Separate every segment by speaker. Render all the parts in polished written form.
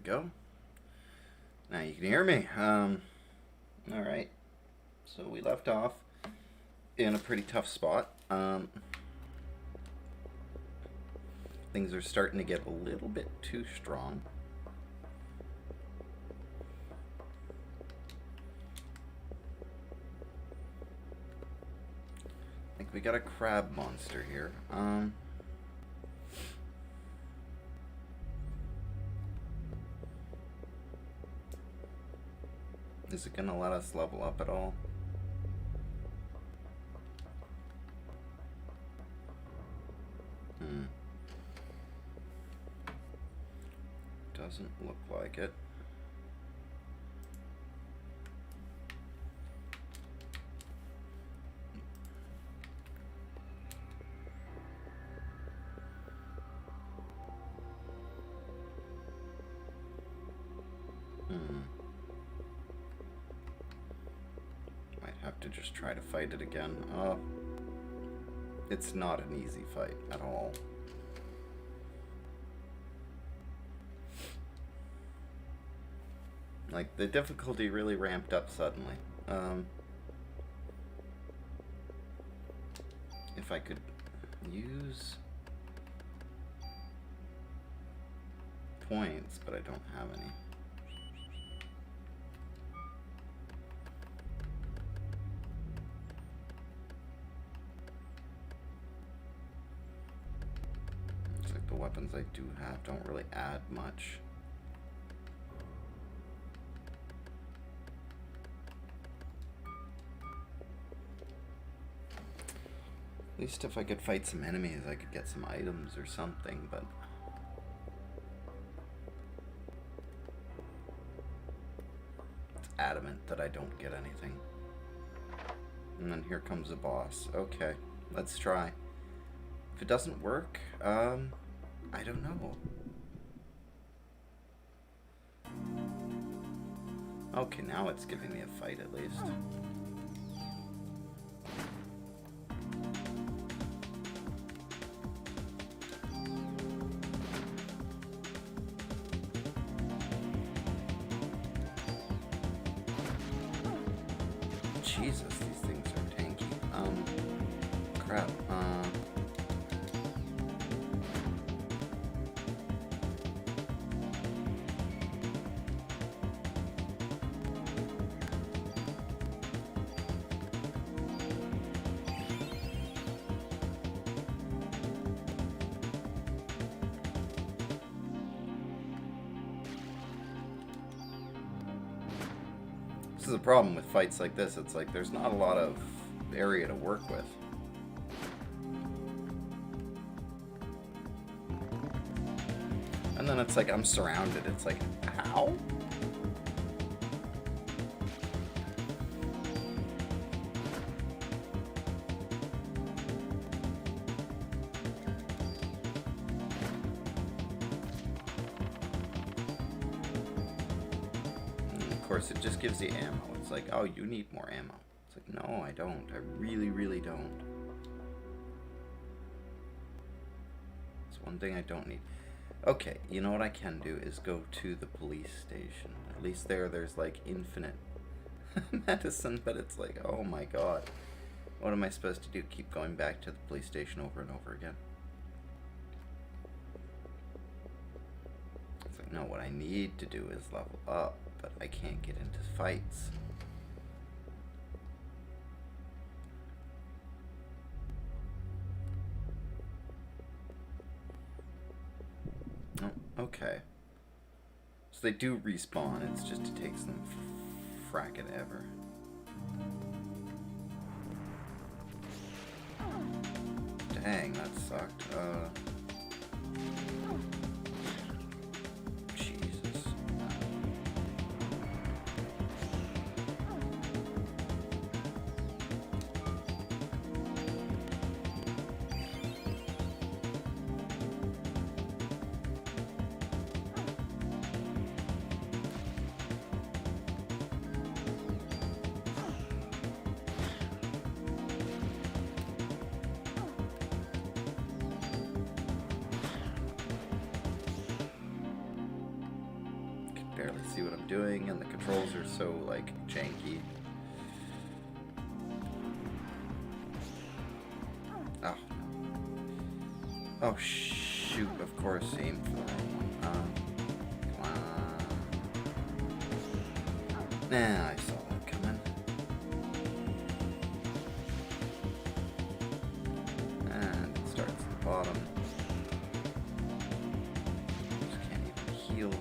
Speaker 1: go. Now you can hear me. Alright. So we left off in a pretty tough spot. Things are starting to get a little bit too strong. I think we got a crab monster here. Is it gonna let us level up at all? Doesn't look like it. Might have to just try to fight it again. It's not an easy fight at all. Like, the difficulty really ramped up suddenly. If I could use points, but I don't have any. It's like the weapons I do have don't really add much. At least if I could fight some enemies, I could get some items or something, but... it's adamant that I don't get anything. And then here comes a boss. Okay, let's try. If it doesn't work, I don't know. Okay, now it's giving me a fight at least. Jesus, these things are tanky. Crap. This is a problem with fights like this. It's like there's not a lot of area to work with. And then it's like I'm surrounded. It's like, how? Of course, it just gives you ammo. It's like, oh, you need more ammo. It's like, no, I don't. I really, really don't. It's one thing I don't need. Okay, you know what I can do is go to the police station. At least there's like infinite medicine, but it's like, oh my god. What am I supposed to do? Keep going back to the police station over and over again? It's like, no, what I need to do is level up. But I can't get into fights. Oh, okay. So they do respawn, it's just it takes them frackin' ever. Dang, that sucked. barely see what I'm doing, and the controls are so, like, janky. Oh. Oh, shoot, of course, aim for the wrong one. Come on. Nah, I saw that coming. And it starts at the bottom. Just can't even heal.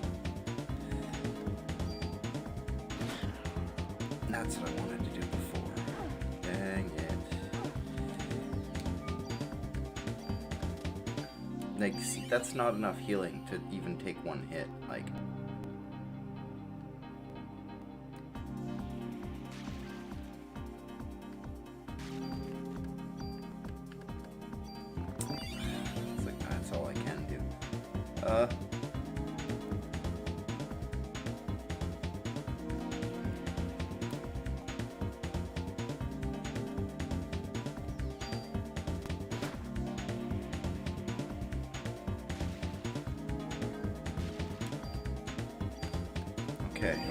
Speaker 1: That's what I wanted to do before. Dang it. Like, see, that's not enough healing to even take one hit. Like, it's like that's all I can do.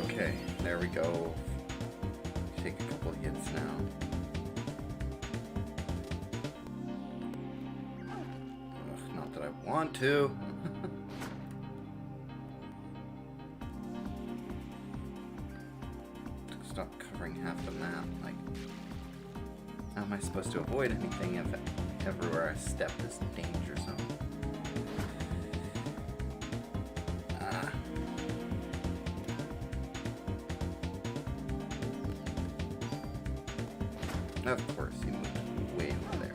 Speaker 1: Okay, there we go. Take a couple of hits now. Ugh, not that I want to. Stop covering half the map. Like, how am I supposed to avoid anything if everywhere I step is a danger zone? Of course, he moved way over there.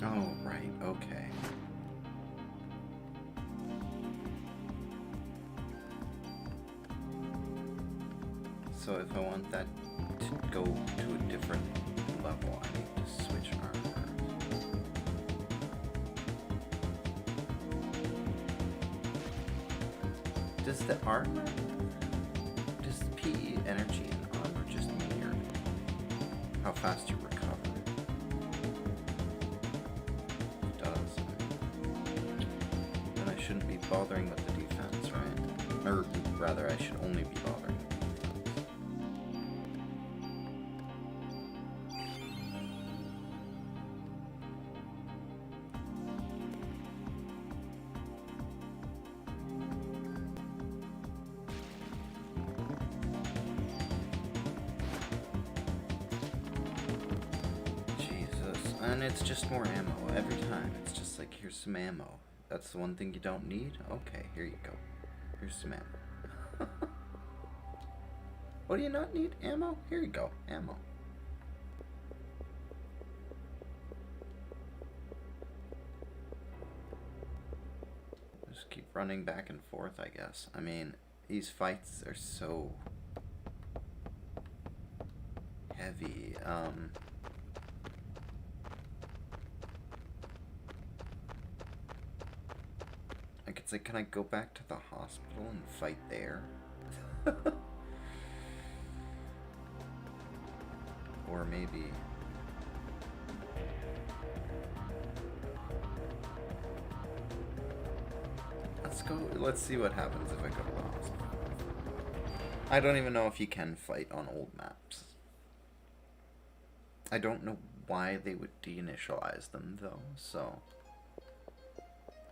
Speaker 1: Oh, right, okay. So if I want that to go to a different level, I need to switch armor. Does the armor, does PE energy and armor just mean how fast you recover? It does. Then I shouldn't be bothering with the defense, right? Or rather, I should only be bothering. And it's just more ammo every time. It's just like, here's some ammo. That's the one thing you don't need? Okay, here you go. Here's some ammo. What do you not need? Ammo? Here you go. Ammo. Just keep running back and forth, I guess. I mean, these fights are so heavy. Like, it's like, can I go back to the hospital and fight there? Or maybe... let's see what happens if I go to the hospital. I don't even know if you can fight on old maps. I don't know why they would deinitialize them, though, so...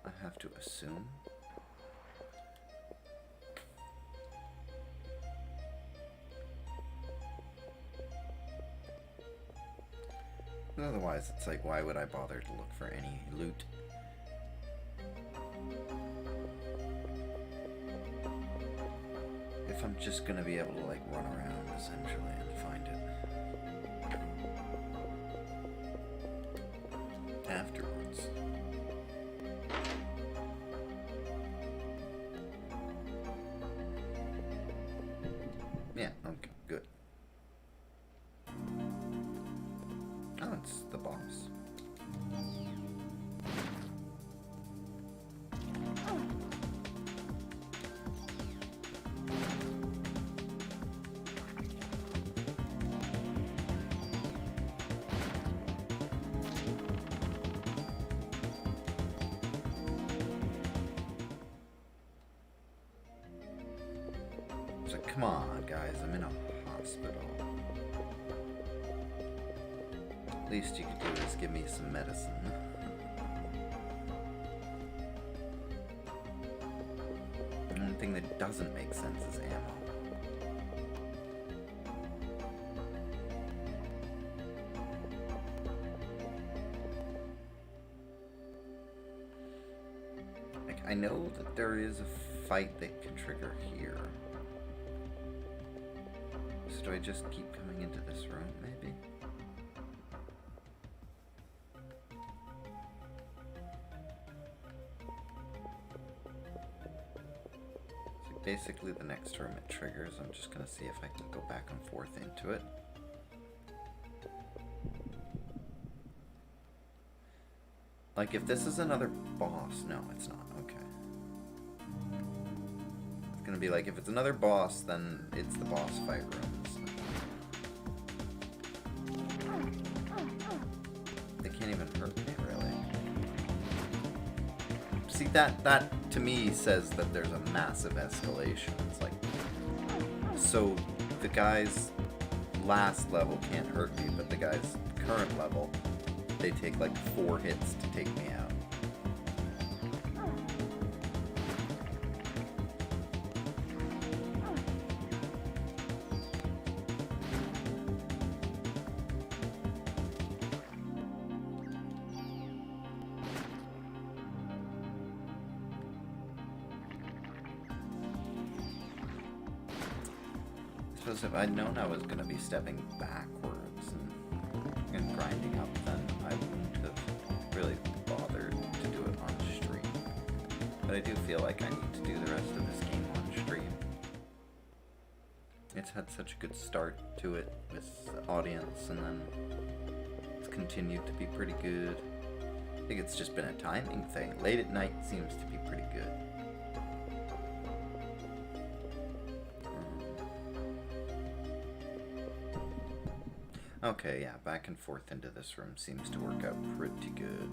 Speaker 1: I have to assume. Otherwise, it's like, why would I bother to look for any loot? If I'm just gonna be able to, like, run around, essentially, and find it. Afterwards. Yeah, okay, good. Oh, it's the boss. It's like, come on, guys, I'm in a hospital. Least you could do is give me some medicine. The only thing that doesn't make sense is ammo. Like, I know that there is a fight that can trigger here. So do I just keep coming into this room, maybe? Basically the next room it triggers. I'm just gonna see if I can go back and forth into it. Like if this is another boss, no, it's not. Okay. It's gonna be like if it's another boss, then it's the boss fight rooms. They can't even hurt me, really. See, that to me says that there's a massive escalation. It's like, so the guy's last level can't hurt me, but the guy's current level, they take like 4 hits to take me out. If I'd known I was going to be stepping backwards and grinding up, then I wouldn't have really bothered to do it on stream. But I do feel like I need to do the rest of this game on stream. It's had such a good start to it with the audience, and then it's continued to be pretty good. I think it's just been a timing thing. Late at night seems to be pretty good. Okay, yeah, back and forth into this room seems to work out pretty good.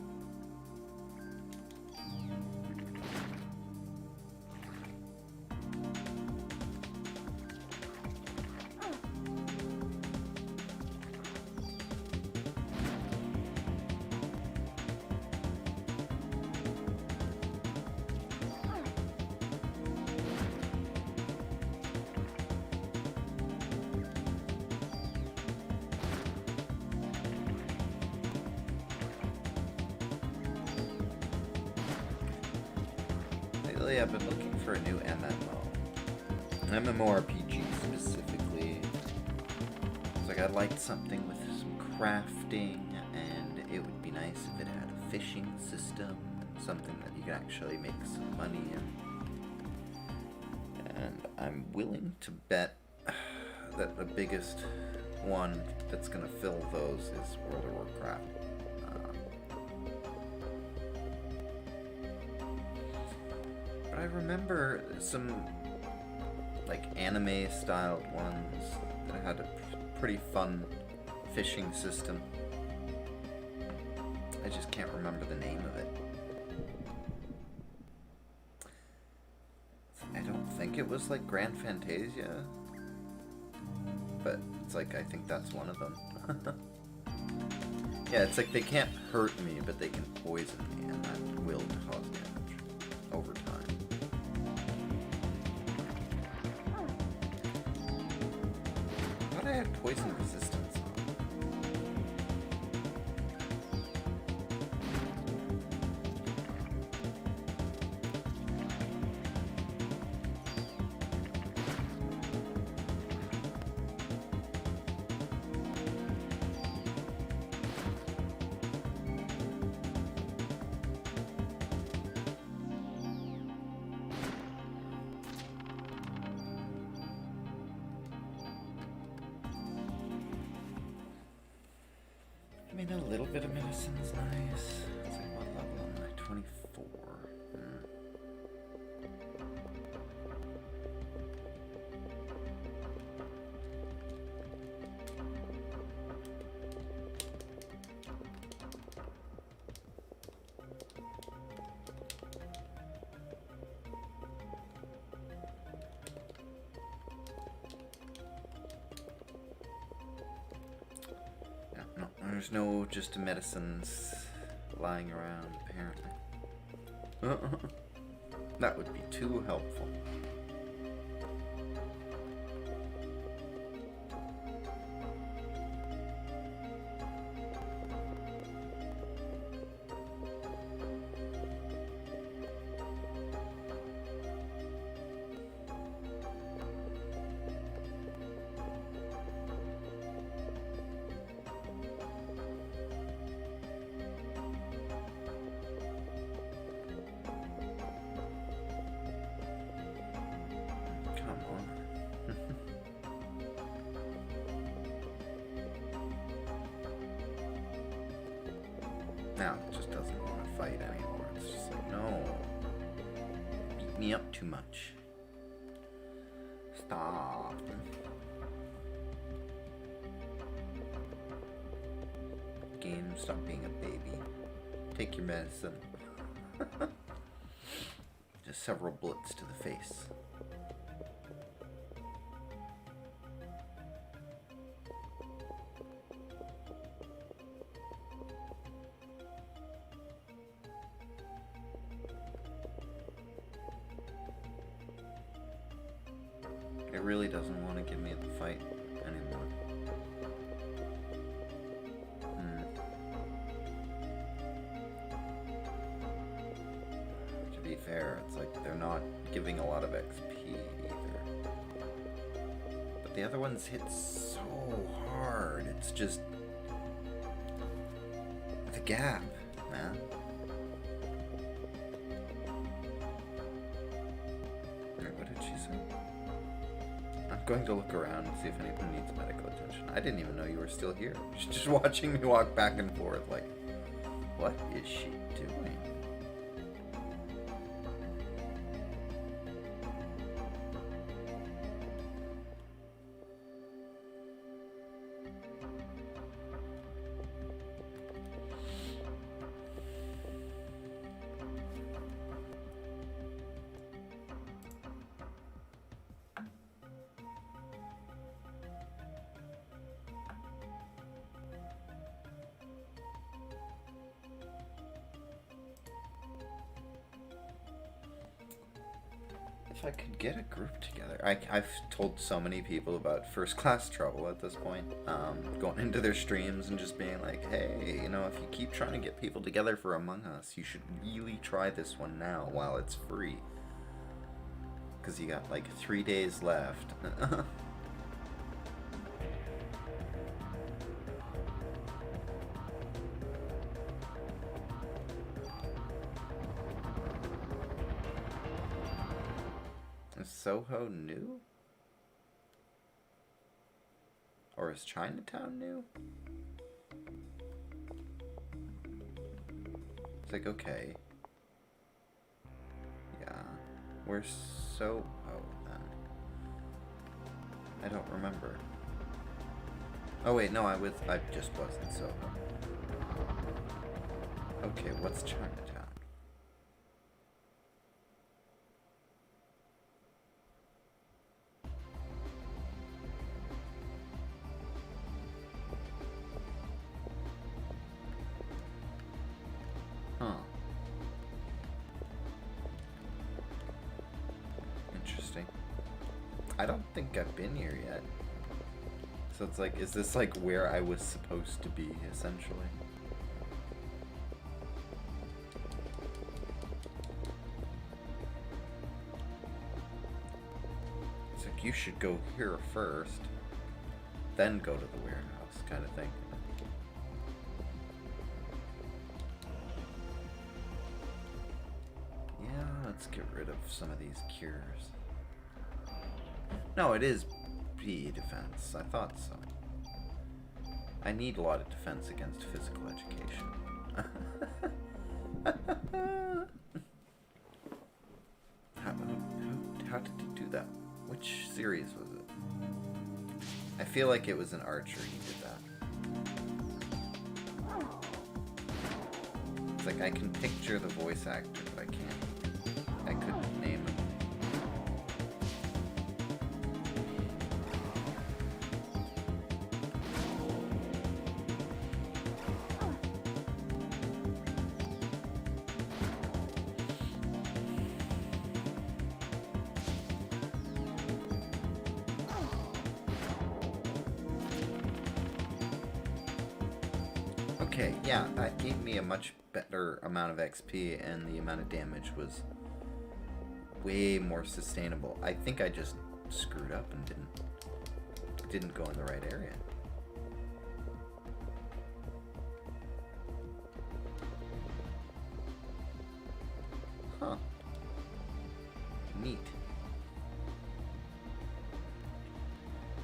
Speaker 1: I've been looking for a new MMO. An MMORPG specifically. It's like I'd like something with some crafting, and it would be nice if it had a fishing system, something that you could actually make some money in. And I'm willing to bet that the biggest one that's going to fill those is World of Warcraft. I remember some like anime styled ones that had a pretty fun fishing system. I just can't remember the name of it. I don't think it was like Grand Fantasia, but it's like I think that's one of them. Yeah, it's like they can't hurt me, but they can poison me, and that will cause damage over time. I had poison resistance on. I mean, a little bit of medicine's nice. Let's see, what level am I? 24. There's no just medicines lying around, apparently. That would be too helpful. Now it just doesn't want to fight anymore. It's just like, no. Beat me up too much. Stop. Game, stop being a baby. Take your medicine. Just several bullets to the face. It really doesn't want to give me the fight anymore. To be fair, it's like they're not giving a lot of XP either. But the other ones hit so hard. It's just the gap, man. What did she say? I'm going to look around and see if anyone needs medical attention. I didn't even know you were still here. She's just watching me walk back and forth like, what is she doing? If I could get a group together. I've told so many people about First Class Trouble at this point. Going into their streams and just being like, hey, you know, if you keep trying to get people together for Among Us, you should really try this one now while it's free. Because you got like 3 days left. Is Soho new? Or is Chinatown new? It's like, okay. Yeah. Where's Soho then? I don't remember. Oh wait, no, I just was in Soho. Okay, what's Chinatown? Huh. Interesting. I don't think I've been here yet. So it's like, is this like where I was supposed to be, essentially? It's like, you should go here first, then go to the warehouse, kind of thing. Let's get rid of some of these cures. No, it is PE defense. I thought so. I need a lot of defense against physical education. How did he do that? Which series was it? I feel like it was an Archer he did that. It's like I can picture the voice actor, but I can't. I couldn't name him. Okay, yeah, that gave me a much better amount of XP, and the amount of damage was way more sustainable. I think I just screwed up and didn't go in the right area. Huh. Neat.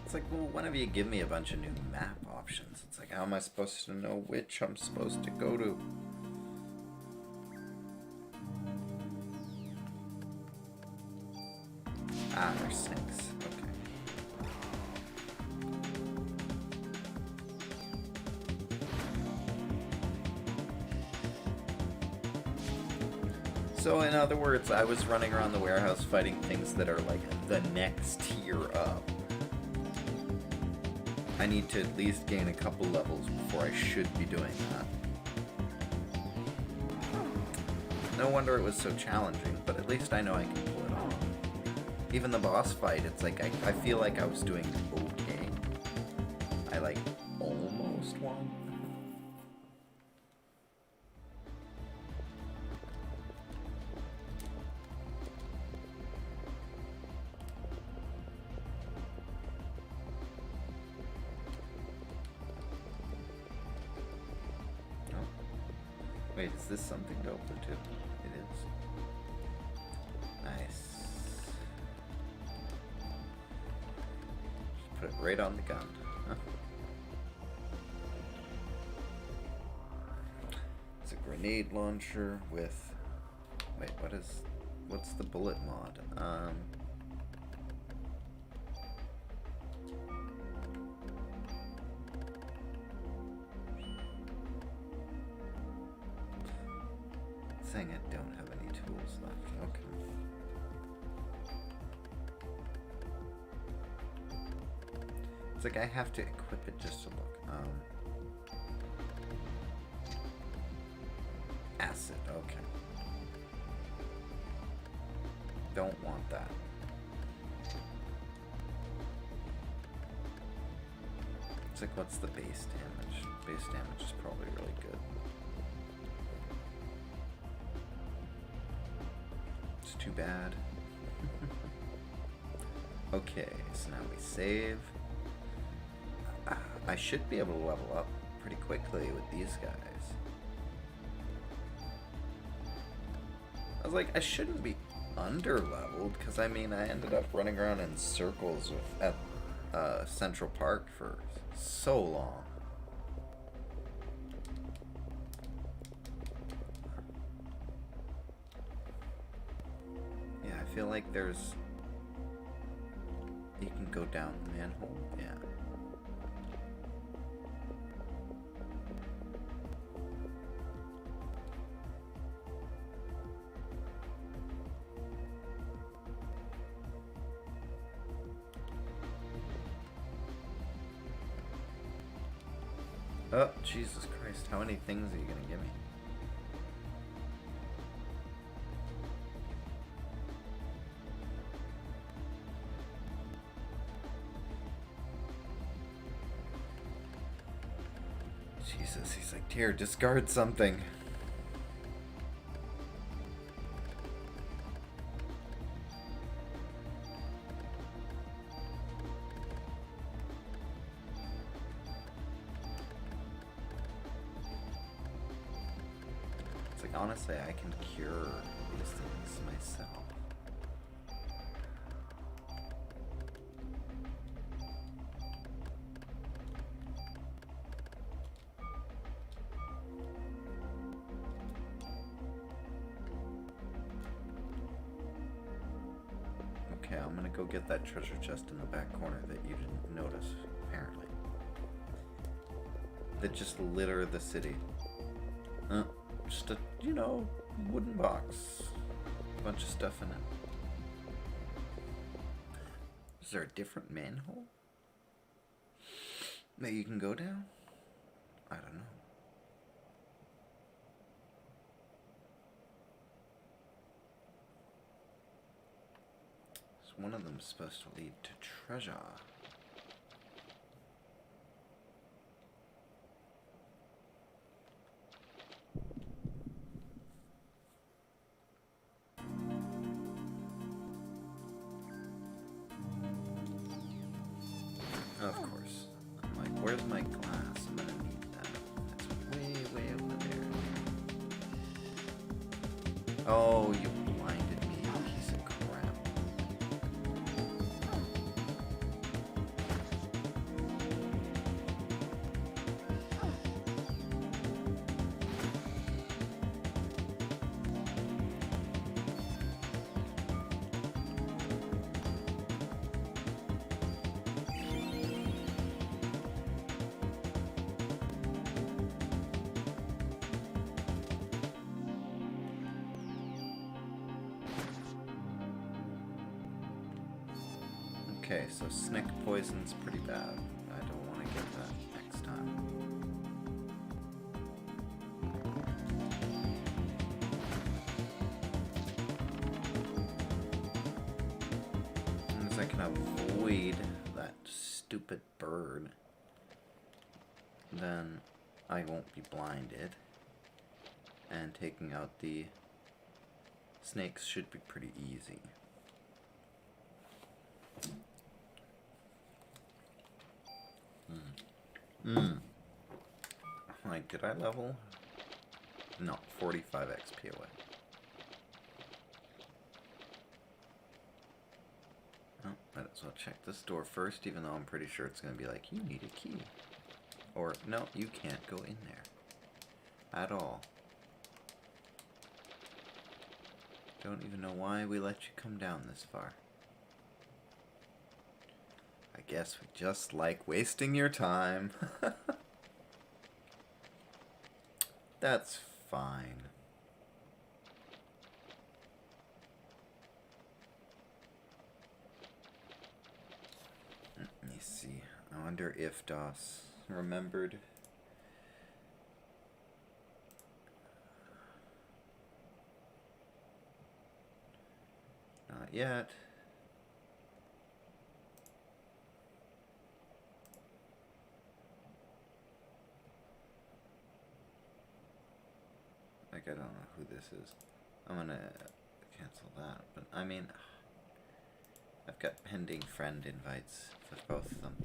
Speaker 1: It's like, well, whenever you give me a bunch of new map options, it's like, how am I supposed to know which I'm supposed to go to? Ah, there's sinks. Okay. So, in other words, I was running around the warehouse fighting things that are like the next tier up. I need to at least gain a couple levels before I should be doing that. No wonder it was so challenging, but at least I know I can pull it off. Even the boss fight, it's like, I feel like I was doing okay. I like almost won. Wait, is this something to open too? It is. Nice. Just put it right on the gun. Huh. It's a grenade launcher with... Wait, what's the bullet mod? Saying I don't have any tools left. Okay. It's like I have to equip it just to look. Acid. Okay. Don't want that. It's like, what's the base damage? Base damage is probably really good. Too bad. Okay, so now we save. I should be able to level up pretty quickly with these guys. I was like, I shouldn't be under-leveled, because I mean, I ended up running around in circles at Central Park for so long. I feel like there's... You can go down the manhole, yeah. Oh, Jesus Christ, how many things are you gonna give me? Jesus, he's like, here, discard something. It's like, honestly, I can cure these things myself. Okay, I'm gonna go get that treasure chest in the back corner that you didn't notice, apparently. That just litter the city. Just a, you know, wooden box. A bunch of stuff in it. Is there a different manhole that you can go down? I don't know. One of them is supposed to lead to treasure. glass. I'm gonna need that. That's way over there. Oh, you blinded me, you piece of crap. Okay, so snake poison's pretty bad. I don't want to get that next time. As long as I can avoid that stupid bird, then I won't be blinded. And taking out the snakes should be pretty easy. Like, did I level? No, 45 XP away. Oh, might as well check this door first, even though I'm pretty sure it's going to be like, you need a key. Or, no, you can't go in there. At all. Don't even know why we let you come down this far. I guess we just like wasting your time. That's fine. Let me see. I wonder if DOS remembered. Not yet. Like, I don't know who this is. I'm gonna cancel that. But, I mean, I've got pending friend invites for both of them.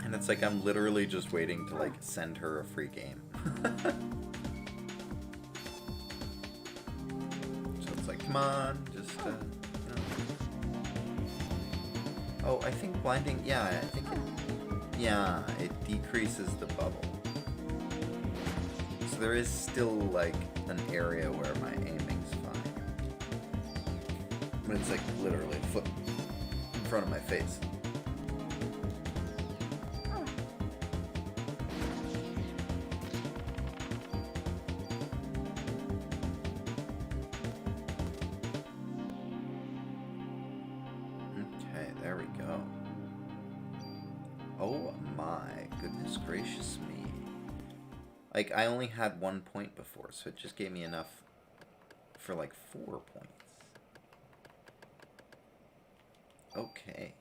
Speaker 1: And it's like I'm literally just waiting to, like, send her a free game. So it's like, come on, just, you know. Oh, I think blinding, yeah, I think it... Yeah, it decreases the bubble. So there is still, like, an area where my aiming's fine. But it's, like, literally a foot in front of my face. Okay, there we go. Oh my goodness gracious me. Like, I only had 1 point before, so it just gave me enough for like 4 points. Okay.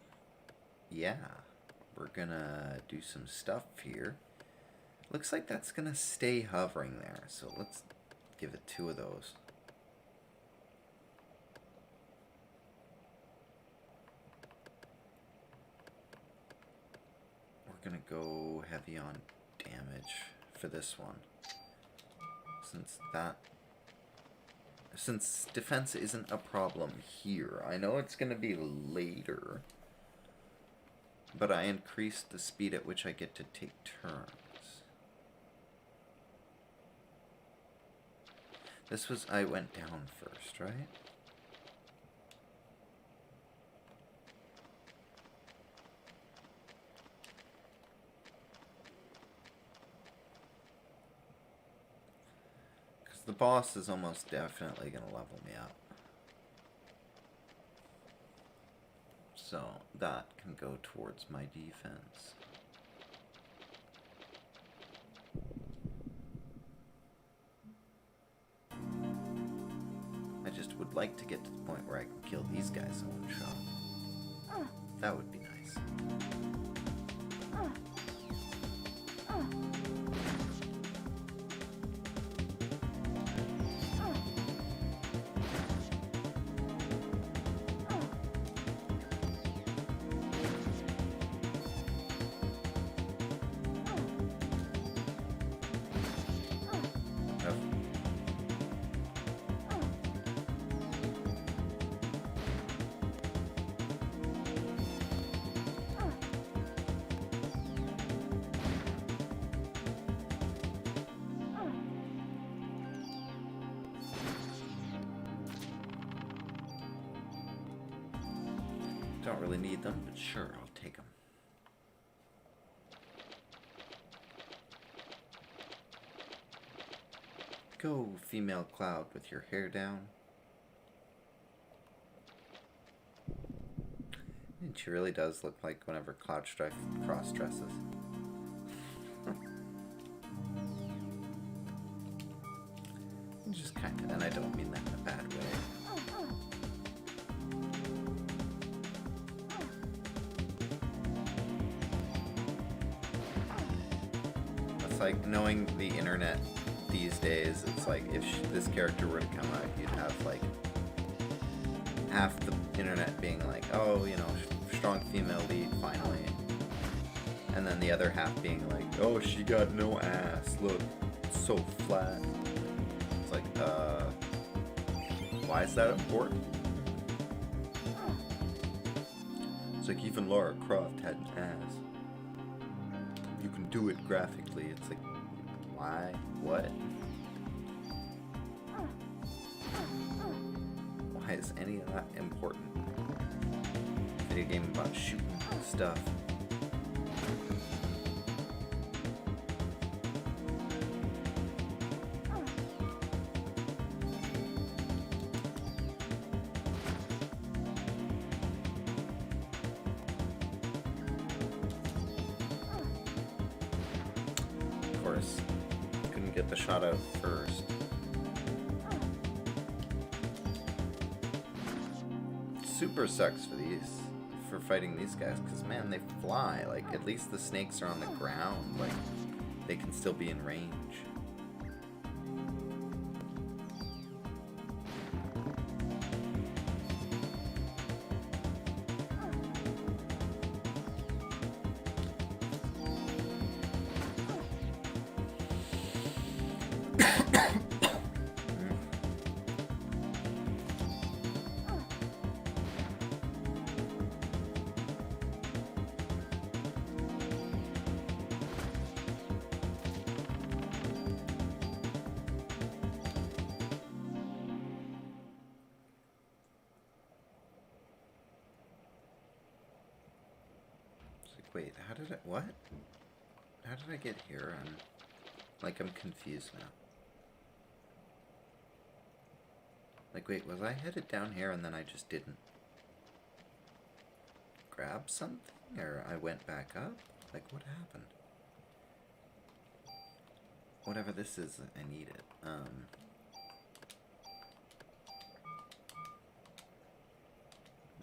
Speaker 1: Yeah. We're gonna do some stuff here. Looks like that's gonna stay hovering there, so let's give it 2 of those. Gonna go heavy on damage for this one, since defense isn't a problem here. I know it's gonna be later, but I increased the speed at which I get to take turns. This was, I went down first, right? The boss is almost definitely going to level me up. So that can go towards my defense. I just would like to get to the point where I can kill these guys in one shot. That would be nice. Don't really need them, but sure, I'll take them. Go, female cloud, with your hair down. And she really does look like whenever Cloud Strife cross-dresses. Just kind of, and I don't mean that in a bad way. It's like knowing the internet these days, it's like if this character were to come out, you'd have like half the internet being like, oh, you know, strong female lead, finally. And then the other half being like, oh, she got no ass, look, it's so flat. It's like, why is that important? It's like even Lara Croft had an ass. You can do it graphically. It's like, why? What? Why is any of that important? Video game about shooting stuff. Of course, couldn't get the shot out first. Super sucks for fighting these guys, because man, they fly. Like, at least the snakes are on the ground, like they can still be in range. Wait, how did I, what? How did I get here? I'm confused now. Like, wait, was I headed down here and then I just didn't grab something? Or I went back up? Like, what happened? Whatever this is, I need it.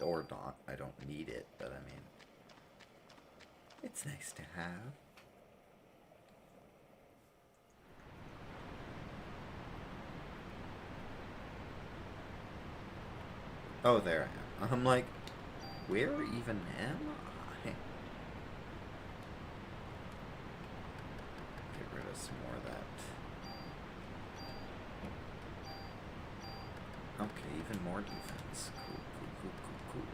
Speaker 1: Or not, I don't need it, but I mean, it's nice to have. Oh, there I am. I'm like, where even am I? Get rid of some more of that. Okay, even more defense. Cool, cool, cool, cool, cool.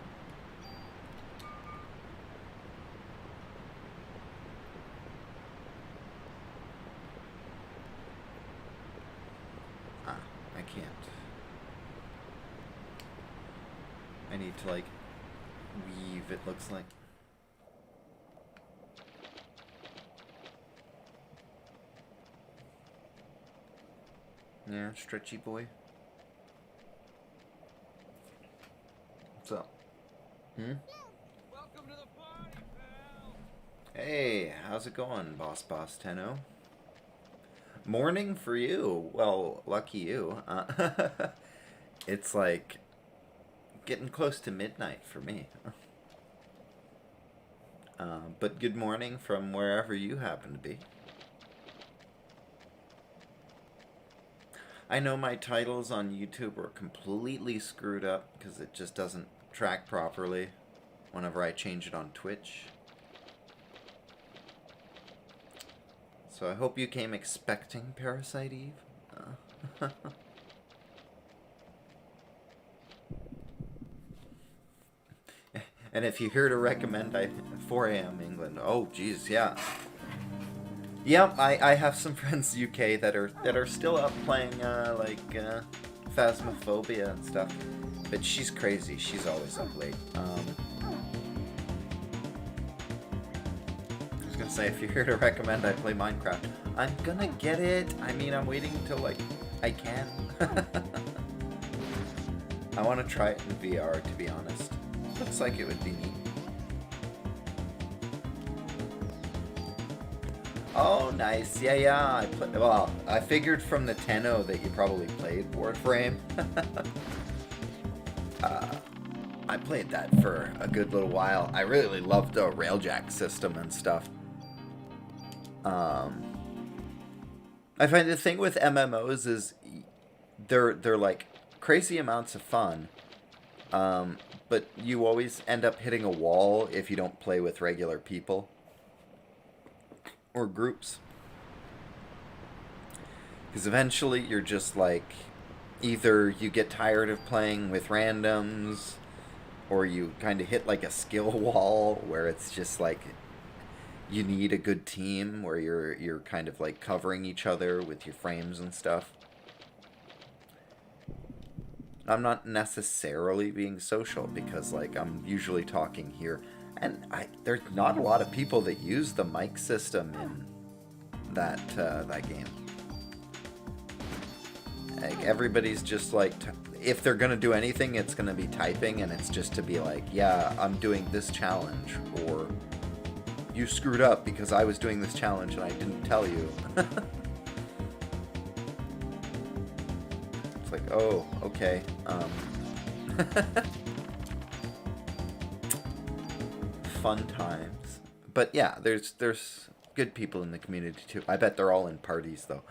Speaker 1: I can't. I need to, like, weave, it looks like. Yeah, stretchy boy. What's up? Welcome to the party, pal. Hey, how's it going, Boss 10-0? Morning for you. Well, lucky you. It's like getting close to midnight for me. But good morning from wherever you happen to be. I know my titles on YouTube are completely screwed up because it just doesn't track properly whenever I change it on Twitch. So I hope you came expecting Parasite Eve. And if you're here to recommend 4 a.m. England, oh geez, yeah. Yep, I have some friends UK that are still up playing like Phasmophobia and stuff. But she's crazy. She's always up late. I was gonna say, if you're here to recommend I play Minecraft, I'm gonna get it. I mean, I'm waiting until, like, I can. I want to try it in VR, to be honest. Looks like it would be neat. Oh, nice. Yeah. Well, I figured from the Tenno that you probably played Warframe. I played that for a good little while. I really loved the railjack system and stuff. I find the thing with MMOs is they're like crazy amounts of fun, but you always end up hitting a wall if you don't play with regular people or groups. Because eventually you're just like, either you get tired of playing with randoms, or you kind of hit like a skill wall where it's just like you need a good team where you're kind of like covering each other with your frames and stuff. I'm not necessarily being social because like I'm usually talking here, and there's not a lot of people that use the mic system in that game. Like everybody's just like, if they're gonna do anything, it's gonna be typing, and it's just to be like, yeah, I'm doing this challenge, or you screwed up because I was doing this challenge and I didn't tell you. It's like, oh, okay. Fun times. But yeah, there's good people in the community too. I bet they're all in parties though.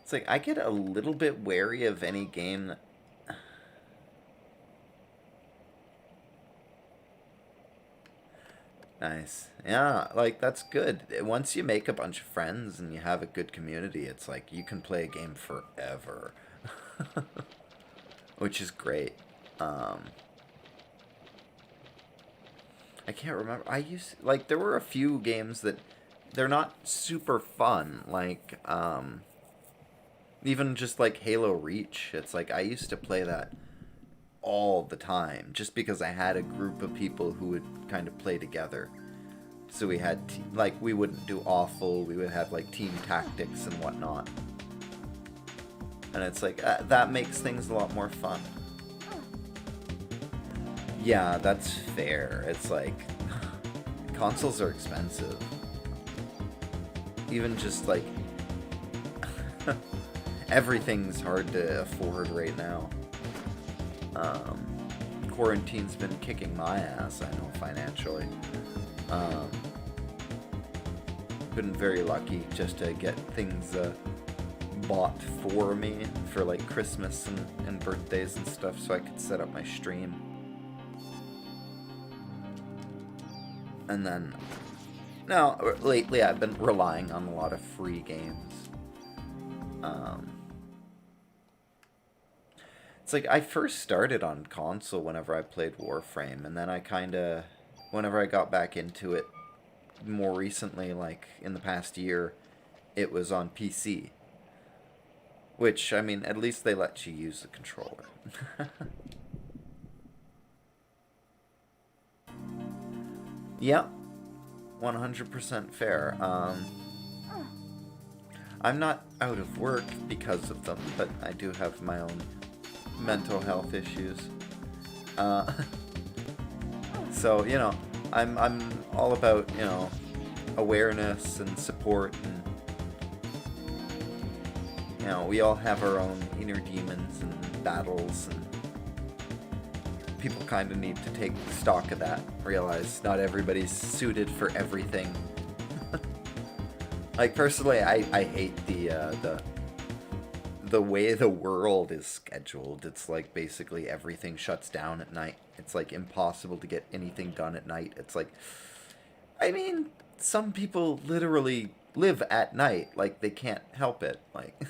Speaker 1: It's like, I get a little bit wary of any game that... Nice. Yeah, like, that's good. Once you make a bunch of friends and you have a good community, it's like, you can play a game forever. Which is great. I can't remember. Like, there were a few games that... They're not super fun. Like, even just like Halo Reach, it's like I used to play that all the time just because I had a group of people who would kind of play together. So we had, like, we wouldn't do awful, we would have like team tactics and whatnot. And it's like, that makes things a lot more fun. Yeah, that's fair. It's like, consoles are expensive. Even just like... Everything's hard to afford right now. Quarantine's been kicking my ass, I know, financially. Been very lucky just to get things bought for me for like Christmas and birthdays and stuff so I could set up my stream. And then, now, lately I've been relying on a lot of free games. It's like, I first started on console whenever I played Warframe, and then I kinda, whenever I got back into it more recently, like in the past year, it was on PC. Which, I mean, at least they let you use the controller. Yep, 100% fair. I'm not out of work because of them, but I do have my own mental health issues. So, you know, I'm all about, you know, awareness and support, and you know, we all have our own inner demons and battles, and people kind of need to take stock of that, realize not everybody's suited for everything. Like, personally, I hate the way the world is scheduled. It's like basically everything shuts down at night. It's like impossible to get anything done at night. It's like, I mean, some people literally live at night. Like, they can't help it. Like,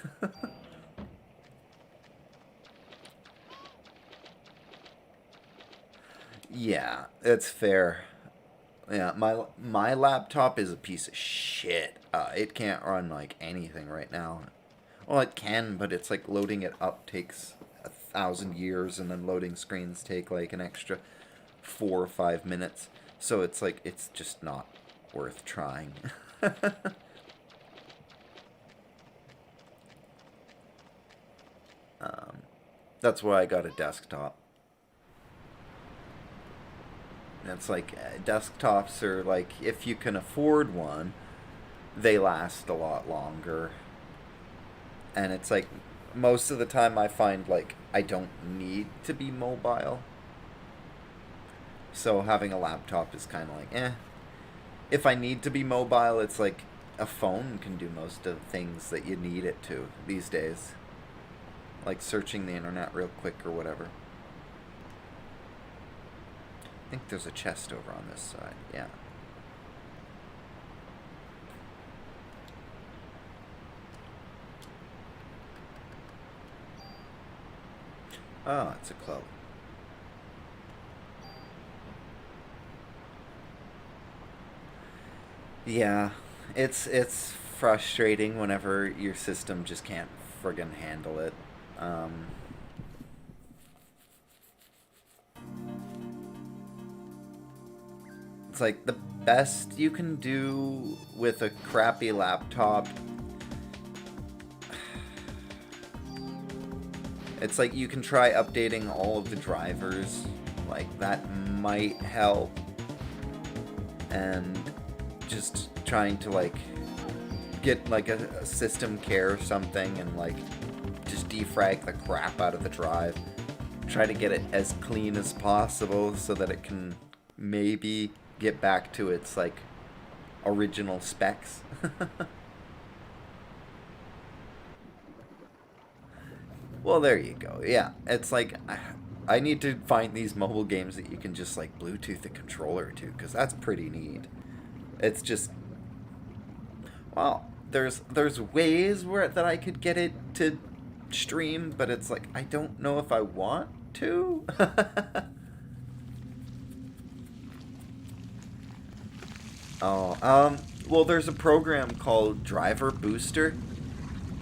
Speaker 1: yeah, it's fair. Yeah, my laptop is a piece of shit. it can't run like anything right now. Well, it can, but it's like loading it up takes 1,000 years, and then loading screens take like an extra 4 or 5 minutes. So it's like, it's just not worth trying. That's why I got a desktop. And it's like, desktops are like, if you can afford one, they last a lot longer. And it's like, most of the time I find like I don't need to be mobile. So having a laptop is kind of like, eh. If I need to be mobile, it's like a phone can do most of the things that you need it to these days. Like searching the internet real quick or whatever. I think there's a chest over on this side, yeah. Oh, it's a club. Yeah, it's frustrating whenever your system just can't friggin' handle it. Um, it's like the best you can do with a crappy laptop. It's like you can try updating all of the drivers. Like that might help. And just trying to like get like a system care or something and like just defrag the crap out of the drive. Try to get it as clean as possible so that it can maybe get back to its like original specs. Well, there you go. Yeah, it's like I need to find these mobile games that you can just like Bluetooth the controller to, because that's pretty neat. It's just, well, there's ways where that I could get it to stream, but it's like I don't know if I want to. Well, there's a program called Driver Booster.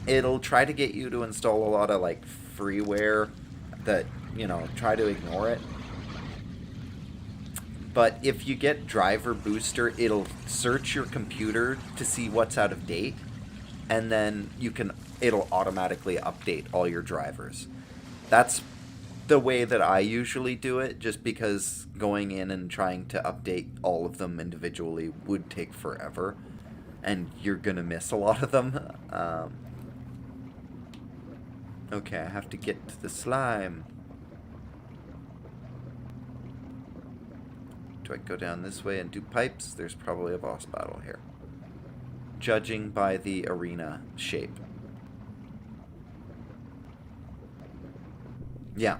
Speaker 1: It'll try to get you to install a lot of like freeware that, you know, try to ignore it. But if you get Driver Booster, it'll search your computer to see what's out of date, and then it'll automatically update all your drivers. That's the way that I usually do it, just because going in and trying to update all of them individually would take forever, and you're gonna miss a lot of them. Okay, I have to get to the slime. Do I go down this way and do pipes? There's probably a boss battle here, judging by the arena shape. Yeah.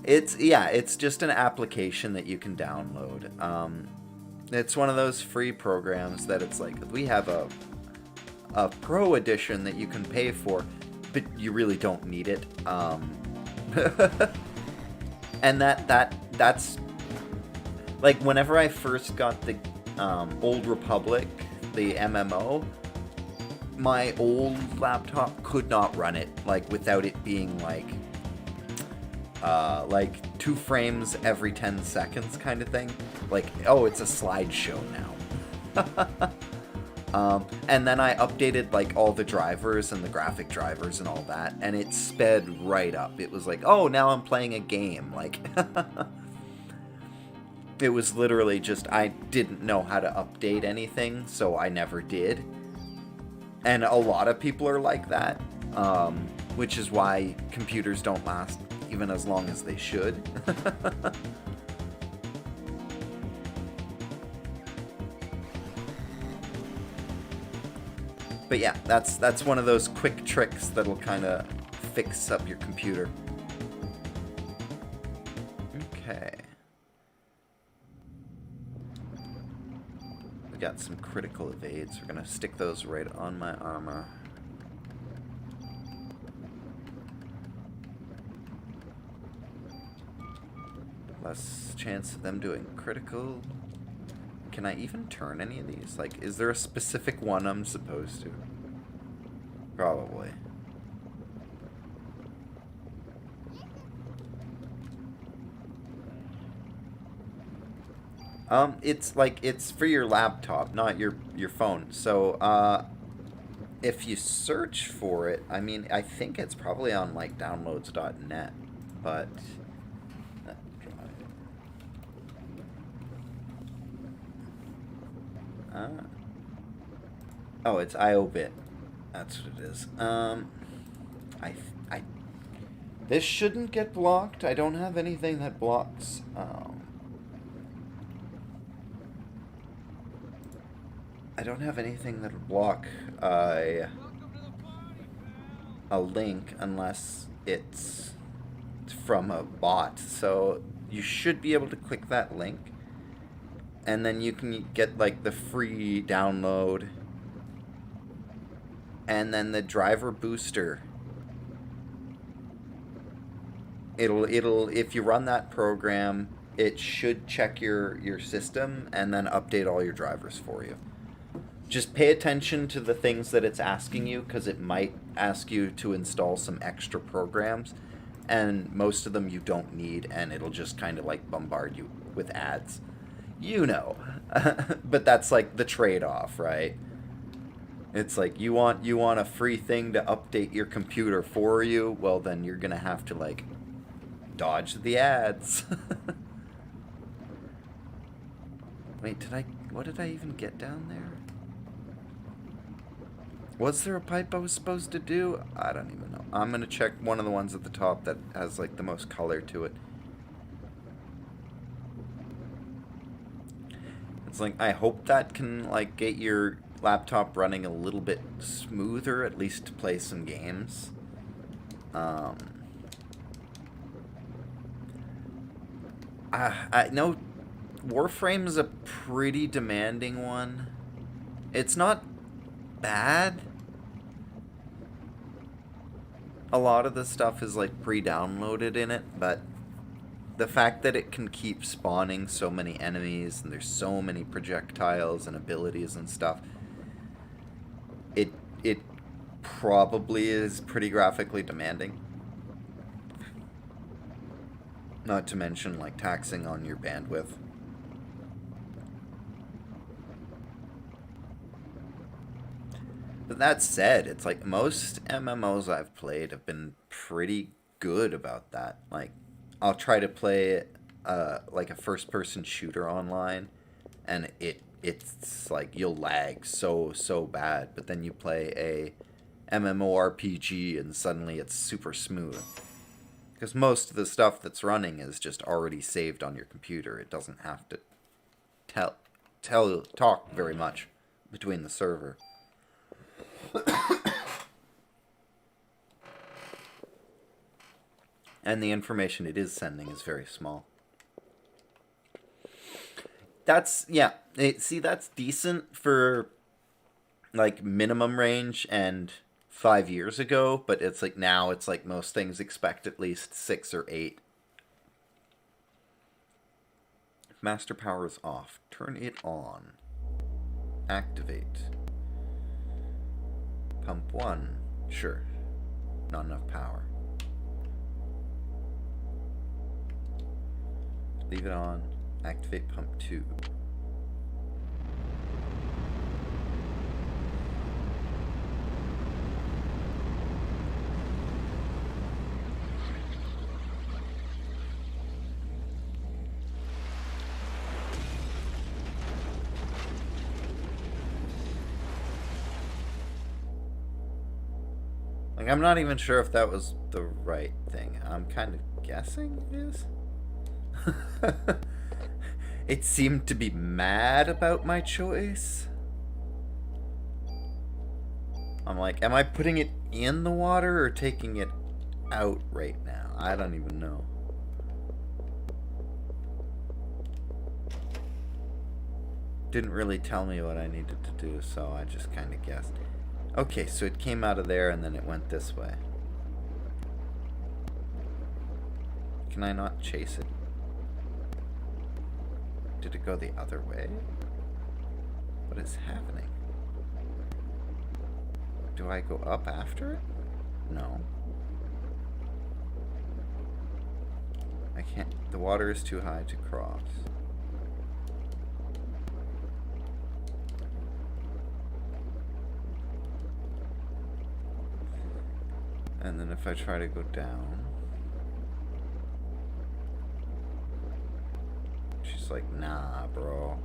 Speaker 1: It's just an application that you can download. It's one of those free programs that it's like, we have a pro edition that you can pay for, but you really don't need it. And that's like, whenever I first got the Old Republic, the MMO, my old laptop could not run it like without it being like 2 frames every 10 seconds kind of thing. Like, oh, it's a slideshow now. And then I updated like all the drivers and the graphic drivers and all that, and it sped right up. It was like, oh, now I'm playing a game. Like, it was literally just, I didn't know how to update anything, so I never did. And a lot of people are like that, which is why computers don't last even as long as they should. But yeah, that's one of those quick tricks that'll kind of fix up your computer. Okay. We got some critical evades. We're gonna stick those right on my armor. Less chance of them doing critical. Can I even turn any of these? Like, is there a specific one I'm supposed to? Probably. It's like, it's for your laptop, not your phone. So, if you search for it, I mean, I think it's probably on, like, downloads.net, but... oh, it's IOBit. That's what it is. I... This shouldn't get blocked. I don't have anything that blocks, I don't have anything that'll block a link unless it's from a bot. So you should be able to click that link, and then you can get like the free download, and then the driver booster. It'll if you run that program, it should check your system and then update all your drivers for you. Just pay attention to the things that it's asking you, because it might ask you to install some extra programs, and most of them you don't need, and it'll just kind of like bombard you with ads. You know. But that's like the trade-off, right? It's like you want a free thing to update your computer for you, well then you're gonna have to like dodge the ads. Wait, what did I even get down there? Was there a pipe I was supposed to do? I don't even know. I'm gonna check one of the ones at the top that has like the most color to it. It's like, I hope that can like get your laptop running a little bit smoother, at least to play some games. I know Warframe is a pretty demanding one. It's not bad. A lot of the stuff is like pre-downloaded in it, but the fact that it can keep spawning so many enemies and there's so many projectiles and abilities and stuff, it probably is pretty graphically demanding. Not to mention like taxing on your bandwidth. But that said, it's like most MMOs I've played have been pretty good about that. Like, I'll try to play like a first-person shooter online, and it's like you'll lag so bad. But then you play a MMORPG, and suddenly it's super smooth. Because most of the stuff that's running is just already saved on your computer. It doesn't have to talk very much between the server. And the information it is sending is very small. That's, yeah, see, that's decent for, like, minimum range and 5 years ago, but it's like now it's like most things expect at least 6 or 8. If master power is off, turn it on. Activate. Pump 1. Sure. Not enough power. Leave it on. Activate pump 2. Like, I'm not even sure if that was the right thing. I'm kind of guessing it is. It seemed to be mad about my choice. I'm like, am I putting it in the water or taking it out right now? I don't even know. Didn't really tell me what I needed to do, so I just kind of guessed. Okay, so it came out of there and then it went this way. Can I not chase it? Did it go the other way? What is happening? Do I go up after it? No. I can't. The water is too high to cross. And then if I try to go down, she's like, nah, bro.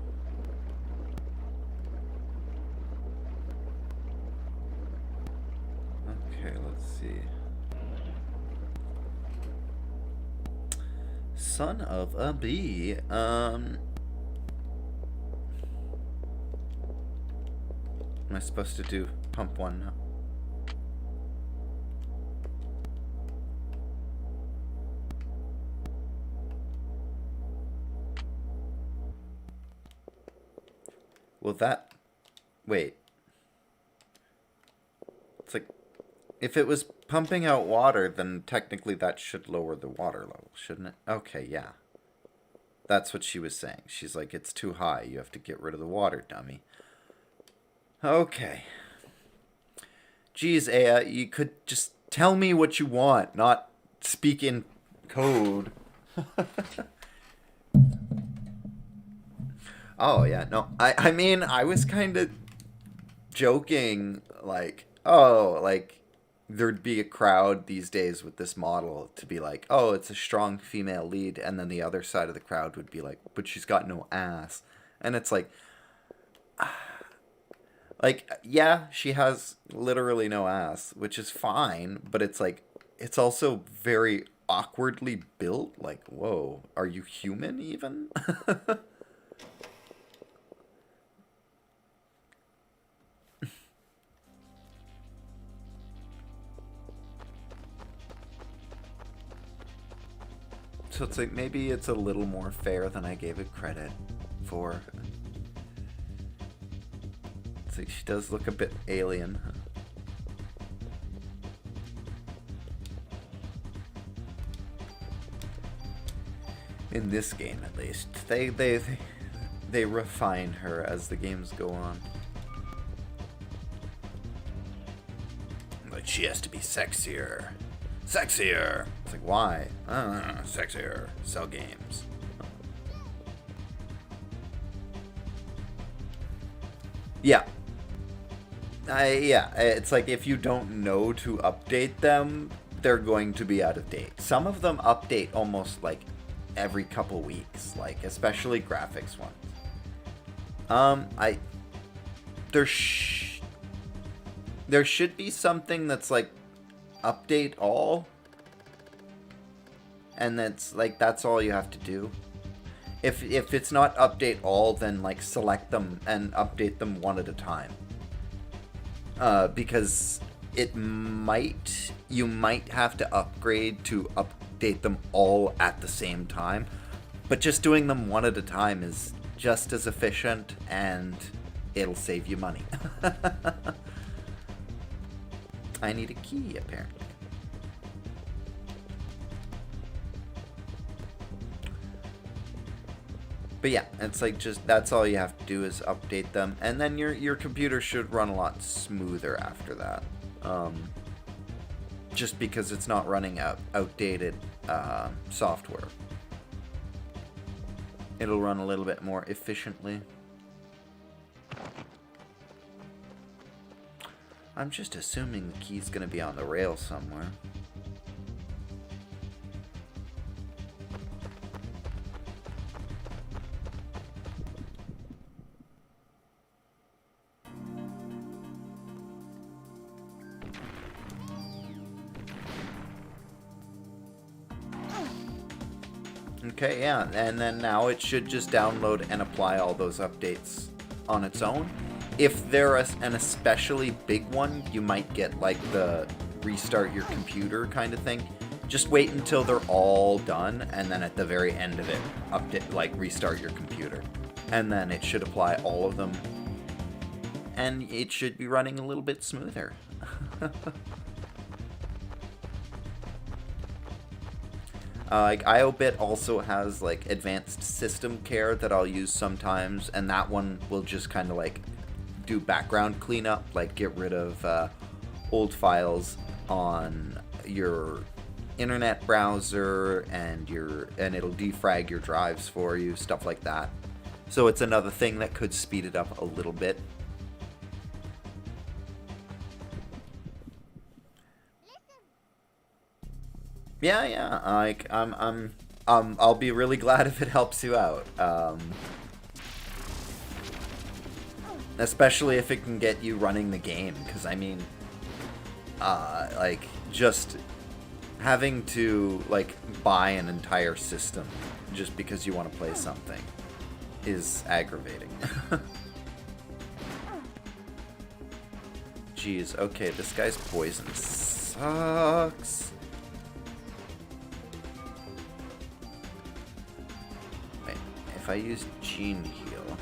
Speaker 1: Okay, let's see. Son of a bee. Am I supposed to do pump one now? Well, that... Wait. It's like... If it was pumping out water, then technically that should lower the water level, shouldn't it? Okay, yeah. That's what she was saying. She's like, it's too high. You have to get rid of the water, dummy. Okay. Geez, Aya, you could just tell me what you want, not speak in code. Oh, yeah, no. I mean, I was kind of joking, like, oh, like, there'd be a crowd these days with this model to be like, oh, it's a strong female lead, and then the other side of the crowd would be like, but she's got no ass. And it's like, yeah, she has literally no ass, which is fine, but it's like, it's also very awkwardly built. Like, whoa, are you human even? So it's like, maybe it's a little more fair than I gave it credit for. It's like, she does look a bit alien. In this game, at least. They refine her as the games go on. But she has to be sexier. Sexier! It's like, why? Sexier. Sell games. Yeah. Yeah, it's like if you don't know to update them, they're going to be out of date. Some of them update almost like every couple weeks, like especially graphics ones. There should be something that's like update all, and that's like that's all you have to do. If it's not update all, then like select them and update them one at a time, because you might have to upgrade to update them all at the same time, but just doing them one at a time is just as efficient and it'll save you money. I need a key, apparently. But yeah, it's like just that's all you have to do is update them, and then your computer should run a lot smoother after that. Just because it's not running outdated software. It'll run a little bit more efficiently. I'm just assuming the key's gonna be on the rail somewhere. Okay, yeah, and then now it should just download and apply all those updates on its own. If they're an especially big one, you might get like the restart your computer kind of thing. Just wait until they're all done, and then at the very end of it, update, like restart your computer. And then it should apply all of them. And it should be running a little bit smoother. Like IOBit also has like advanced system care that I'll use sometimes, and that one will just kind of like do background cleanup, like get rid of old files on your internet browser, and it'll defrag your drives for you, stuff like that. So it's another thing that could speed it up a little bit. Yeah. Like I'll be really glad if it helps you out. Especially if it can get you running the game, because I mean, like just having to like buy an entire system just because you want to play something is aggravating. Jeez, okay, this guy's poison sucks. Wait, if I use Gene Heal.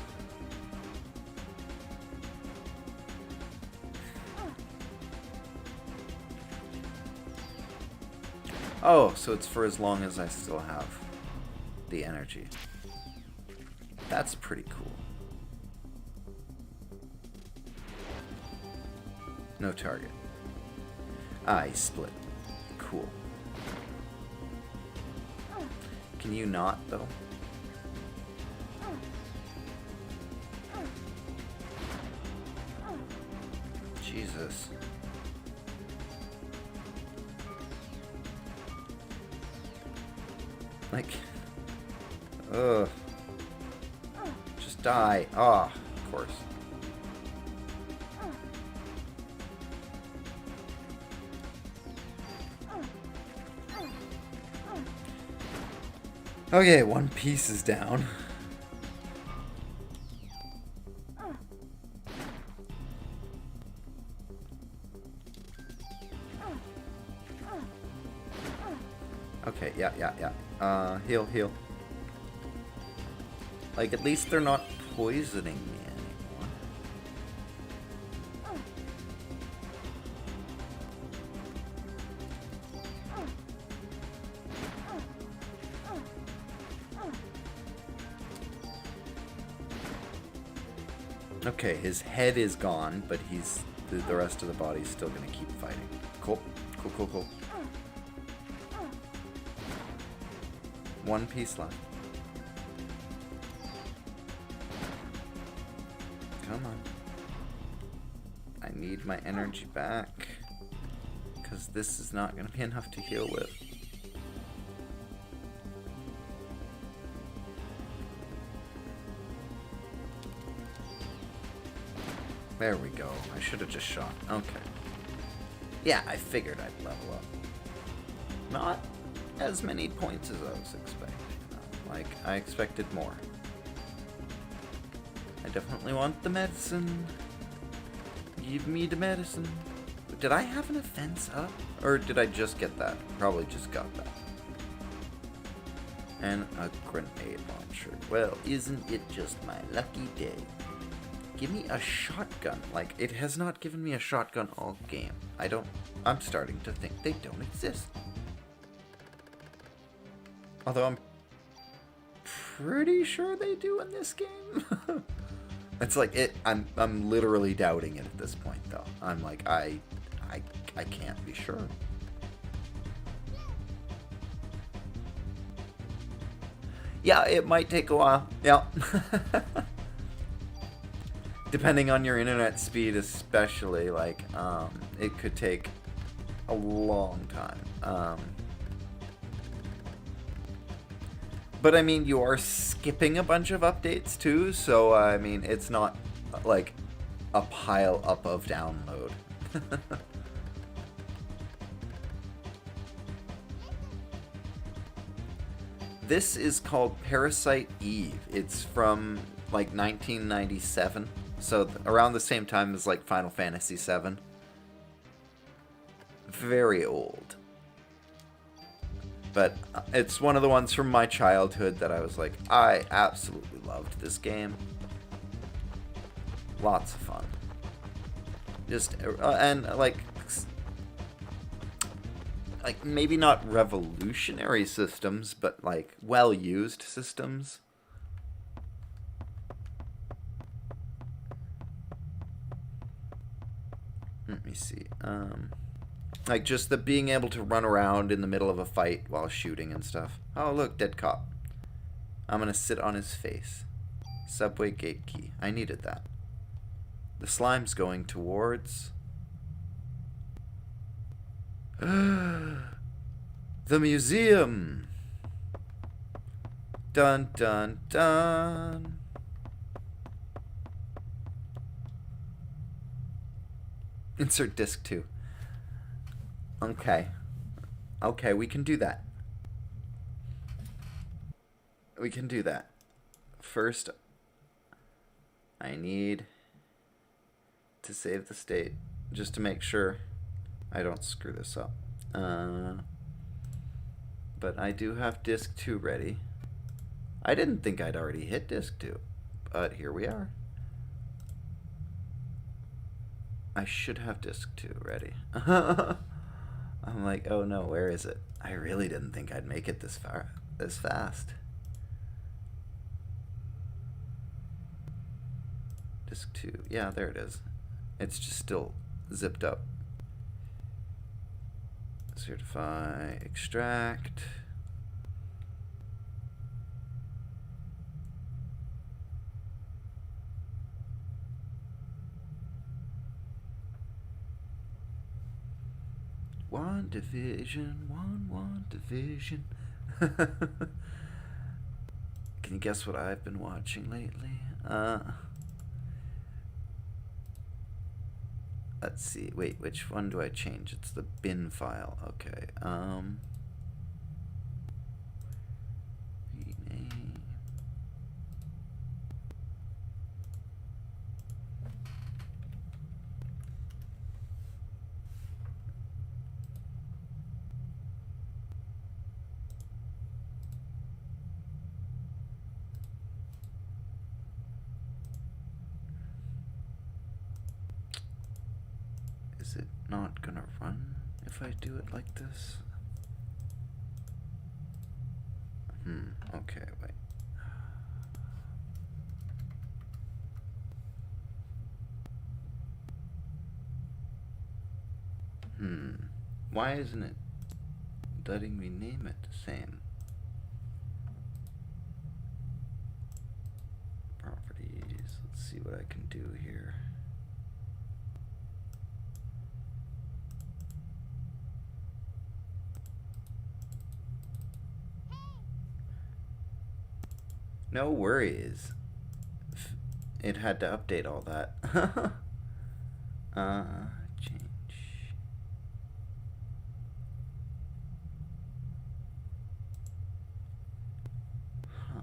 Speaker 1: Oh, so it's for as long as I still have the energy. That's pretty cool. No target. I split. Cool. Can you not, though? Jesus. Like, ugh. Just die. Ah, of course. Okay, one piece is down. Okay, yeah. Heal. Like, at least they're not poisoning me anymore. Okay, his head is gone, but the rest of the body's still gonna keep fighting. Cool. One piece left. Come on. I need my energy back, because this is not going to be enough to heal with. There we go. I should have just shot. Okay. Yeah, I figured I'd level up. Not as many points as I was expecting. Like, I expected more. I definitely want the medicine. Give me the medicine. Did I have an offense up? Or did I just get that? Probably just got that. And a grenade launcher. Well, isn't it just my lucky day? Give me a shotgun. Like, it has not given me a shotgun all game. I'm starting to think they don't exist. Although I'm pretty sure they do in this game. It's like I'm literally doubting it at this point, though. I'm like, I can't be sure. Yeah, it might take a while. Yeah. Depending on your internet speed, especially, like, it could take a long time. But I mean, you are skipping a bunch of updates too, so I mean, it's not like a pile up of download. This is called Parasite Eve. It's from like 1997, so around the same time as like Final Fantasy VII. Very old. But it's one of the ones from my childhood that I was like, I absolutely loved this game. Lots of fun. Just, and like maybe not revolutionary systems, but like well-used systems. me see. Like just the being able to run around in the middle of a fight while shooting and stuff. Oh, look, dead cop. I'm gonna sit on his face. Subway gate key. I needed that. The slime's going towards... the museum! Dun dun dun! Insert disc 2. Okay. Okay, we can do that. We can do that. First, I need to save the state just to make sure I don't screw this up. But I do have disc 2 ready. I didn't think I'd already hit disc 2, but here we are. I should have disc 2 ready. I'm like, oh no, where is it? I really didn't think I'd make it this fast. Disc 2, yeah, there it is. It's just still zipped up. Certify, extract. One division, one division. Can you guess what I've been watching lately? Let's see. Wait, which one do I change? It's the bin file. Okay. Rename. Is it not gonna run if I do it like this? Okay, wait. Why isn't it letting me name it the same? Properties, let's see what I can do here. No worries. It had to update all that. Change. Huh.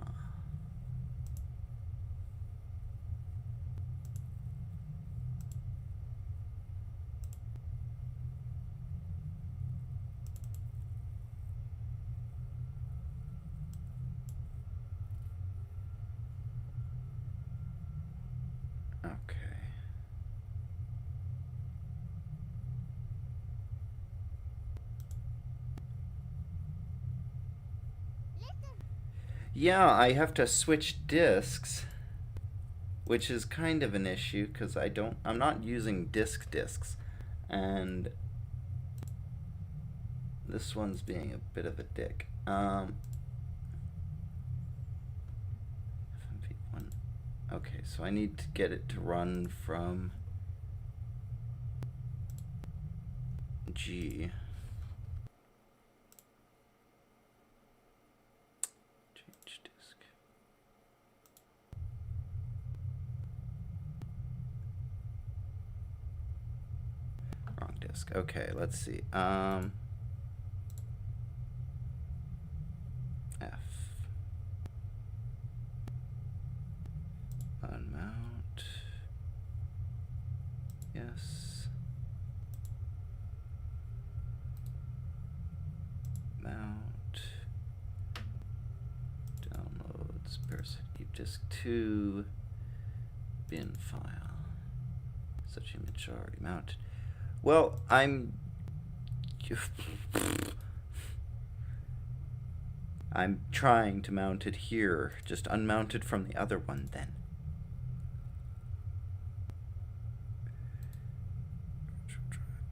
Speaker 1: Okay. Yeah, I have to switch discs, which is kind of an issue because I'm not using discs, and this one's being a bit of a dick. Okay, so I need to get it to run from G. Change disk. Wrong disk. Okay, let's see. F. Unmount. Yes. Mount. Downloads. Parasite disk 2. Bin file. Such image already mounted. Well, I'm trying to mount it here. Just unmount it from the other one then.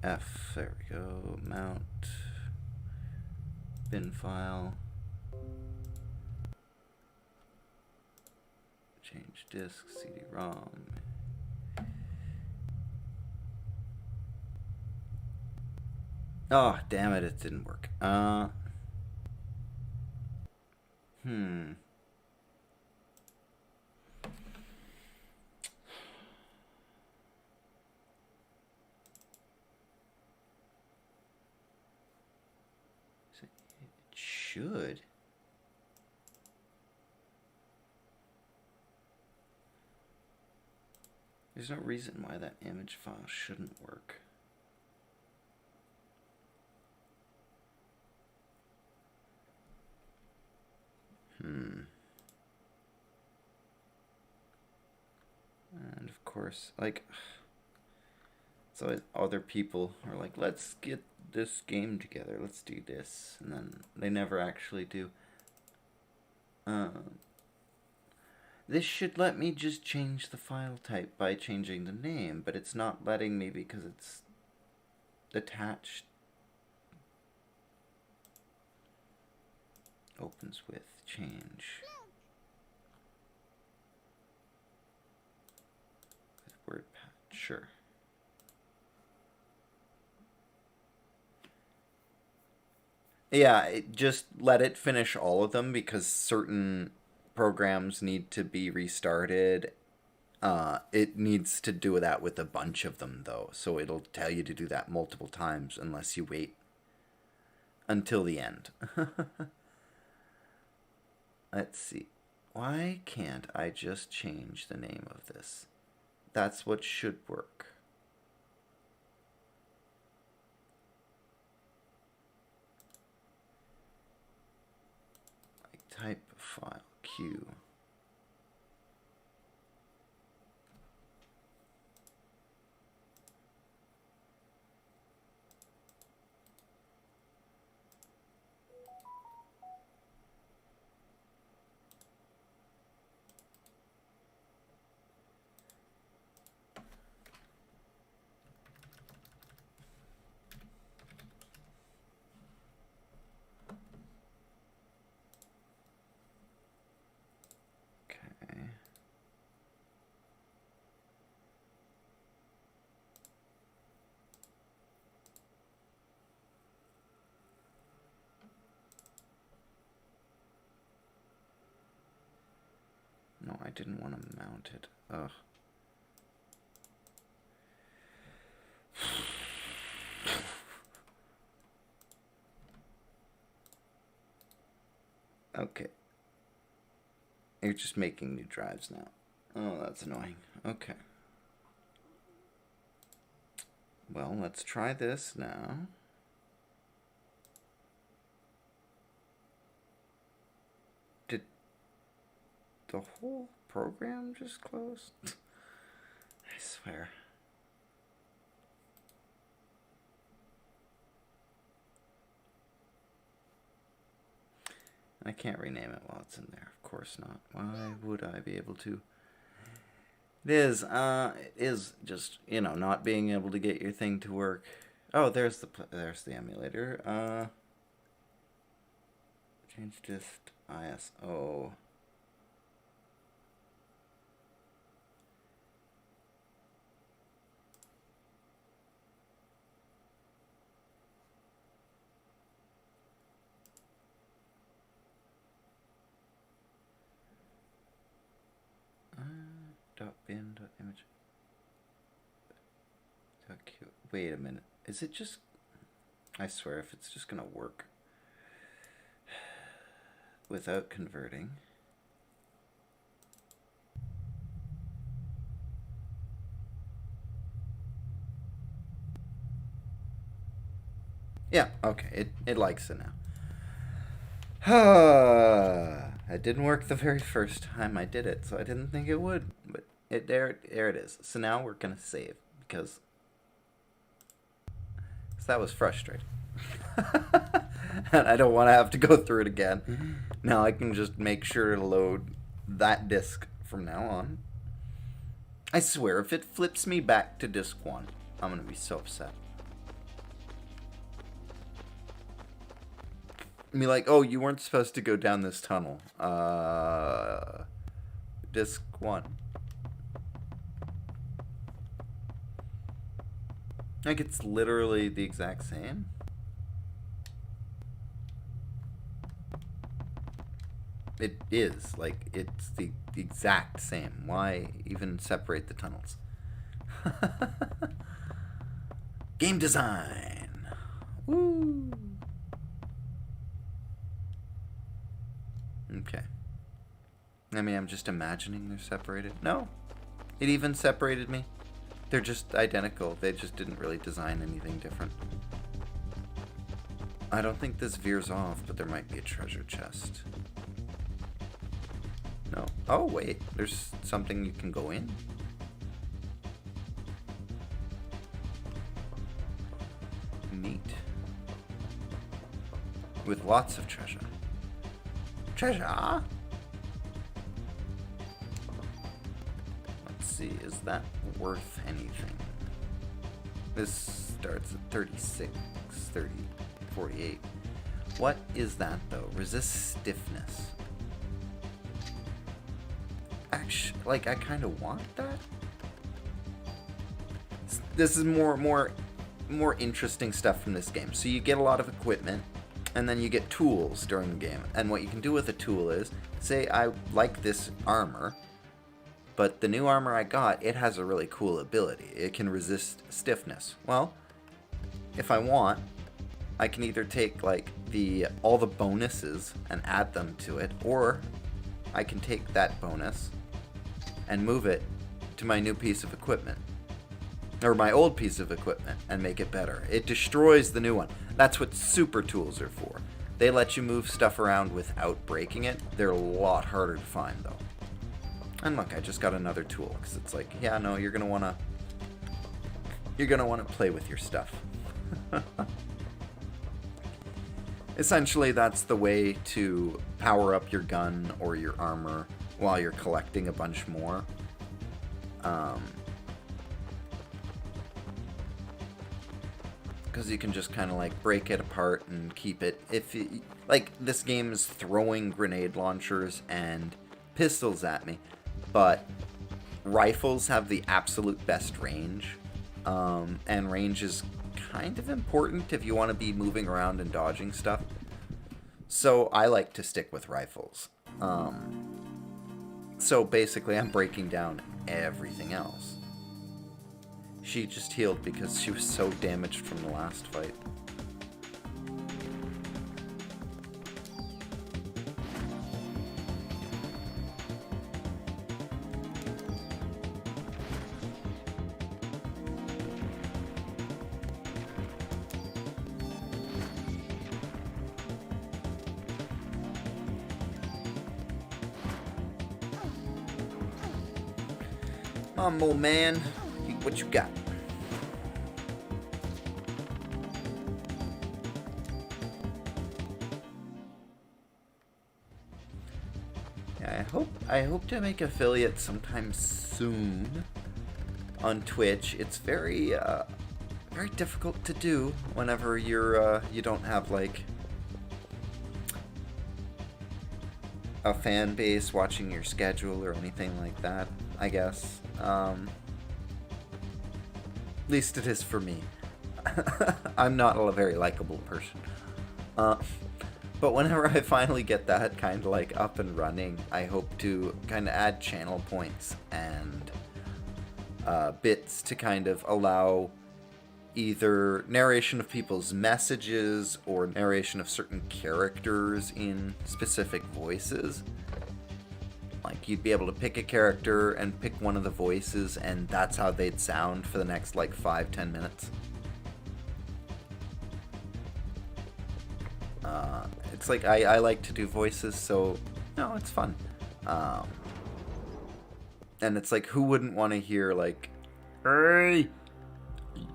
Speaker 1: F, there we go, mount, bin file, change disk, CD-ROM. Oh, damn it, it didn't work. It should. There's no reason why that image file shouldn't work. And of course, like, so other people are like, let's get this game together, let's do this, and then they never actually do. This should let me just change the file type by changing the name, but it's not letting me because it's attached. Opens with change. WordPad, sure. Yeah, just let it finish all of them because certain programs need to be restarted. It needs to do that with a bunch of them, though, so it'll tell you to do that multiple times unless you wait until the end. Let's see. Why can't I just change the name of this? That's what should work. Like type file Q. No, I didn't want to mount it. Ugh. Okay. You're just making new drives now. Oh, that's annoying. Okay. Well, let's try this now. Did the whole program just close? I swear. I can't rename it while it's in there. Of course not. Why would I be able to? It is just, you know, not being able to get your thing to work. Oh, there's the emulator. Change disk ISO. .bin.image. Wait a minute. Is it just... I swear, if it's just gonna work without converting. Yeah, okay. It likes it now. It didn't work the very first time I did it, so I didn't think it would, but there it is. So now we're gonna save because that was frustrating. And I don't want to have to go through it again. Now I can just make sure to load that disk from now on. I swear, if it flips me back to disk 1, I'm gonna be so upset. Be like, oh, you weren't supposed to go down this tunnel. Disc 1. Like, it's literally the exact same. It is. Like, it's the exact same. Why even separate the tunnels? Game design. Woo. Okay. I mean, I'm just imagining they're separated. No. It even separated me. They're just identical. They just didn't really design anything different. I don't think this veers off, but there might be a treasure chest. No. Oh, wait. There's something you can go in? Neat. With lots of treasure. Treasure? Let's see. Is that worth anything? This starts at 36, 30, 48. What is that, though? Resist stiffness. Actually, like, I kind of want that. This is more interesting stuff from this game. So you get a lot of equipment, and then you get tools during the game. And what you can do with a tool is, say I like this armor, but the new armor I got, it has a really cool ability. It can resist stiffness. Well, if I want, I can either take like all the bonuses and add them to it, or I can take that bonus and move it to my new piece of equipment, or my old piece of equipment, and make it better. It destroys the new one. That's what super tools are for. They let you move stuff around without breaking it. They're a lot harder to find, though. And look, I just got another tool, because it's like, yeah, no, you're gonna wanna play with your stuff. Essentially, that's the way to power up your gun or your armor while you're collecting a bunch more. Because you can just kind of like break it apart and keep it. Like, this game is throwing grenade launchers and pistols at me, but rifles have the absolute best range, and range is kind of important if you want to be moving around and dodging stuff. So I like to stick with rifles. So basically I'm breaking down everything else. She just healed because she was so damaged from the last fight. Come on, old man. What you got? Yeah, I hope to make affiliate sometime soon on Twitch. It's very difficult to do whenever you don't have like a fan base watching your schedule or anything like that, I guess. At least it is for me. I'm not a very likable person. But whenever I finally get that kind of like up and running, I hope to kind of add channel points and bits to kind of allow either narration of people's messages or narration of certain characters in specific voices. Like, you'd be able to pick a character and pick one of the voices, and that's how they'd sound for the next, like, 5-10 minutes. It's like, I like to do voices, so, no, it's fun. And it's like, who wouldn't want to hear, like, "Hey,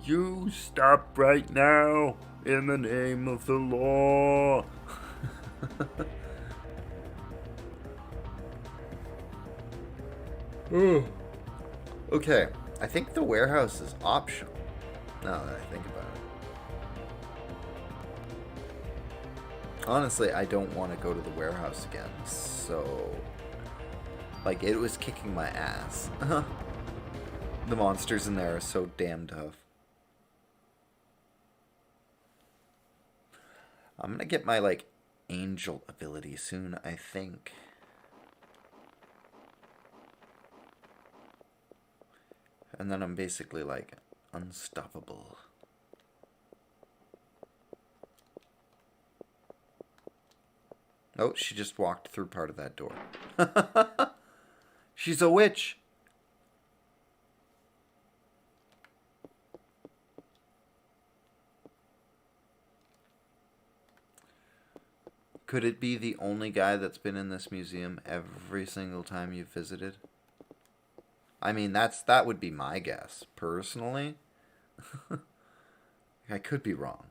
Speaker 1: you stop right now, in the name of the law." Okay, I think the warehouse is optional, now that I think about Honestly, I don't want to go to the warehouse again, so... Like, it was kicking my ass. The monsters in there are so damn tough. I'm gonna get my, like, angel ability soon, I think. And then I'm basically, like, unstoppable. Oh, she just walked through part of that door. She's a witch! Could it be the only guy that's been in this museum every single time you've visited? I mean, that would be my guess, personally. I could be wrong.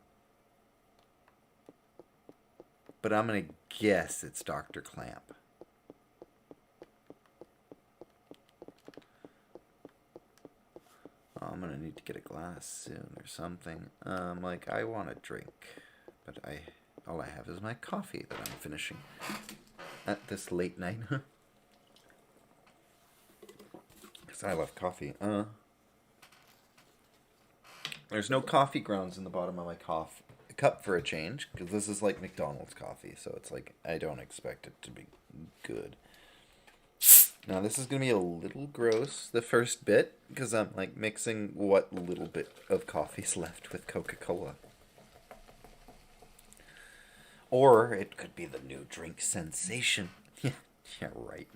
Speaker 1: But I'm going to guess it's Dr. Clamp. Oh, I'm going to need to get a glass soon or something. Like, I want a drink, but all I have is my coffee that I'm finishing at this late night. Because I love coffee. There's no coffee grounds in the bottom of my cup for a change, because this is like McDonald's coffee, so it's like, I don't expect it to be good. Now, this is going to be a little gross, the first bit, because I'm like mixing what little bit of coffee's left with Coca-Cola. Or it could be the new drink sensation. Yeah, right.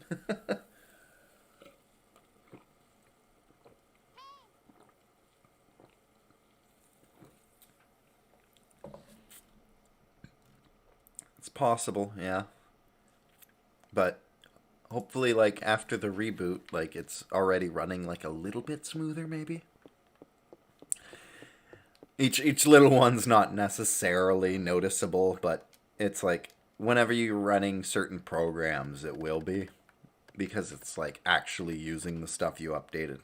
Speaker 1: It's possible, yeah. But hopefully, like, after the reboot, like, it's already running, like, a little bit smoother, maybe? Each little one's not necessarily noticeable, but it's like, whenever you're running certain programs, it will be. Because it's, like, actually using the stuff you updated.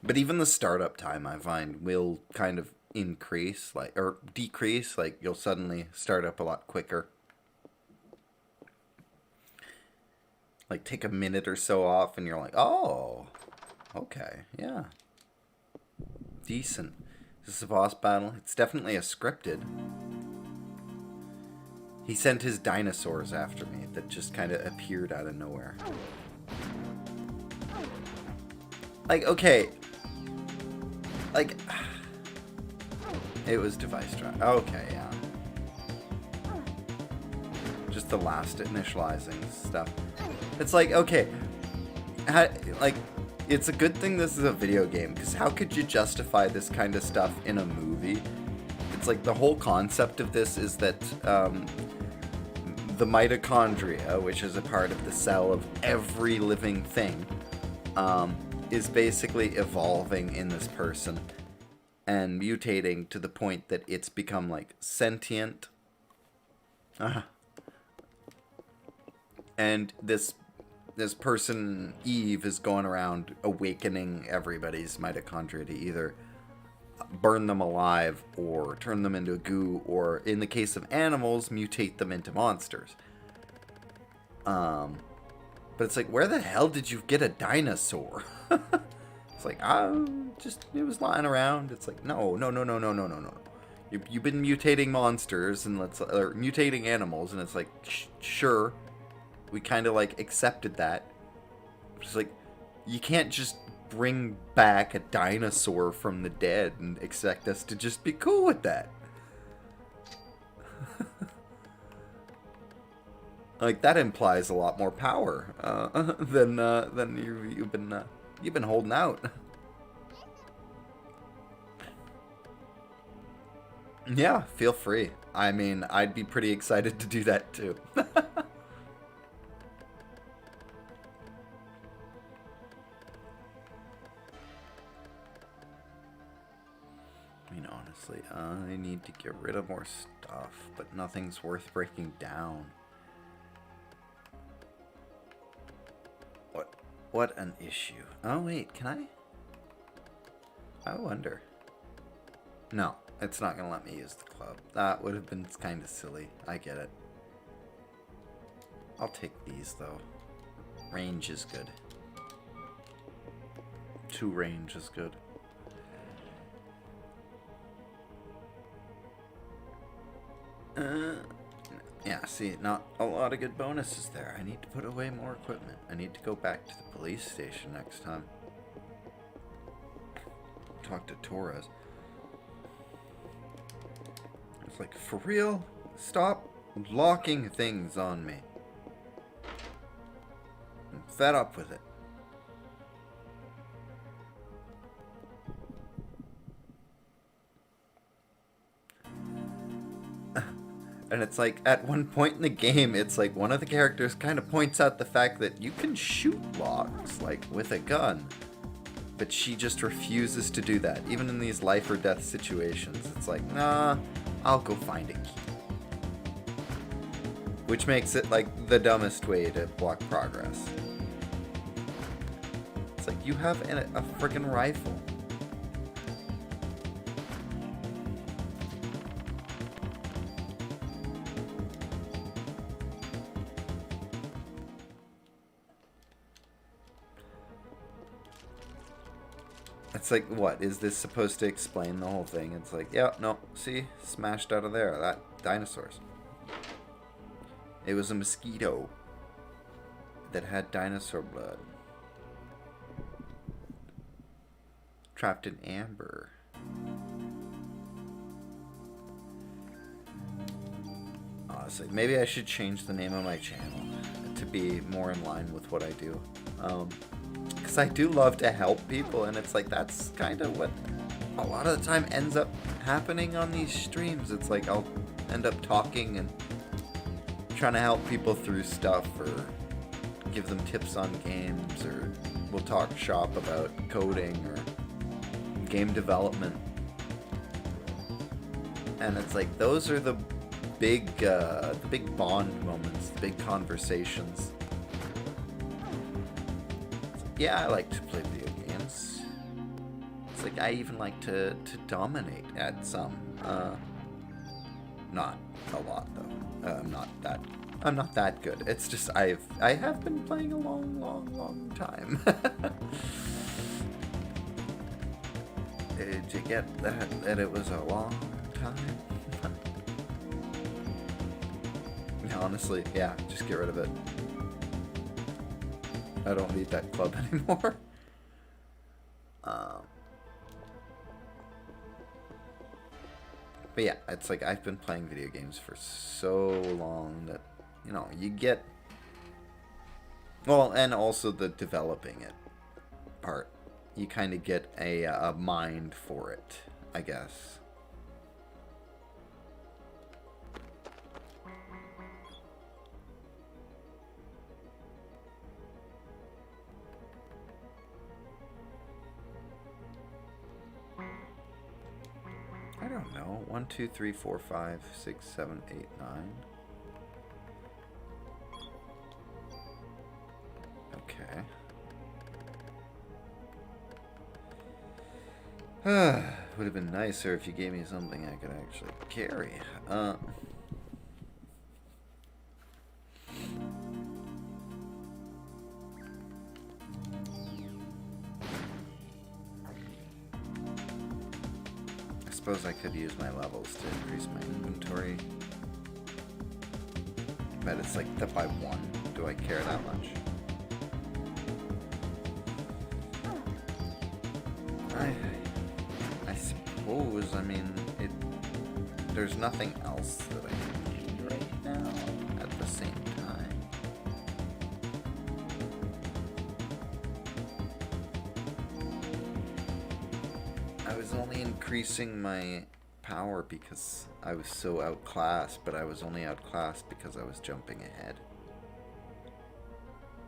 Speaker 1: But even the startup time, I find, will kind of increase, like, or decrease. Like, you'll suddenly start up a lot quicker. Like, take a minute or so off, and you're like, oh, okay, yeah. Decent. Is this a boss battle? It's definitely a scripted. He sent his dinosaurs after me that just kind of appeared out of nowhere. Like, okay. Like, it was device drive. Okay, yeah. Just the last initializing stuff. It's like, okay. Like, it's a good thing this is a video game, because how could you justify this kind of stuff in a movie? It's like the whole concept of this is that the mitochondria, which is a part of the cell of every living thing, is basically evolving in this person and mutating to the point that it's become like sentient. And this person, Eve, is going around awakening everybody's mitochondria to either burn them alive or turn them into goo, or in the case of animals, mutate them into monsters. But it's like, where the hell did you get a dinosaur? It's like, it was lying around. It's like, no. You've been mutating monsters and or mutating animals, and it's like, sure, we kind of like accepted that. It's like, you can't just bring back a dinosaur from the dead and expect us to just be cool with that. Like, that implies a lot more power than you've been holding out. Yeah, feel free. I mean, I'd be pretty excited to do that too. I mean, honestly, I need to get rid of more stuff, but nothing's worth breaking down. What an issue. Oh, wait, can I? I wonder. No, It's not going to let me use the club. That would have been kind of silly. I get it. I'll take these, though. Range is good. 2 range is good. Yeah, see, not a lot of good bonuses there. I need to put away more equipment. I need to go back to the police station next time. Talk to Torres. It's like, for real? Stop locking things on me. I'm fed up with it. And it's like, at one point in the game, it's like one of the characters kind of points out the fact that you can shoot locks, like, with a gun. But she just refuses to do that, even in these life or death situations. It's like, nah, I'll go find a key. Which makes it, like, the dumbest way to block progress. It's like, you have a freaking rifle. It's like, what? Is this supposed to explain the whole thing? It's like, yeah, no, see? Smashed out of there. That dinosaurs. It was a mosquito that had dinosaur blood. Trapped in amber. Honestly, maybe I should change the name of my channel to be more in line with what I do. Because I do love to help people, and it's like, that's kind of what a lot of the time ends up happening on these streams. It's like, I'll end up talking and trying to help people through stuff, or give them tips on games, or we'll talk shop about coding or game development. And it's like, those are the big bond moments, the big conversations. Yeah, I like to play video games. It's like, I even like to dominate at some. Not a lot, though. I'm not that good. It's just, I have been playing a long time. Did you get that it was a long time? Honestly, yeah, just get rid of it. I don't need that club anymore. But yeah, it's like, I've been playing video games for so long that, you know, you get... Well, and also the developing it part. You kind of get a mind for it, I guess. I don't know. 1, 2, 3, 4, 5, 6, 7, 8, 9. Okay. Would have been nicer if you gave me something I could actually carry. I suppose I could use my levels to increase my inventory. But it's like that by 1. Do I care that much? I suppose, I mean, there's nothing else that I can do right now at the same time. I was only increasing my power because I was so outclassed, but I was only outclassed because I was jumping ahead.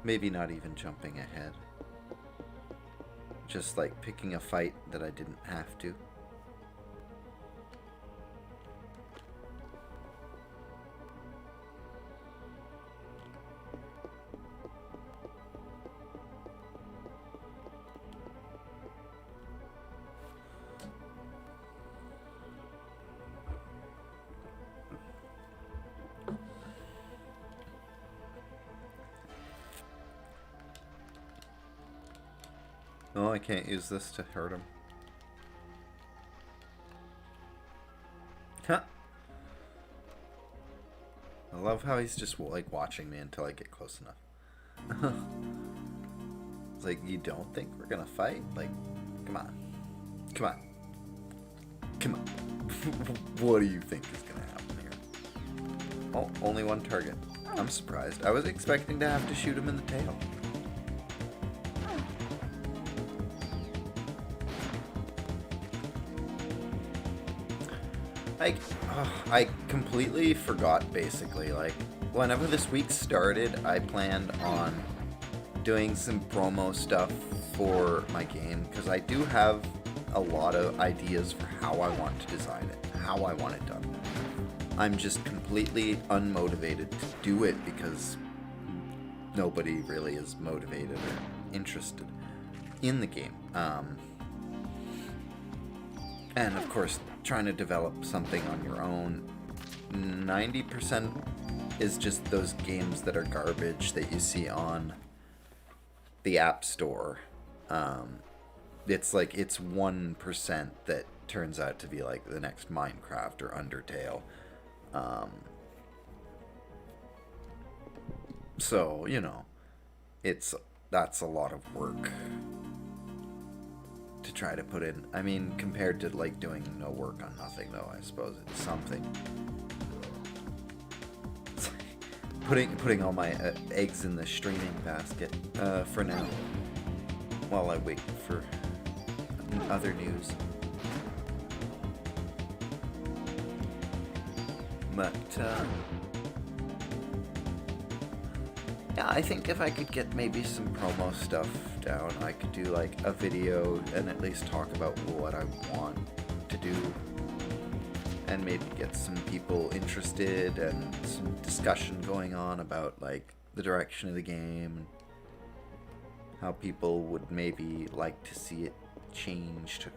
Speaker 1: Maybe not even jumping ahead. Just like picking a fight that I didn't have to. Oh, I can't use this to hurt him. Huh. I love how he's just like watching me until I get close enough. It's like, you don't think we're gonna fight? Like, come on. Come on. Come on. What do you think is gonna happen here? Oh, only one target. I'm surprised. I was expecting to have to shoot him in the tail. I completely forgot, basically. Like, whenever this week started, I planned on doing some promo stuff for my game, because I do have a lot of ideas for how I want to design it, how I want it done. I'm just completely unmotivated to do it because nobody really is motivated or interested in the game. And of course, trying to develop something on your own, 90% is just those games that are garbage that you see on the App Store. It's like, it's 1% that turns out to be like the next Minecraft or Undertale. So, you know, that's a lot of work to try to put in. I mean, compared to like doing no work on nothing, though, I suppose it's something. It's like putting all my eggs in the streaming basket for now, while I wait for other news. But yeah, I think if I could get maybe some promo stuff down, I could do like a video and at least talk about what I want to do, and maybe get some people interested and some discussion going on about like the direction of the game and how people would maybe like to see it changed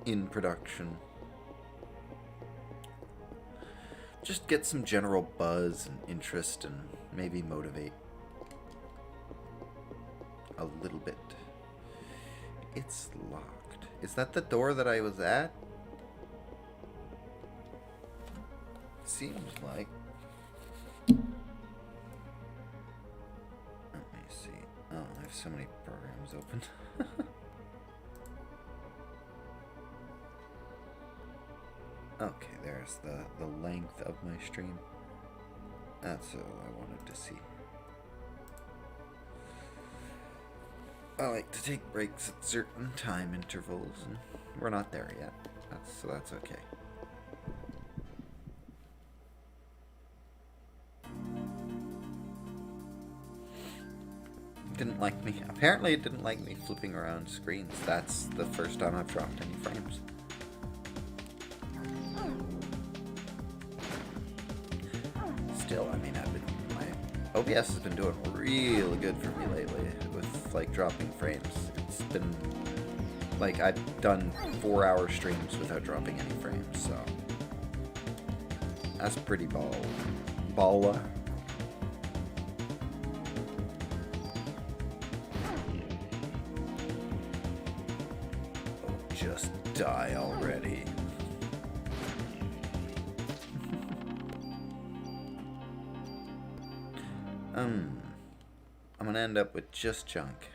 Speaker 1: in production. Just get some general buzz and interest and maybe motivate a little bit. It's locked. Is that the door that I was at? Seems like. Let me see. Oh, I have so many programs open. Okay, there's the length of my stream. That's all I wanted to see. I like to take breaks at certain time intervals, and we're not there yet. So that's okay. Didn't like me. Apparently it didn't like me flipping around screens. That's the first time I've dropped any frames. Still, I mean, my OBS has been doing really good for me lately with like dropping frames. It's been like, I've done 4-hour streams without dropping any frames, so that's pretty baller. Oh, just die already. I'm gonna end up with just junk.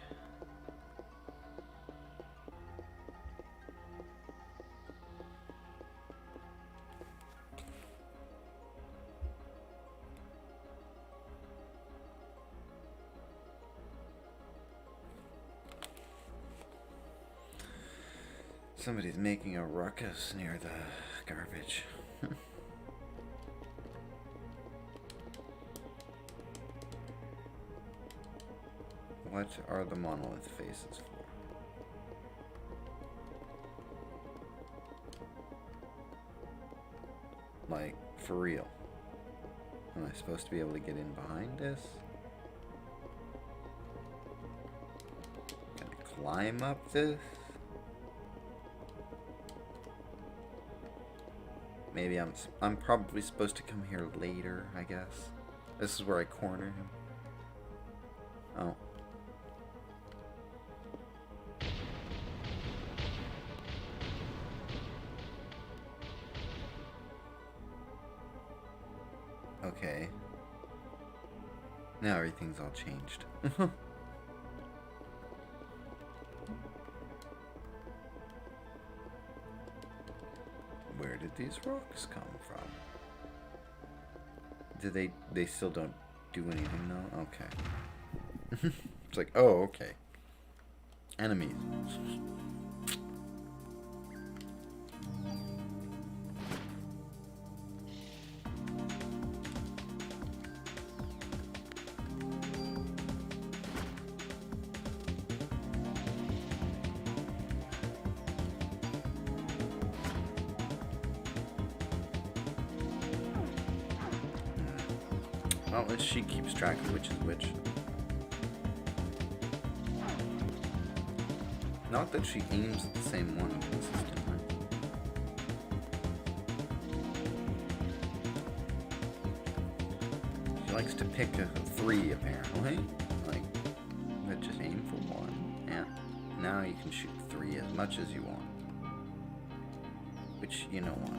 Speaker 1: Somebody's making a ruckus near the garbage. What are the monolith faces for? Like, for real? Am I supposed to be able to get in behind this? Can I climb up this? Maybe I'm probably supposed to come here later, I guess. This is where I corner him. Oh, Okay. Now everything's all changed. Where did these rocks come from? Do they still don't do anything now? Okay. It's like, oh, okay. Enemies. Well, at least she keeps track of which is which. Not that she aims at the same one consistently. She likes to pick a 3, apparently. Like, but just aim for 1. Yeah. Now you can shoot 3 as much as you want. Which, you know what?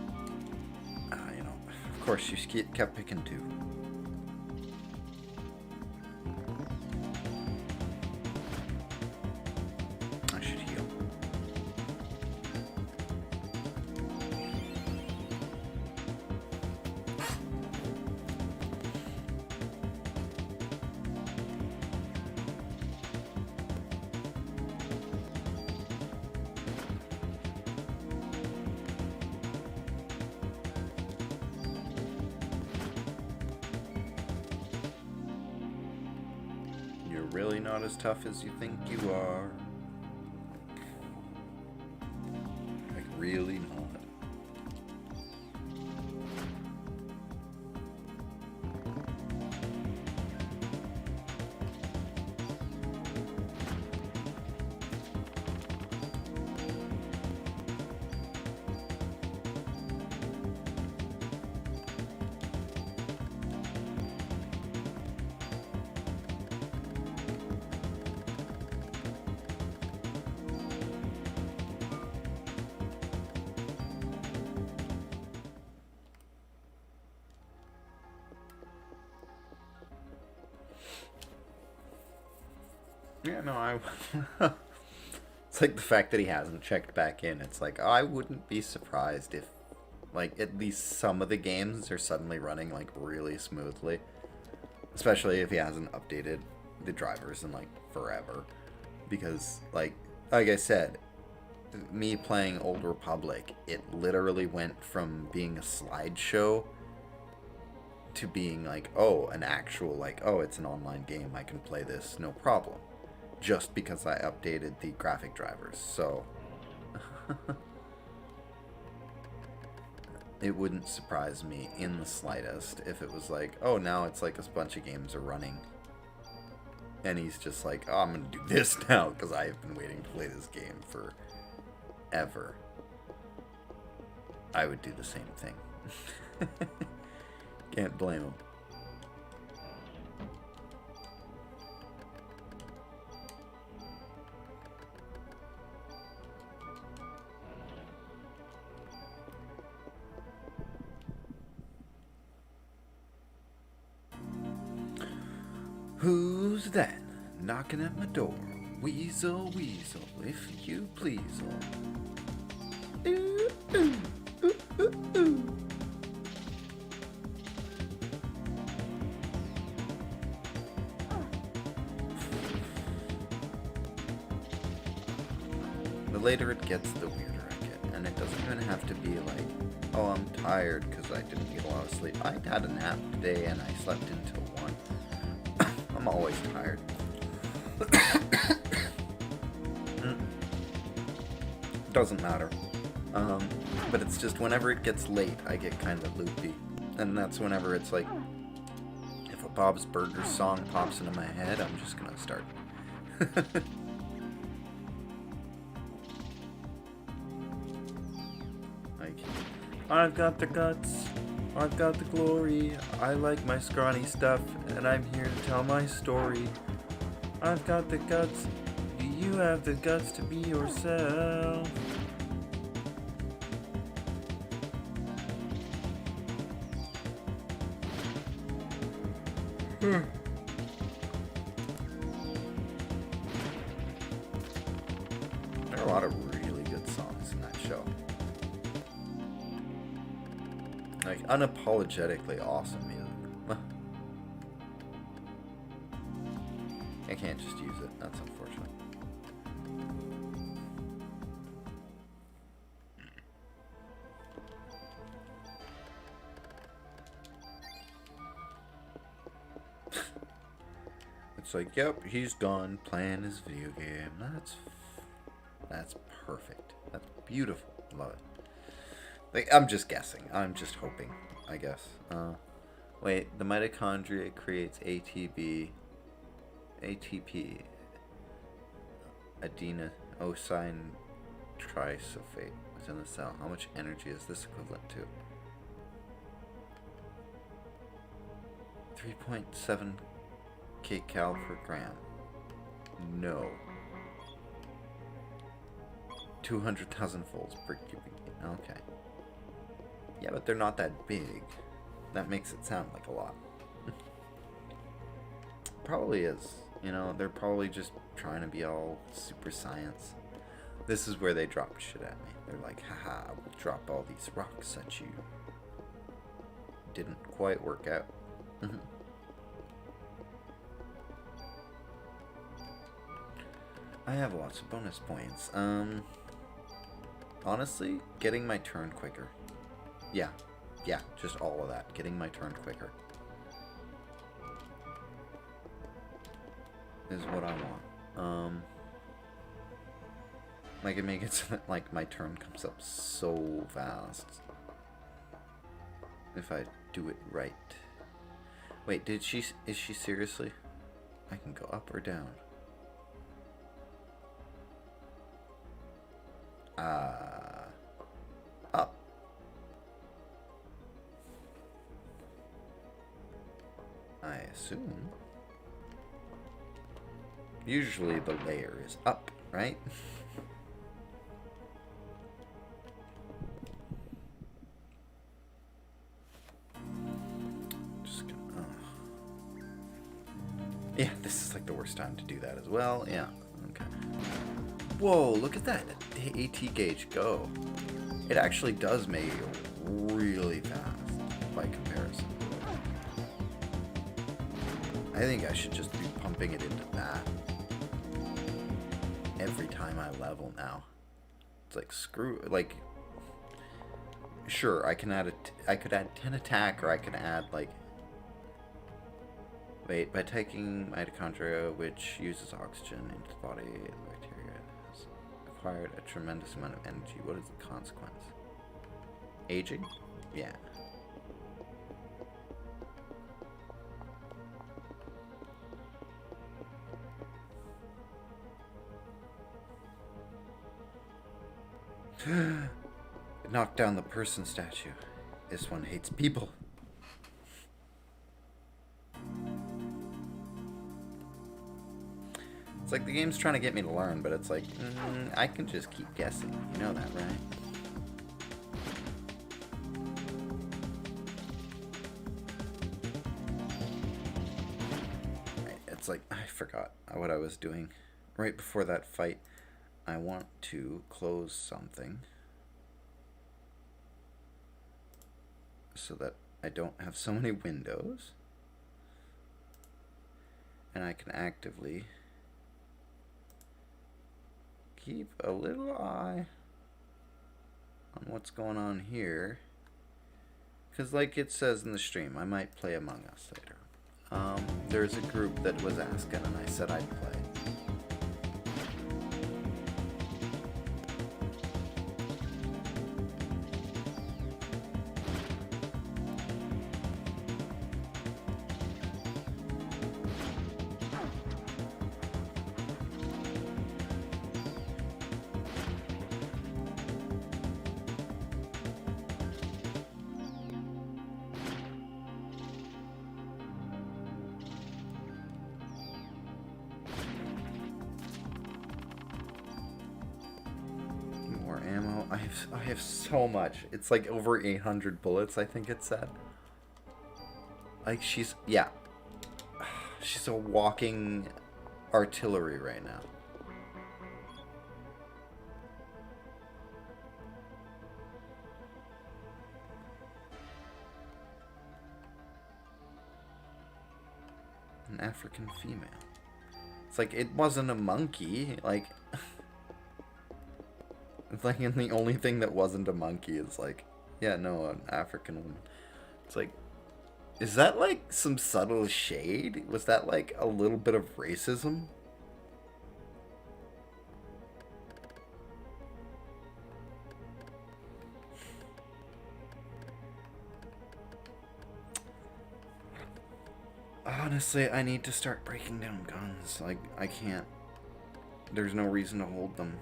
Speaker 1: You know, of course, she kept picking 2. Really not as tough as you think you are. Like, really not. Yeah, no, it's like the fact that he hasn't checked back in. It's like, I wouldn't be surprised if, like, at least some of the games are suddenly running, like, really smoothly. Especially if he hasn't updated the drivers in, like, forever. Because, like I said, me playing Old Republic, it literally went from being a slideshow to being like, oh, an actual, like, oh, it's an online game, I can play this, no problem. Just because I updated the graphic drivers, so it wouldn't surprise me in the slightest if it was like, oh, now it's like a bunch of games are running. And he's just like, oh, I'm going to do this now because I've been waiting to play this game forever. I would do the same thing. Can't blame him. Who's that knocking at my door? Weasel, weasel, if you please. Ooh, ooh, ooh, ooh, ooh. The later it gets, the weirder I get. And it doesn't even have to be like, oh, I'm tired because I didn't get a lot of sleep. I had a nap today and I slept until 1. I'm always tired. Doesn't matter. But it's just whenever it gets late, I get kind of loopy. And that's whenever it's like, if a Bob's Burgers song pops into my head, I'm just gonna start. Like, I've got the guts. I've got the glory, I like my scrawny stuff, and I'm here to tell my story. I've got the guts, do you have the guts to be yourself? There are a lot of really good songs in that show. Like, unapologetically awesome music. I can't just use it. That's unfortunate. It's like, yep, he's gone playing his video game. That's perfect. That's beautiful. Love it. Like, I'm just guessing. I'm just hoping, I guess. Wait, the mitochondria creates ATP, adenosine trisulfate within the cell. How much energy is this equivalent to? 3.7 kcal per gram. No. 200,000 folds per cubic. Okay. Yeah, but they're not that big. That makes it sound like a lot. Probably is. You know, they're probably just trying to be all super science. This is where they drop shit at me. They're like, haha, we'll drop all these rocks at you. Didn't quite work out. I have lots of bonus points. Honestly, getting my turn quicker. Yeah, just all of that. Getting my turn quicker is what I want. Like, it makes it so that, like, my turn comes up so fast if I do it right. Wait, is she seriously? I can go up or down. Up. I assume. Usually the layer is up, right? Just gonna, yeah, this is like the worst time to do that as well. Yeah, okay. Whoa, look at that. The AT gauge go. It actually does make it really fast by comparison. I think I should just be pumping it into that every time I level now. It's like, screw, like, sure, I can add I could add 10 attack, or I can add, like, wait, by taking mitochondria, which uses oxygen into the body, the bacteria has acquired a tremendous amount of energy. What is the consequence? Aging? Yeah. It knocked down the person statue. This one hates people. It's like the game's trying to get me to learn, but it's like, I can just keep guessing. You know that, right? It's like, I forgot what I was doing. Right before that fight, I want to close something so that I don't have so many windows, and I can actively keep a little eye on what's going on here, because like it says in the stream, I might play Among Us later. There's a group that was asking, and I said I'd play. I have so much. It's like over 800 bullets, I think it said. Like, she's, yeah. She's a walking artillery right now. An African female. It's like, it wasn't a monkey. Like, it's like, and the only thing that wasn't a monkey is like, yeah, no, an African woman. It's like, is that like some subtle shade? Was that like a little bit of racism? Honestly, I need to start breaking down guns. Like, I can't. There's no reason to hold them.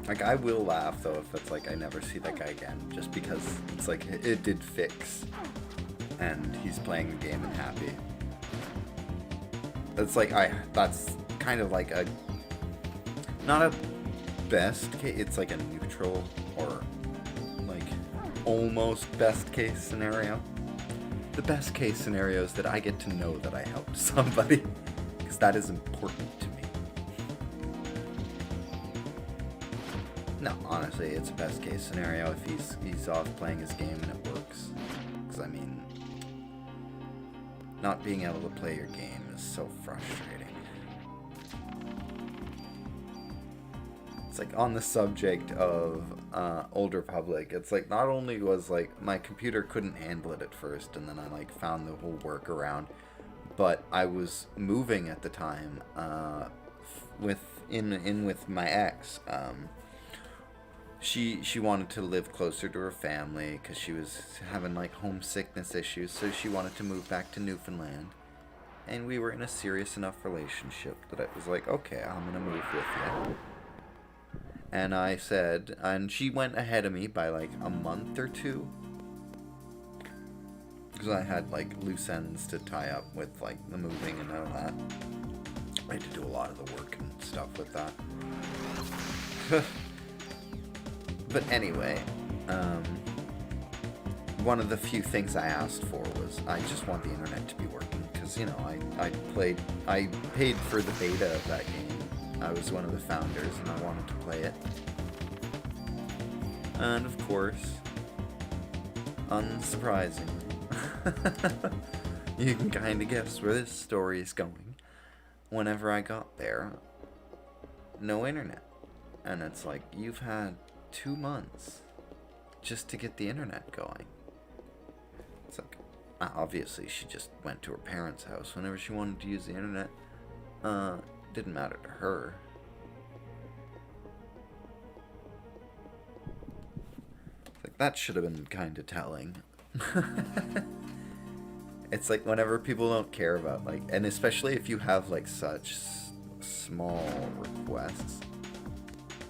Speaker 1: Like, I will laugh, though, if it's like I never see that guy again. Just because it's like, it did fix. And he's playing the game and happy. It's like, that's kind of like a... Not a best case, it's like a neutral or like almost best case scenario. The best case scenario is that I get to know that I helped somebody. Because that is important to me. No, honestly, it's a best case scenario if he's off playing his game and it works. Because, I mean, not being able to play your game is so frustrating. It's like, on the subject of Old Republic, it's like, not only was, like, my computer couldn't handle it at first, and then I, like, found the whole workaround, but I was moving at the time with my ex. She wanted to live closer to her family because she was having like homesickness issues, so she wanted to move back to Newfoundland. And we were in a serious enough relationship that I was like, okay, I'm gonna move with you. And I said, and she went ahead of me by like a month or two, because I had like loose ends to tie up with like the moving and all that. I had to do a lot of the work and stuff with that. But anyway, one of the few things I asked for was I just want the internet to be working, because, you know, I paid for the beta of that game. I was one of the founders and I wanted to play it. And of course, unsurprisingly, you can kind of guess where this story is going. Whenever I got there, no internet. And it's like, you've had 2 months just to get the internet going. It's like, obviously she just went to her parents' house whenever she wanted to use the internet. Didn't matter to her. It's like, that should have been kind of telling. It's like, whenever people don't care about, like, and especially if you have like such small requests,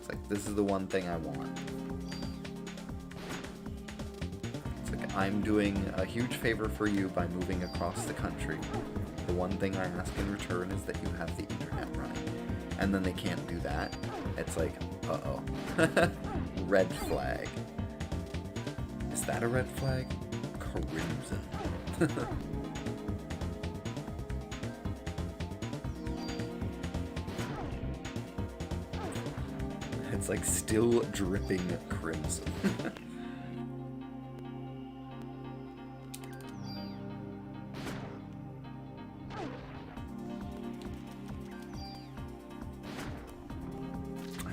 Speaker 1: like, this is the one thing I want. It's like, I'm doing a huge favor for you by moving across the country. The one thing I ask in return is that you have the internet running. And then they can't do that. It's like, uh-oh. Red flag. Is that a red flag? Crimson. It's like still dripping crimson.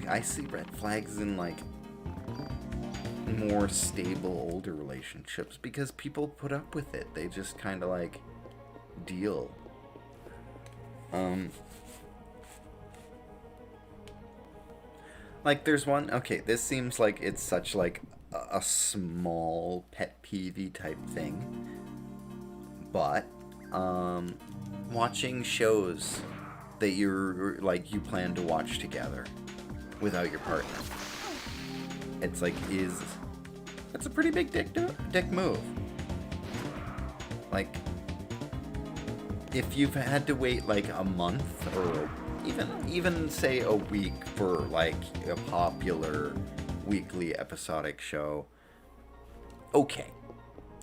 Speaker 1: I see red flags in like more stable older relationships because people put up with it. They just kind of like deal. Like, there's one... Okay, this seems like it's such, like, a small pet peeve type thing. But, watching shows that you're, like, you plan to watch together without your partner. It's like, that's a pretty big dick move. Like, if you've had to wait, like, a month or even say a week for, like, a popular weekly episodic show, okay,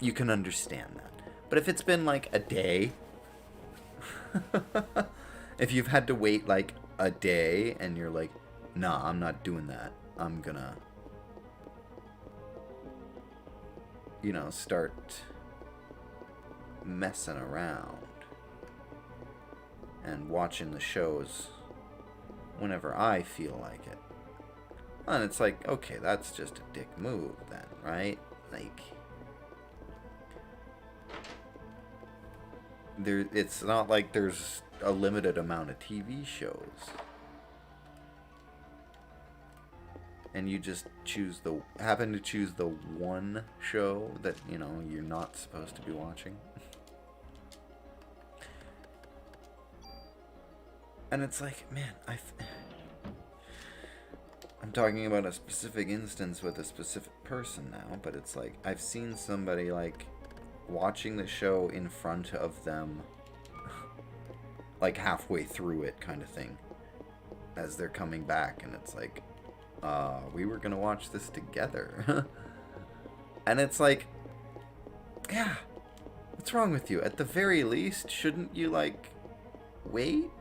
Speaker 1: you can understand that. But if it's been, like, a day, if you've had to wait, like, a day and you're like, nah, I'm not doing that, I'm gonna, you know, start messing around and watching the shows whenever I feel like it. And it's like, okay, that's just a dick move then, right? Like, it's not like there's a limited amount of TV shows. And you just happen to choose the one show that, you know, you're not supposed to be watching. And it's like, man, I'm talking about a specific instance with a specific person now, but it's like, I've seen somebody, like, watching the show in front of them, like, halfway through it kind of thing, as they're coming back, and it's like, we were gonna watch this together. And it's like, yeah, what's wrong with you? At the very least, shouldn't you, like, wait?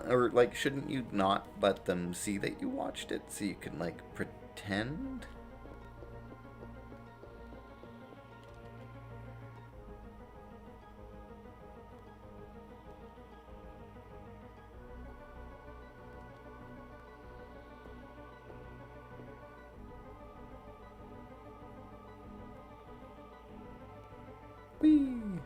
Speaker 1: Or, like, shouldn't you not let them see that you watched it so you can, like, pretend? Whee!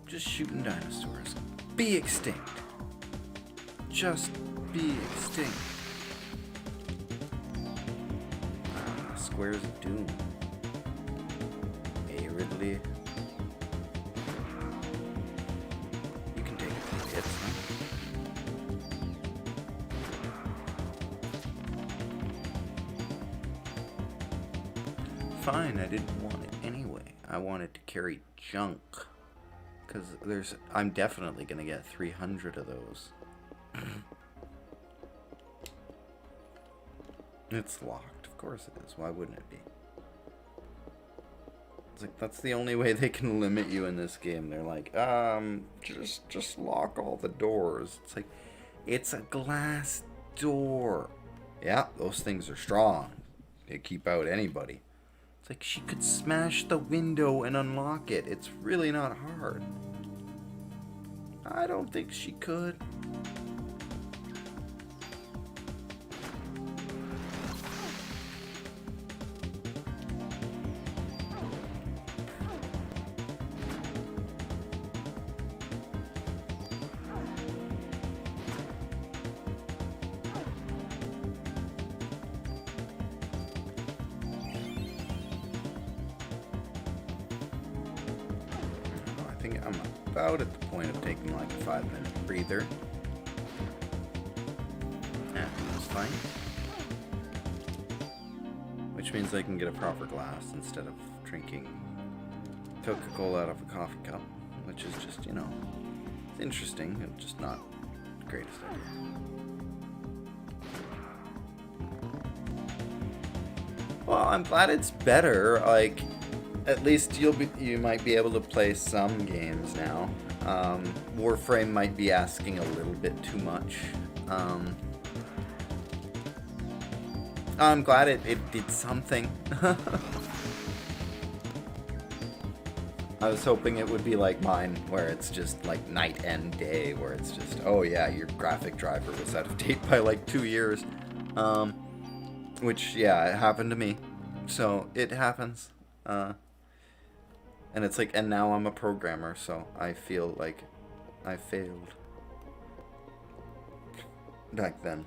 Speaker 1: Just shooting dinosaurs. Be extinct. Just be extinct. Squares of Doom. Hey, Ridley. You can take a few hits, huh? Fine, I didn't want it anyway. I wanted to carry junk. Because I'm definitely going to get 300 of those. It's locked. Of course it is. Why wouldn't it be? It's like, that's the only way they can limit you in this game. They're like, just lock all the doors. It's like, it's a glass door. Yeah, those things are strong. They keep out anybody. It's like, she could smash the window and unlock it. It's really not hard. I don't think she could. I think I'm about at the point of taking like a 5-minute breather. Yeah, that's fine. Which means I can get a proper glass instead of drinking Coca-Cola out of a coffee cup, which is just, you know, it's interesting and just not the greatest idea. Well, I'm glad it's better. Like, at least you might be able to play some games now. Warframe might be asking a little bit too much. I'm glad it did something. I was hoping it would be like mine, where it's just like night and day, where it's just, oh yeah, your graphic driver was out of date by like 2 years. Which, yeah, it happened to me. So, it happens. And it's like, and now I'm a programmer, so I feel like I failed. Back then.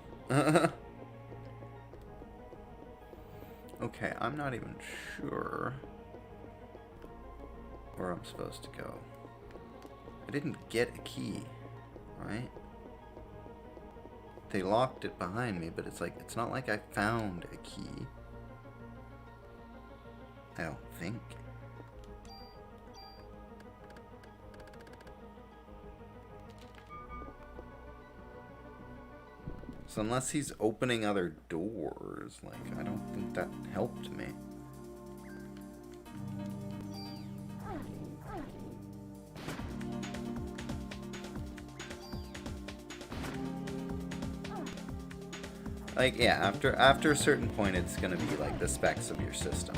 Speaker 1: Okay, I'm not even sure where I'm supposed to go. I didn't get a key, right? They locked it behind me, but it's like, it's not like I found a key. I don't think. So unless he's opening other doors, like, I don't think that helped me. Like, yeah, after a certain point, it's gonna be like the specs of your system.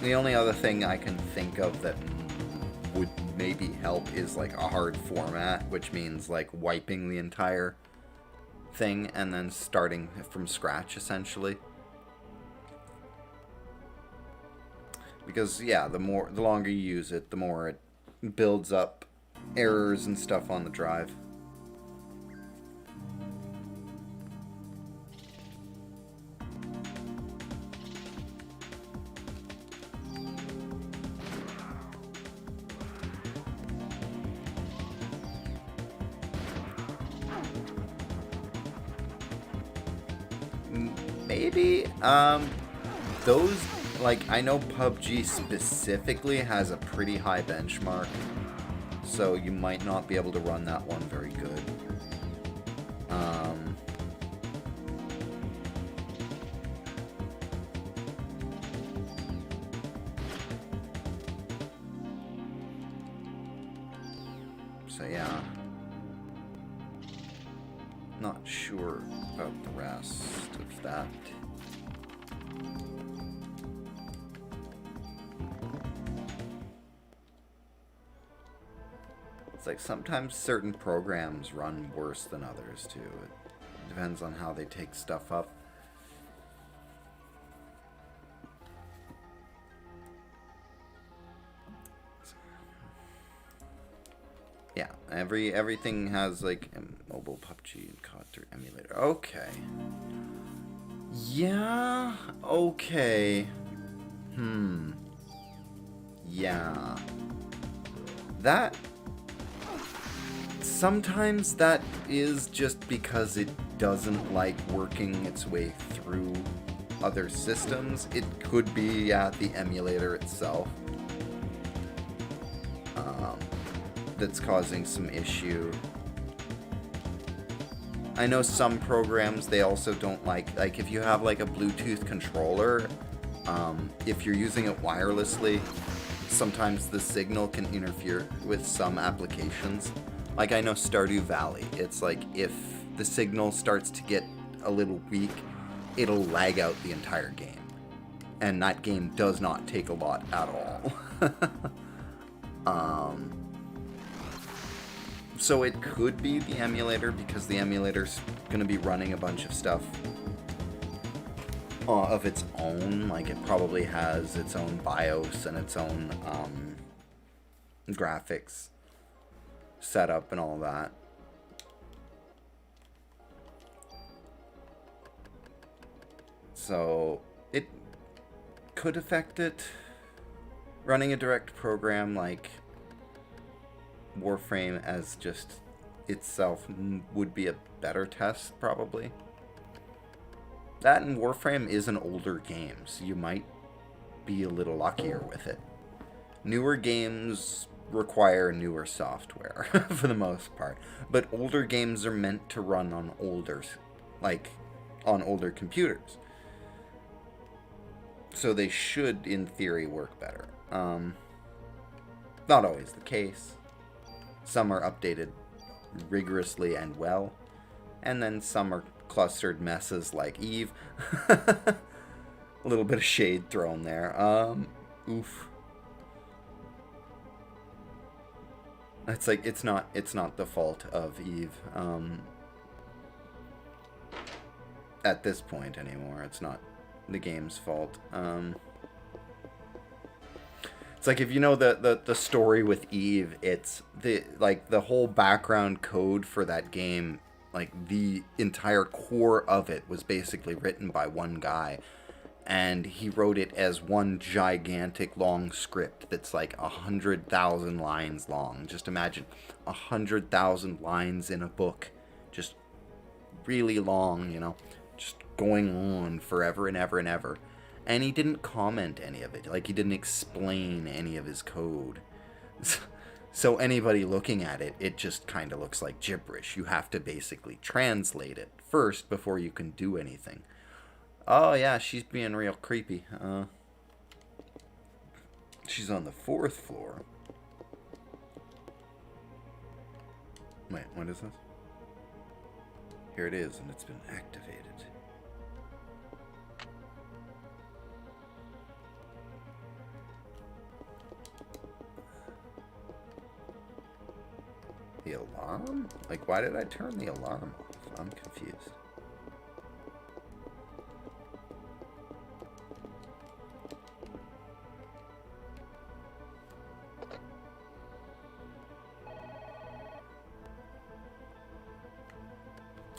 Speaker 1: The only other thing I can think of that would maybe help is like a hard format, which means like wiping the entire thing and then starting from scratch, essentially. Because, yeah, the longer you use it, the more it builds up errors and stuff on the drive. Maybe, those, like, I know PUBG specifically has a pretty high benchmark, so you might not be able to run that one very good. So, yeah. Not sure about the rest of that. It's like sometimes certain programs run worse than others too. It depends on how they take stuff up. Yeah, everything has like a mobile PUBG and COD 3 emulator. Okay. Yeah. Okay. Yeah. That. Sometimes that is just because it doesn't like working its way through other systems. It could be the emulator itself. That's causing some issue. I know some programs, they also don't like if you have like a Bluetooth controller, if you're using it wirelessly, sometimes the signal can interfere with some applications. Like I know Stardew Valley, it's like if the signal starts to get a little weak, it'll lag out the entire game. And that game does not take a lot at all. So it could be the emulator, because the emulator's going to be running a bunch of stuff of its own. Like, it probably has its own BIOS and its own graphics setup and all that. So it could affect it. Running a direct program like Warframe as just itself would be a better test, probably. That and Warframe is an older game, so you might be a little luckier with it. Newer games require newer software, for the most part. But older games are meant to run on older computers. So they should, in theory, work better. Not always the case. Some are updated rigorously and well, and then some are clustered messes like Eve. A little bit of shade thrown there. Oof. It's like it's not the fault of Eve. At this point anymore, it's not the game's fault. It's like, if you know the story with Eve, it's the whole background code for that game, like the entire core of it was basically written by one guy, and he wrote it as one gigantic long script that's like 100,000 lines long. Just imagine 100,000 lines in a book, just really long, you know, just going on forever and ever and ever. And he didn't comment any of it. Like, he didn't explain any of his code. So anybody looking at it, it just kind of looks like gibberish. You have to basically translate it first before you can do anything. Oh, yeah, she's being real creepy. She's on the 4th floor. Wait, what is this? Here it is, and it's been activated. The alarm? Like, why did I turn the alarm off? I'm confused.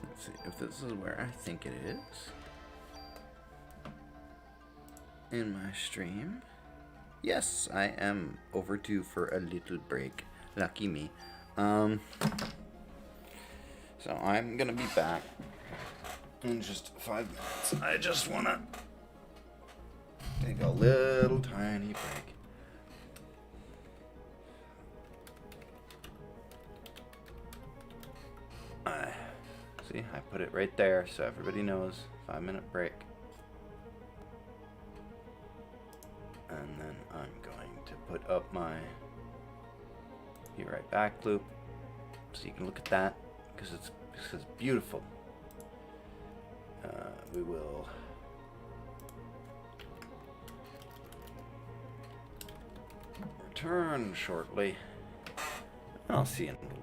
Speaker 1: Let's see if this is where I think it is. In my stream. Yes, I am overdue for a little break. Lucky me. So I'm gonna be back in just 5 minutes. I just wanna take a little tiny break. See, I put it right there so everybody knows. 5-minute break. And then I'm going to put up my Be Right Back loop so you can look at that because it's beautiful. We will return shortly. I'll see you in a little bit.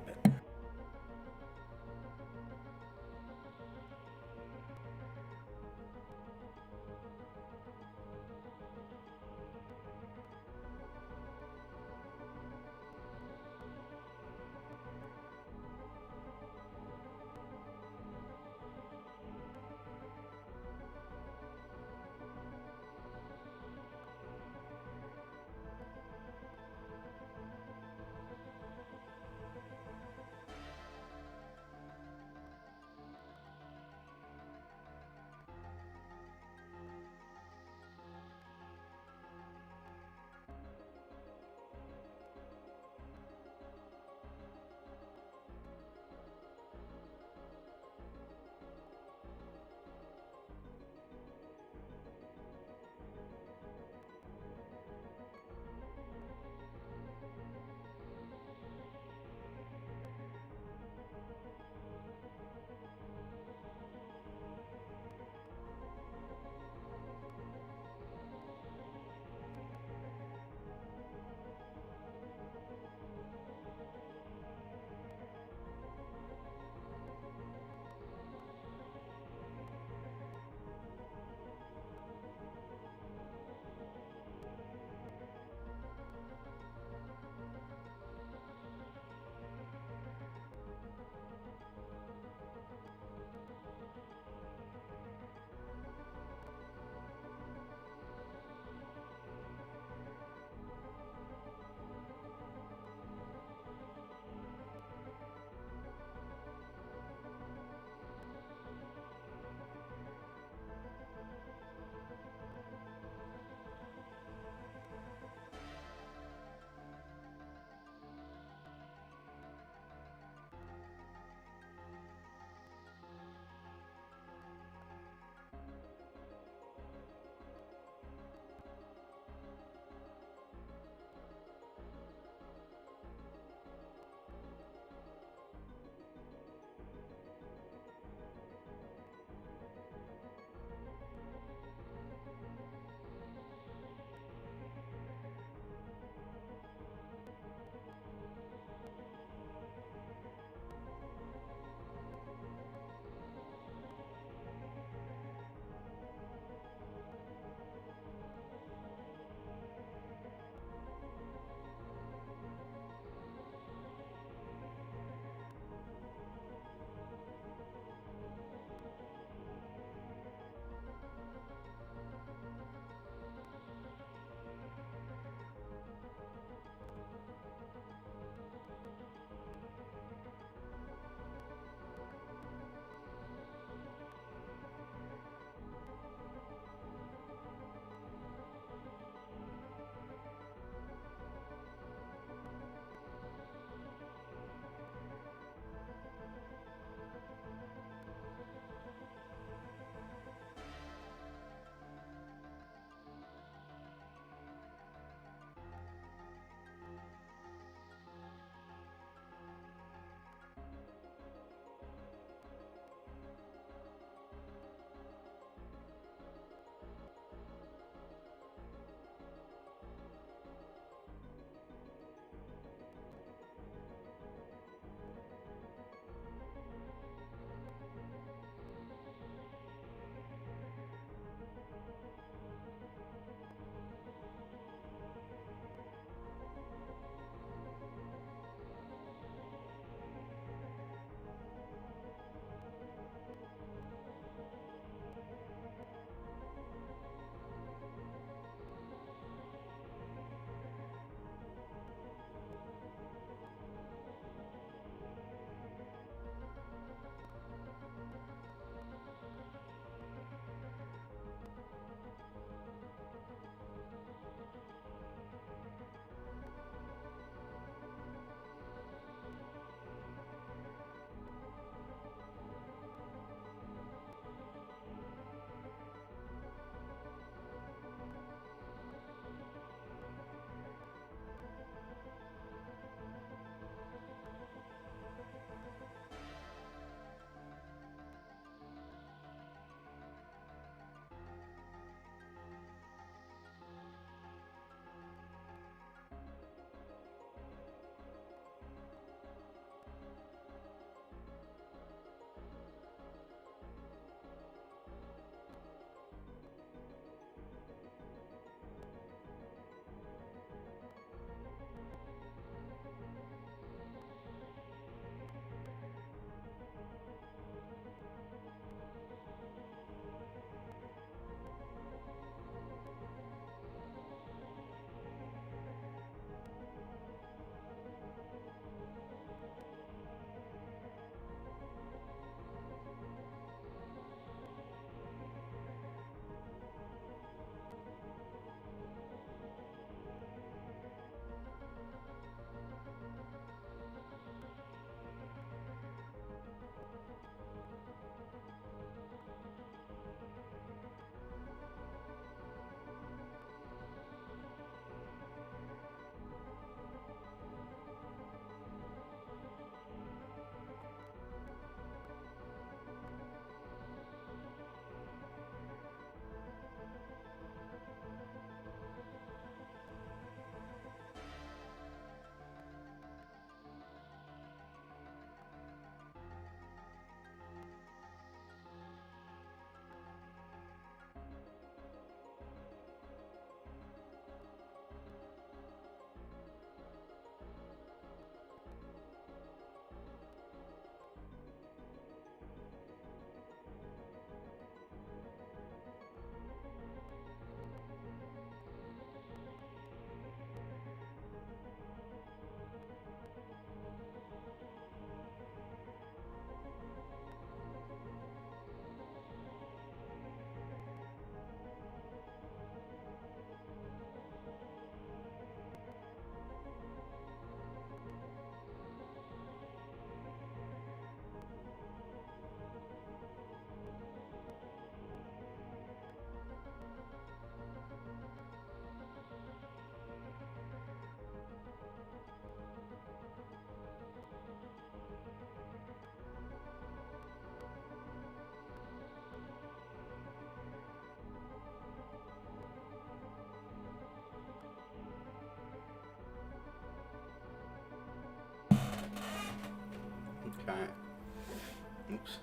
Speaker 1: Oops.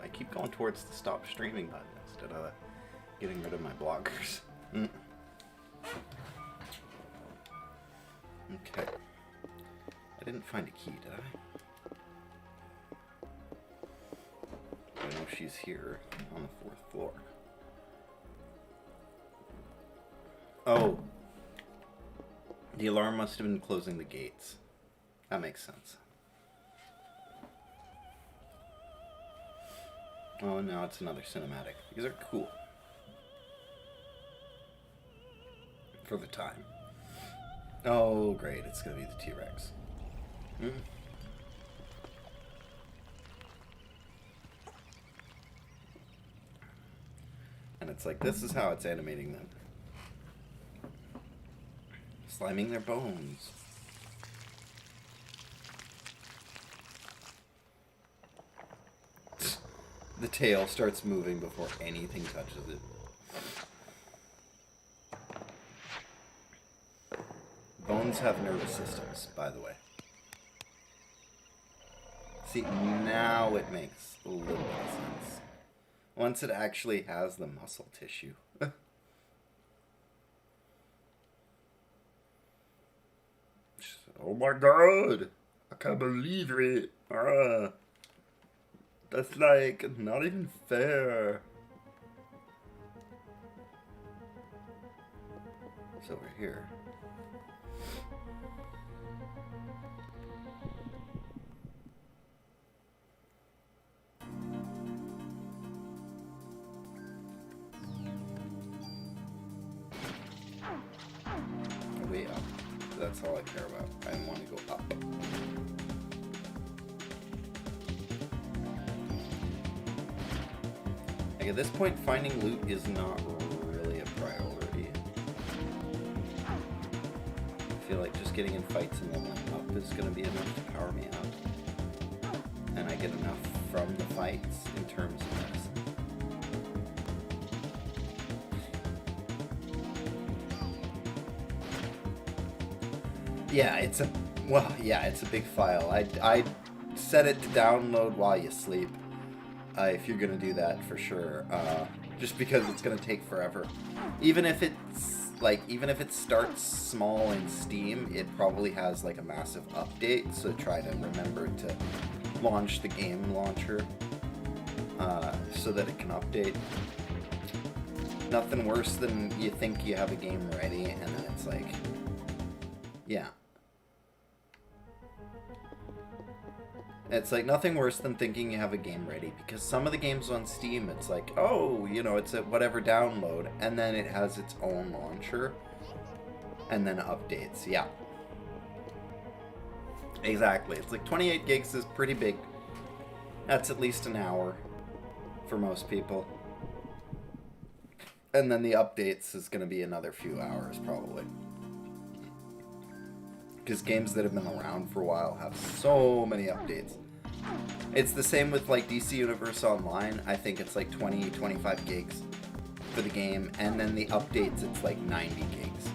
Speaker 1: I keep going towards the stop streaming button instead of getting rid of my blockers. Okay. I didn't find a key, did I? I know she's here on the 4th floor. Oh. The alarm must have been closing the gates. That makes sense. Oh, now it's another cinematic. These are cool. For the time. Oh, great. It's going to be the T-Rex. And it's like, this is how it's animating them. Sliming their bones. The tail starts moving before anything touches it. Bones have nervous systems, by the way. See, now it makes a little bit of sense. Once it actually has the muscle tissue. Oh my god! I can't believe it! That's like not even fair. It's over here. Way up. That's all I care about. I want to go up. Like at this point, finding loot is not really a priority. I feel like just getting in fights and leveling up is going to be enough to power me up. And I get enough from the fights in terms of medicine. Yeah, it's a big file. I set it to download while you sleep. If you're gonna do that, for sure. Just because it's gonna take forever. Even if it starts small in Steam, it probably has like a massive update. So try to remember to launch the game launcher so that it can update. Nothing worse than you think you have a game ready and then it's like, yeah. It's like nothing worse than thinking you have a game ready, because some of the games on Steam, it's like, oh, you know, it's a whatever download, and then it has its own launcher, and then updates. Yeah. Exactly. It's like 28 gigs is pretty big. That's at least an hour for most people. And then the updates is going to be another few hours, probably. Because games that have been around for a while have so many updates. It's the same with like DC Universe Online. I think it's like 20, 25 gigs for the game. And then the updates, it's like 90 gigs.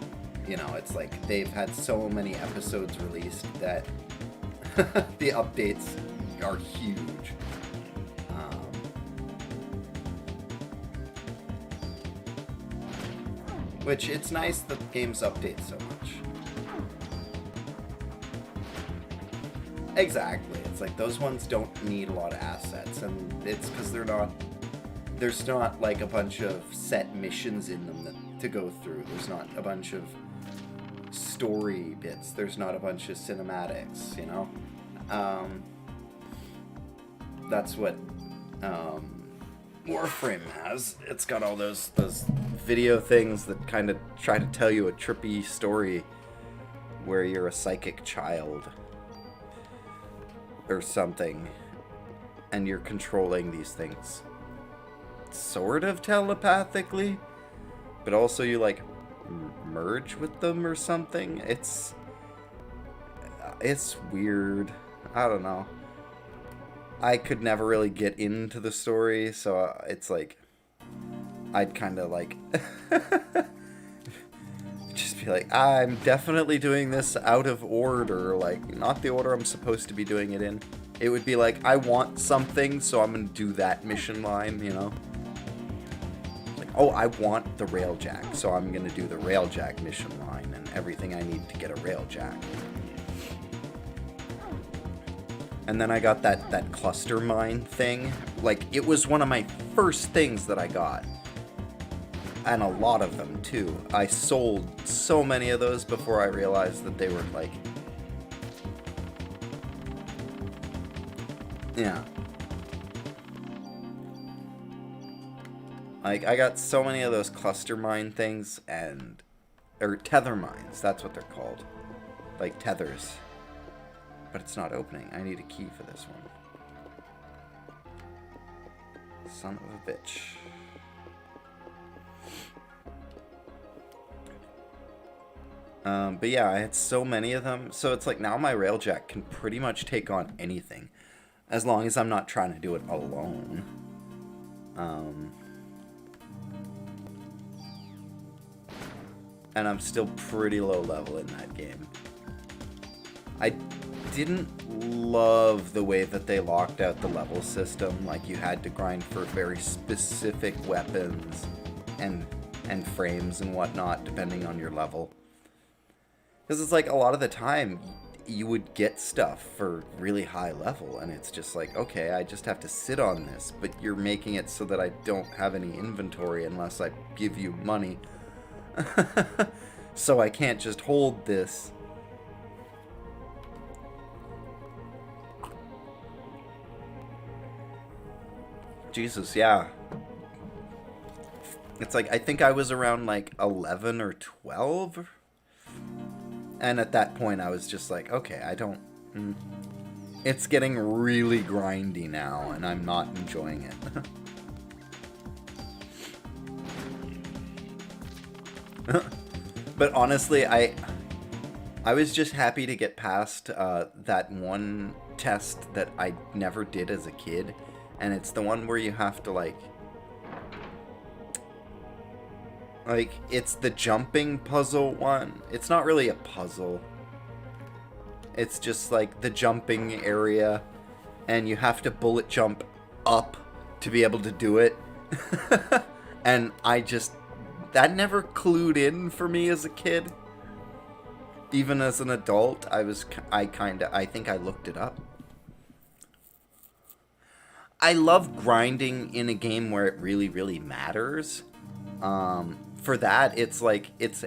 Speaker 1: You know, it's like they've had so many episodes released that the updates are huge. Which, it's nice that games update so much. Exactly. It's like those ones don't need a lot of assets, and it's because there's not like a bunch of set missions in them to go through. There's not a bunch of story bits. There's not a bunch of cinematics, you know? That's what Warframe has. It's got all those video things that kind of try to tell you a trippy story where you're a psychic child or something, and you're controlling these things sort of telepathically, but also you like merge with them or something. It's weird. I don't know. I could never really get into the story, so it's like I'd kind of like just be like, I'm definitely doing this out of order, like not the order I'm supposed to be doing it in. It would be like, I want something, so I'm going to do that mission line, you know? Like, oh, I want the railjack, so I'm going to do the railjack mission line and everything I need to get a railjack. And then I got that cluster mine thing. Like, it was one of my first things that I got. And a lot of them, too. I sold so many of those before I realized that they were, like... Yeah. Like, I got so many of those cluster mine things, and... Or tether mines, that's what they're called. Like, tethers. But it's not opening. I need a key for this one. Son of a bitch. But yeah, I had so many of them. So it's like now my railjack can pretty much take on anything. As long as I'm not trying to do it alone. And I'm still pretty low level in that game. I didn't love the way that they locked out the level system. Like, you had to grind for very specific weapons and frames and whatnot, depending on your level. Because it's like, a lot of the time, you would get stuff for really high level, and it's just like, okay, I just have to sit on this, but you're making it so that I don't have any inventory unless I give you money. So I can't just hold this. Jesus, yeah. It's like, I think I was around like 11 or 12. And at that point, I was just like, okay, I don't... It's getting really grindy now, and I'm not enjoying it. But honestly, I was just happy to get past that one test that I never did as a kid. And it's the one where you have to, like, it's the jumping puzzle one. It's not really a puzzle. It's just, like, the jumping area. And you have to bullet jump up to be able to do it. And that never clued in for me as a kid. Even as an adult, I think I looked it up. I love grinding in a game where it really, really matters. For that, it's like, it's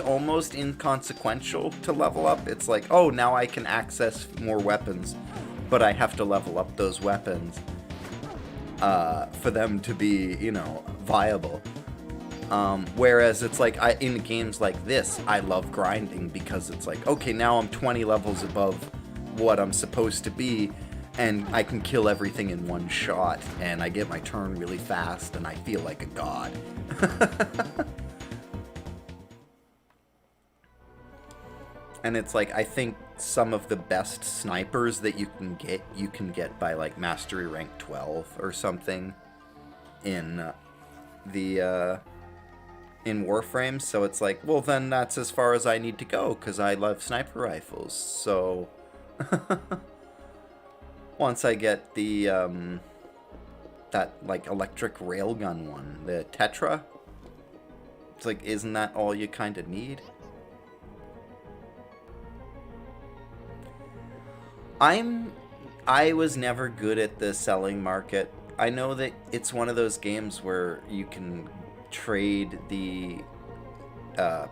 Speaker 1: almost inconsequential to level up. It's like, oh, now I can access more weapons, but I have to level up those weapons for them to be, you know, viable. Whereas it's like, in games like this, I love grinding because it's like, okay, now I'm 20 levels above what I'm supposed to be, and I can kill everything in one shot, and I get my turn really fast, and I feel like a god. And it's like, I think some of the best snipers that you can get by like mastery rank 12 or something in in Warframe. So it's like, well, then that's as far as I need to go, because I love sniper rifles. So once I get the that like electric railgun one, the Tetra, it's like, isn't that all you kind of need? I was never good at the selling market. I know that it's one of those games where you can trade the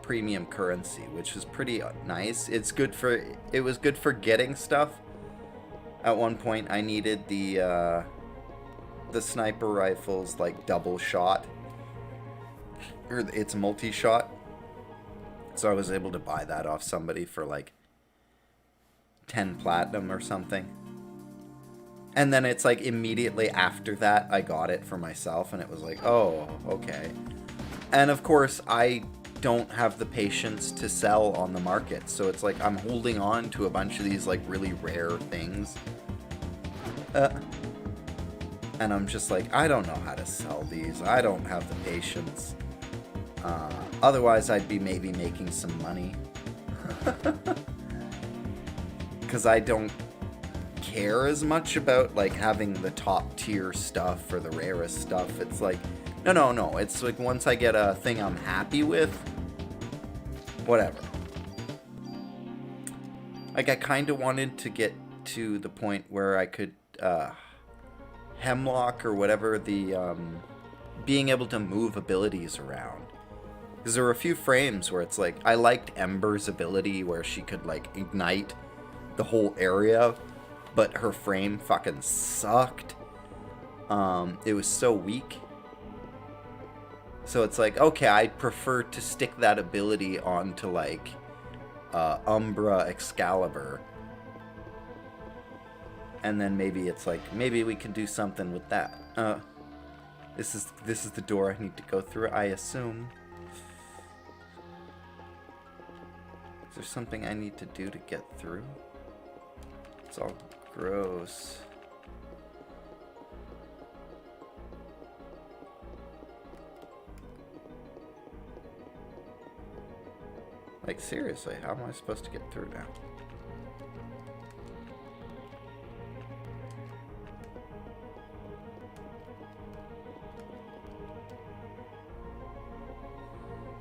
Speaker 1: premium currency, which is pretty nice. It was good for getting stuff. At one point, I needed the sniper rifle's like double shot, or it's multi-shot. So I was able to buy that off somebody for like 10 platinum or something. And then it's like immediately after that, I got it for myself, and it was like, oh, okay. And of course, I don't have the patience to sell on the market, so it's like I'm holding on to a bunch of these like really rare things. And I'm just like, I don't know how to sell these. I don't have the patience. Otherwise, I'd be maybe making some money. because I don't care as much about like having the top tier stuff or the rarest stuff. It's like, no. It's like once I get a thing I'm happy with, whatever. Like I kind of wanted to get to the point where I could hemlock or whatever the being able to move abilities around. Because there were a few frames where it's like, I liked Ember's ability where she could like ignite the whole area, but her frame fucking sucked. It was so weak. So it's like, okay, I'd prefer to stick that ability onto like Umbra Excalibur. And then maybe it's like, maybe we can do something with that. This is the door I need to go through, I assume. Is there something I need to do to get through? It's all gross. Like, seriously, how am I supposed to get through now?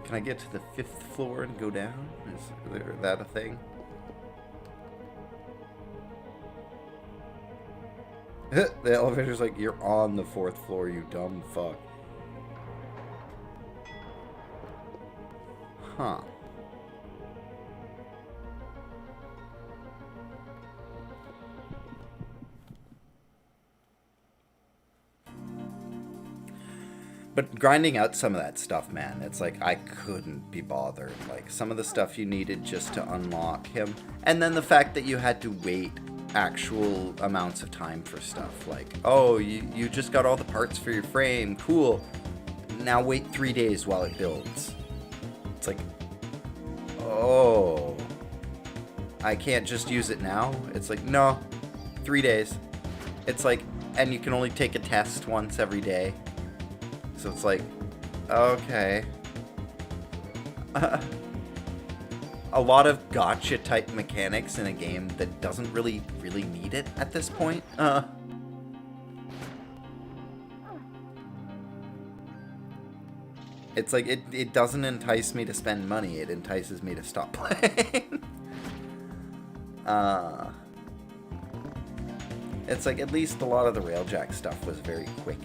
Speaker 1: Can I get to the 5th floor and go down? Is that a thing? The elevator's like, you're on the 4th floor, you dumb fuck. Huh. But grinding out some of that stuff, man, it's like I couldn't be bothered. Like some of the stuff you needed just to unlock him. And then the fact that you had to wait actual amounts of time for stuff. Like, oh, you just got all the parts for your frame. Cool. Now wait 3 days while it builds. It's like, oh, I can't just use it now? It's like, no, 3 days. It's like, and you can only take a test once every day. So it's like, okay. A lot of gotcha type mechanics in a game that doesn't really need it at this point. It's like, it doesn't entice me to spend money, it entices me to stop playing. It's like, at least a lot of the Railjack stuff was very quick.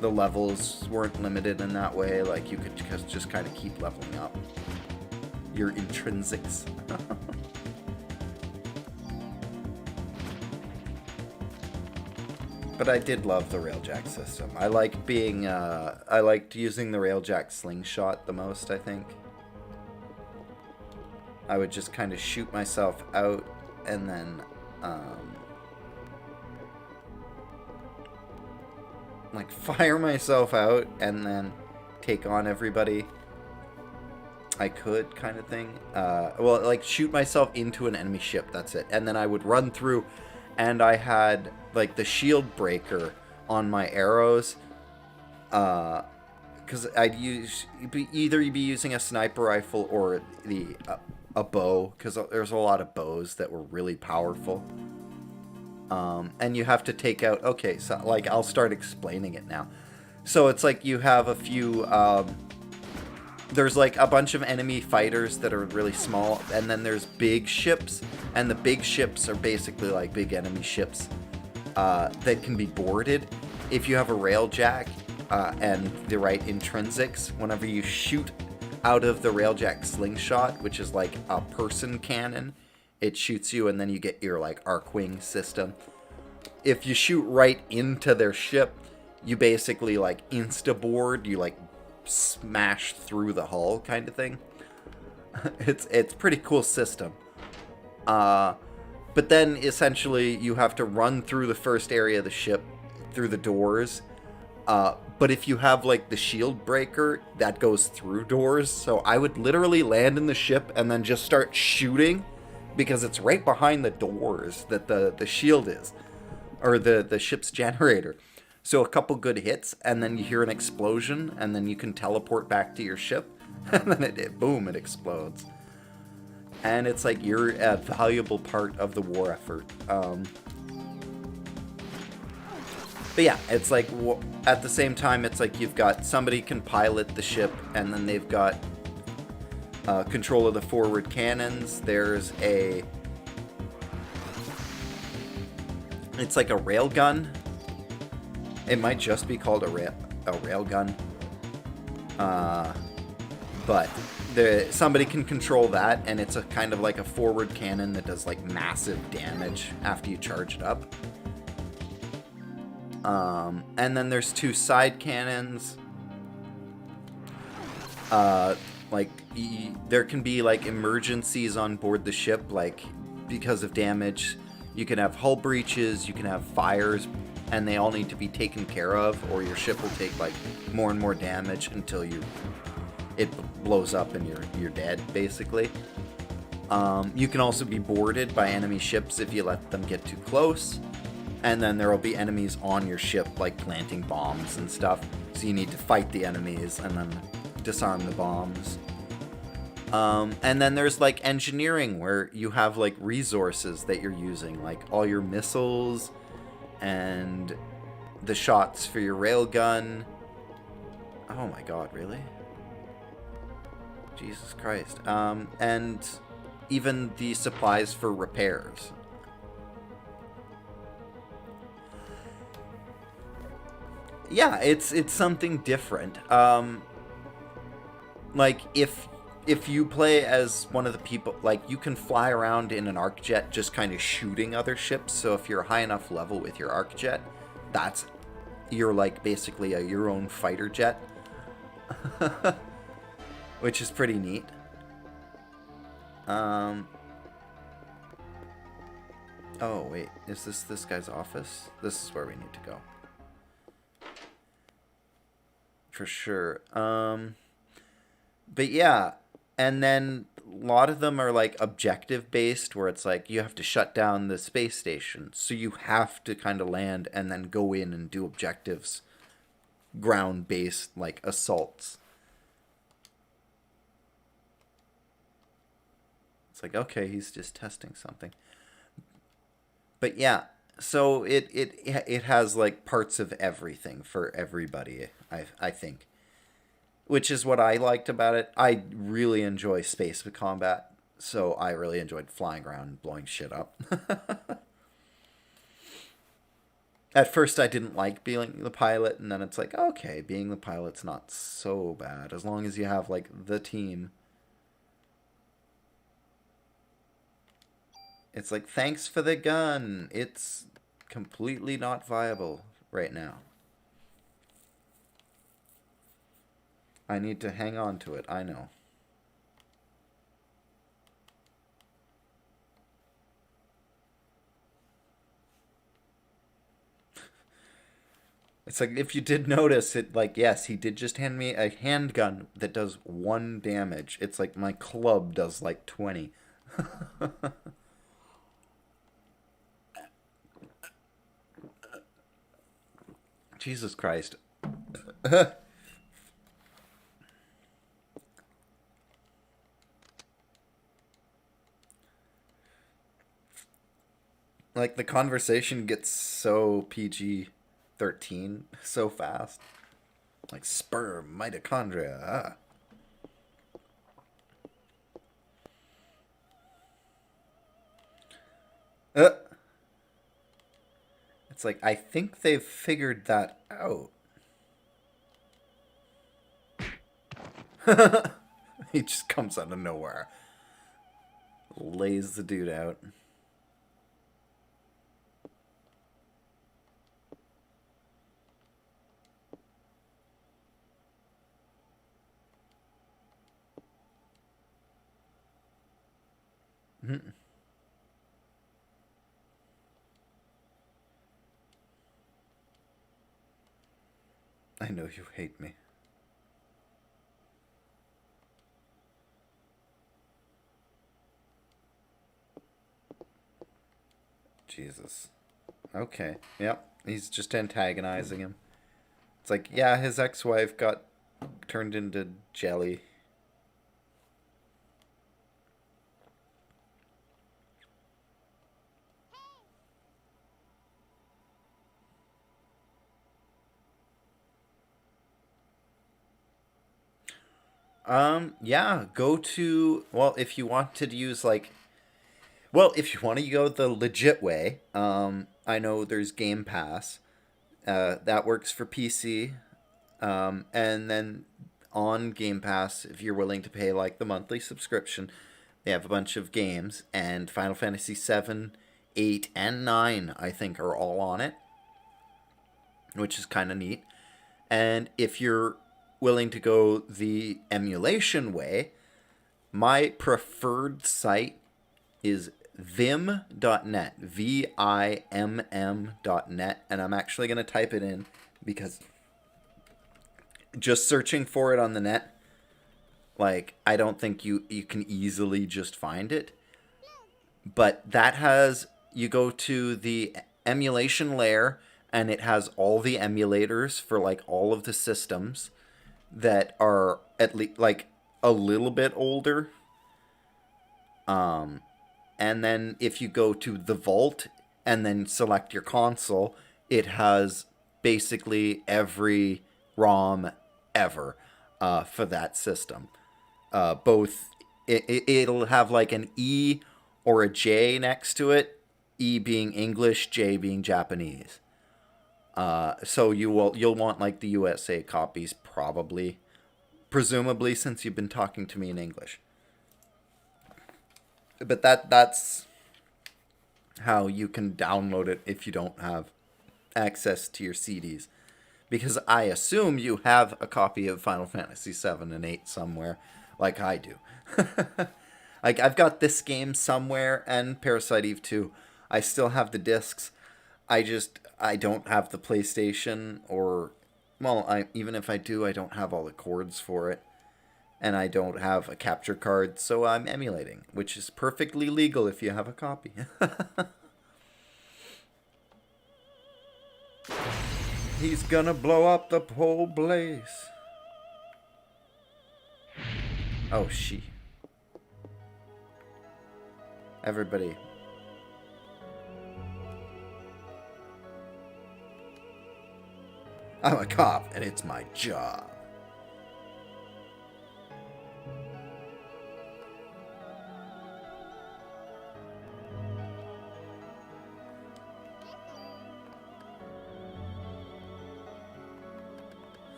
Speaker 1: The levels weren't limited in that way, like you could just kind of keep leveling up your intrinsics. But I did love the Railjack system. I like being, I liked using the Railjack slingshot the most, I think. I would just kind of shoot myself out and then, like fire myself out and then take on everybody I could, kind of thing. Well, like shoot myself into an enemy ship, that's it. And then I would run through, and I had like the shield breaker on my arrows, because I'd either you'd be using a sniper rifle or a bow, because there's a lot of bows that were really powerful. And you have to take out, okay, so like I'll start explaining it now. So it's like you have a few, there's like a bunch of enemy fighters that are really small, and then there's big ships, and the big ships are basically like big enemy ships that can be boarded. If you have a Railjack and the right intrinsics, whenever you shoot out of the Railjack slingshot, which is like a person cannon, it shoots you, and then you get your like Arcwing system. If you shoot right into their ship, you basically like insta-board, you like smash through the hull kind of thing. It's pretty cool system. But then essentially you have to run through the first area of the ship through the doors. But if you have like the shield breaker, that goes through doors. So I would literally land in the ship and then just start shooting, because it's right behind the doors that the shield is, or the ship's generator. So a couple good hits, and then you hear an explosion, and then you can teleport back to your ship, and then boom, it explodes. And it's like you're a valuable part of the war effort. But yeah, it's like at the same time, it's like you've got somebody can pilot the ship, and then they've got control of the forward cannons. There's it's like a railgun. It might just be called a railgun. But somebody can control that, and it's a kind of like a forward cannon that does like massive damage after you charge it up. And then there's 2 side cannons. There can be like emergencies on board the ship, like because of damage. You can have hull breaches, you can have fires, and they all need to be taken care of, or your ship will take like more and more damage until it blows up and you're dead, basically. You can also be boarded by enemy ships if you let them get too close. And then there will be enemies on your ship, like planting bombs and stuff. So you need to fight the enemies and then disarm the bombs. And then there's like engineering, where you have like resources that you're using, like all your missiles and the shots for your railgun. Oh my god, really? Jesus Christ. And even the supplies for repairs. Yeah, it's something different. Like if you play as one of the people, like you can fly around in an arc jet just kind of shooting other ships. So if you're high enough level with your arc jet, you're like basically your own fighter jet. Which is pretty neat. Oh wait, is this guy's office? This is where we need to go. For sure. But yeah, and then a lot of them are like objective based, where it's like you have to shut down the space station, so you have to kind of land and then go in and do objectives, ground based like assaults. It's like, okay, he's just testing something. But yeah, so it has like parts of everything for everybody, I think. Which is what I liked about it. I really enjoy space combat, so I really enjoyed flying around and blowing shit up. At first I didn't like being the pilot, and then it's like, okay, being the pilot's not so bad, as long as you have like the team. It's like, thanks for the gun. It's completely not viable right now. I need to hang on to it, I know. It's like, if you did notice it, like, yes, he did just hand me a handgun that does 1 damage. It's like my club does like 20. Jesus Christ. Like, the conversation gets so PG-13 so fast. Like, sperm, mitochondria, It's like, I think they've figured that out. He just comes out of nowhere. Lays the dude out. I know you hate me. Jesus. Okay. Yep. He's just antagonizing him. It's like, yeah, his ex-wife got turned into jelly. Yeah, go to, well, if you wanted to use like, well, if you want to go the legit way, I know there's Game Pass. That works for PC. And then on Game Pass, if you're willing to pay like the monthly subscription, they have a bunch of games, and Final Fantasy 7, 8, and 9, I think, are all on it, which is kind of neat. And if you're willing to go the emulation way, my preferred site is vim.net, VIMM.net, and I'm actually going to type it in because just searching for it on the net, like, I don't think you can easily just find it. But that has, you go to the emulation layer, and it has all the emulators for like all of the systems that are at least like a little bit older. And then if you go to the vault and then select your console, it has basically every ROM ever for that system. Both it'll have like an E or a J next to it, E being English, J being Japanese. So you'll want like the USA copies probably, presumably, since you've been talking to me in English. But that's how you can download it if you don't have access to your CDs. Because I assume you have a copy of Final Fantasy 7 and 8 somewhere, like I do. Like, I've got this game somewhere, and Parasite Eve 2. I still have the discs. I don't have the PlayStation, or, well, even if I do, I don't have all the cords for it. And I don't have a capture card, so I'm emulating, which is perfectly legal if you have a copy. He's gonna blow up the whole place. Oh, she. Everybody. I'm a cop, and it's my job.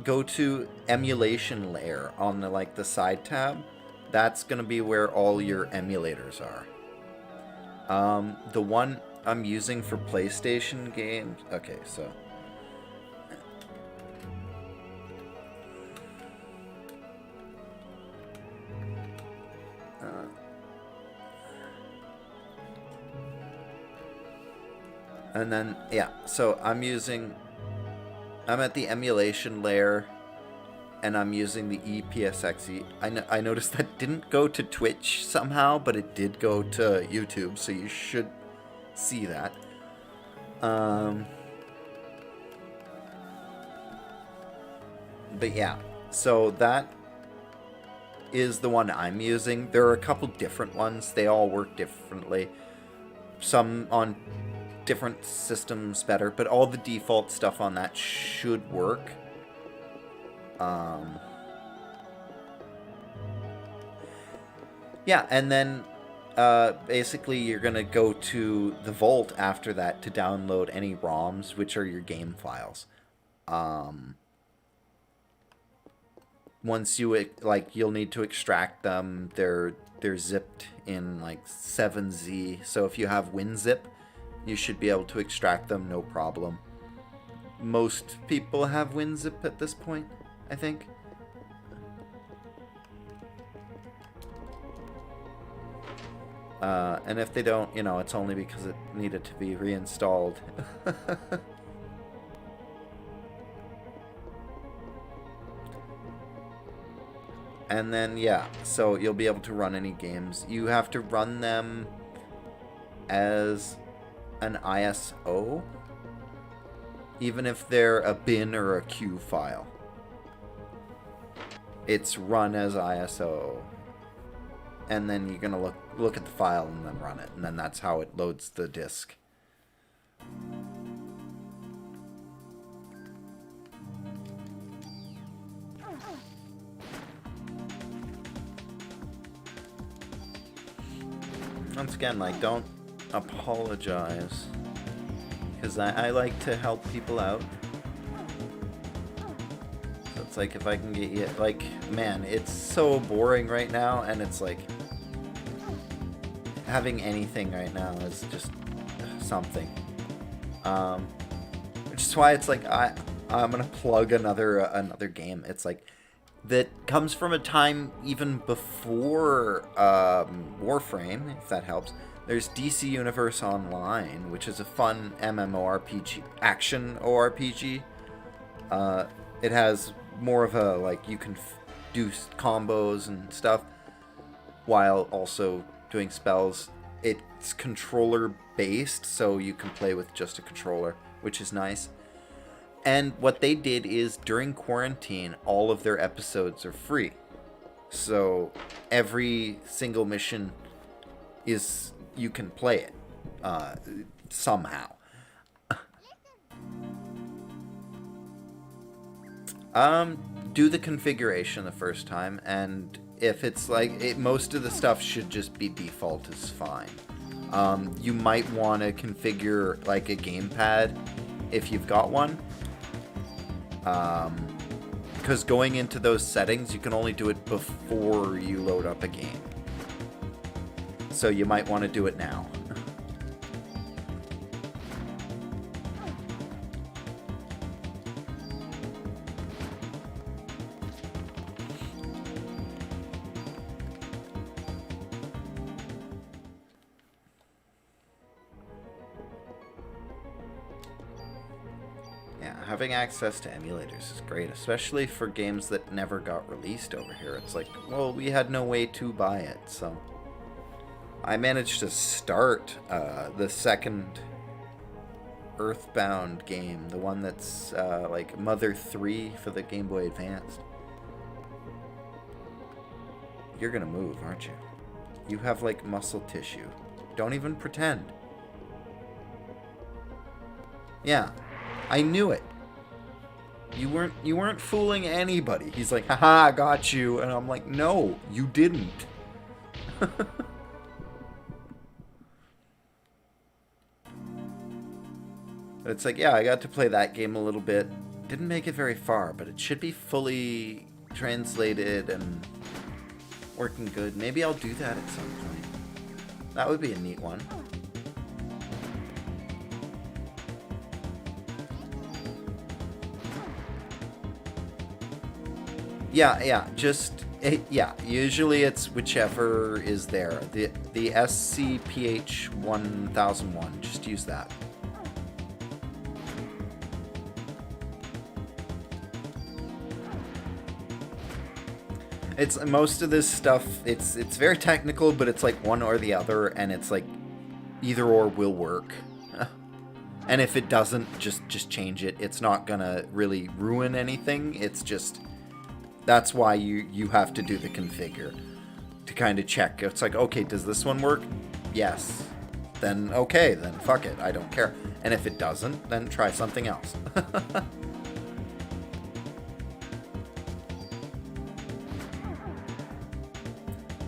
Speaker 1: Go to emulation layer on the side tab. That's gonna be where all your emulators are. The one I'm using for PlayStation games. Okay, so. And then, yeah, so I'm at the emulation layer, and I'm using the EPSXE. I noticed that didn't go to Twitch somehow, but it did go to YouTube, so you should see that. But yeah, so that is the one I'm using. There are a couple different ones. They all work differently. Some on different systems better, but all the default stuff on that should work. Yeah, and then basically you're gonna go to the vault after that to download any ROMs, which are your game files. Once you you'll need to extract them. They're zipped in like 7Z, so if you have WinZip, you should be able to extract them, no problem. Most people have WinZip at this point, I think. And if they don't, it's only because it needed to be reinstalled. And then, yeah, so you'll be able to run any games. You have to run them as an ISO, even if they're a bin or a Q file. It's run as ISO, and then you're gonna look at the file and then run it, and then that's how it loads the disk. Once again, like, don't apologize. Because I like to help people out. So it's like, if I can get you... Like, man, it's so boring right now, and it's like... Having anything right now is just something. Which is why it's like, I'm gonna plug another game. It's like... That comes from a time even before Warframe, if that helps. There's DC Universe Online, which is a fun MMORPG, action ORPG. It has more of a, like, you can do combos and stuff while also doing spells. It's controller-based, so you can play with just a controller, which is nice. And what they did is, during quarantine, all of their episodes are free. So every single mission is, you can play it somehow. Do the configuration the first time, and if it's like, most of the stuff should just be default is fine. You might want to configure like a gamepad if you've got one. Because going into those settings, you can only do it before you load up a game. So you might want to do it now. Having access to emulators is great, especially for games that never got released over here. It's like, well, we had no way to buy it, so... I managed to start the second Earthbound game, the one that's like Mother 3 for the Game Boy Advance. You're gonna move, aren't you? You have, like, muscle tissue. Don't even pretend. Yeah, I knew it. You weren't fooling anybody. He's like, haha, I got you. And I'm like, no, you didn't. But it's like, yeah, I got to play that game a little bit. Didn't make it very far, but it should be fully translated and working good. Maybe I'll do that at some point. That would be a neat one. Yeah, usually it's whichever is there. The SCPH 1001, just use that. It's most of this stuff, it's very technical, but it's like one or the other, and it's like either or will work. And if it doesn't, just change it. It's not gonna really ruin anything. It's just... That's why you have to do the configure to kind of check. It's like, okay, does this one work? Yes. Then okay, then fuck it, I don't care. And if it doesn't, then try something else.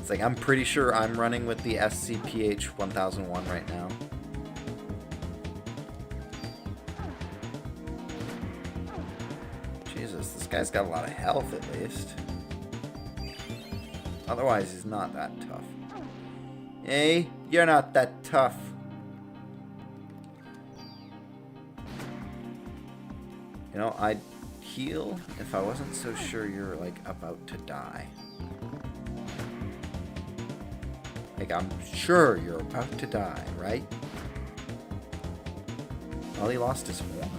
Speaker 1: It's like, I'm pretty sure I'm running with the SCPH 1001 right now. This guy's got a lot of health, at least. Otherwise, he's not that tough. Hey, you're not that tough. You know, I'd heal if I wasn't so sure you're, like, about to die. Like, I'm sure you're about to die, right? Well, he lost his horn.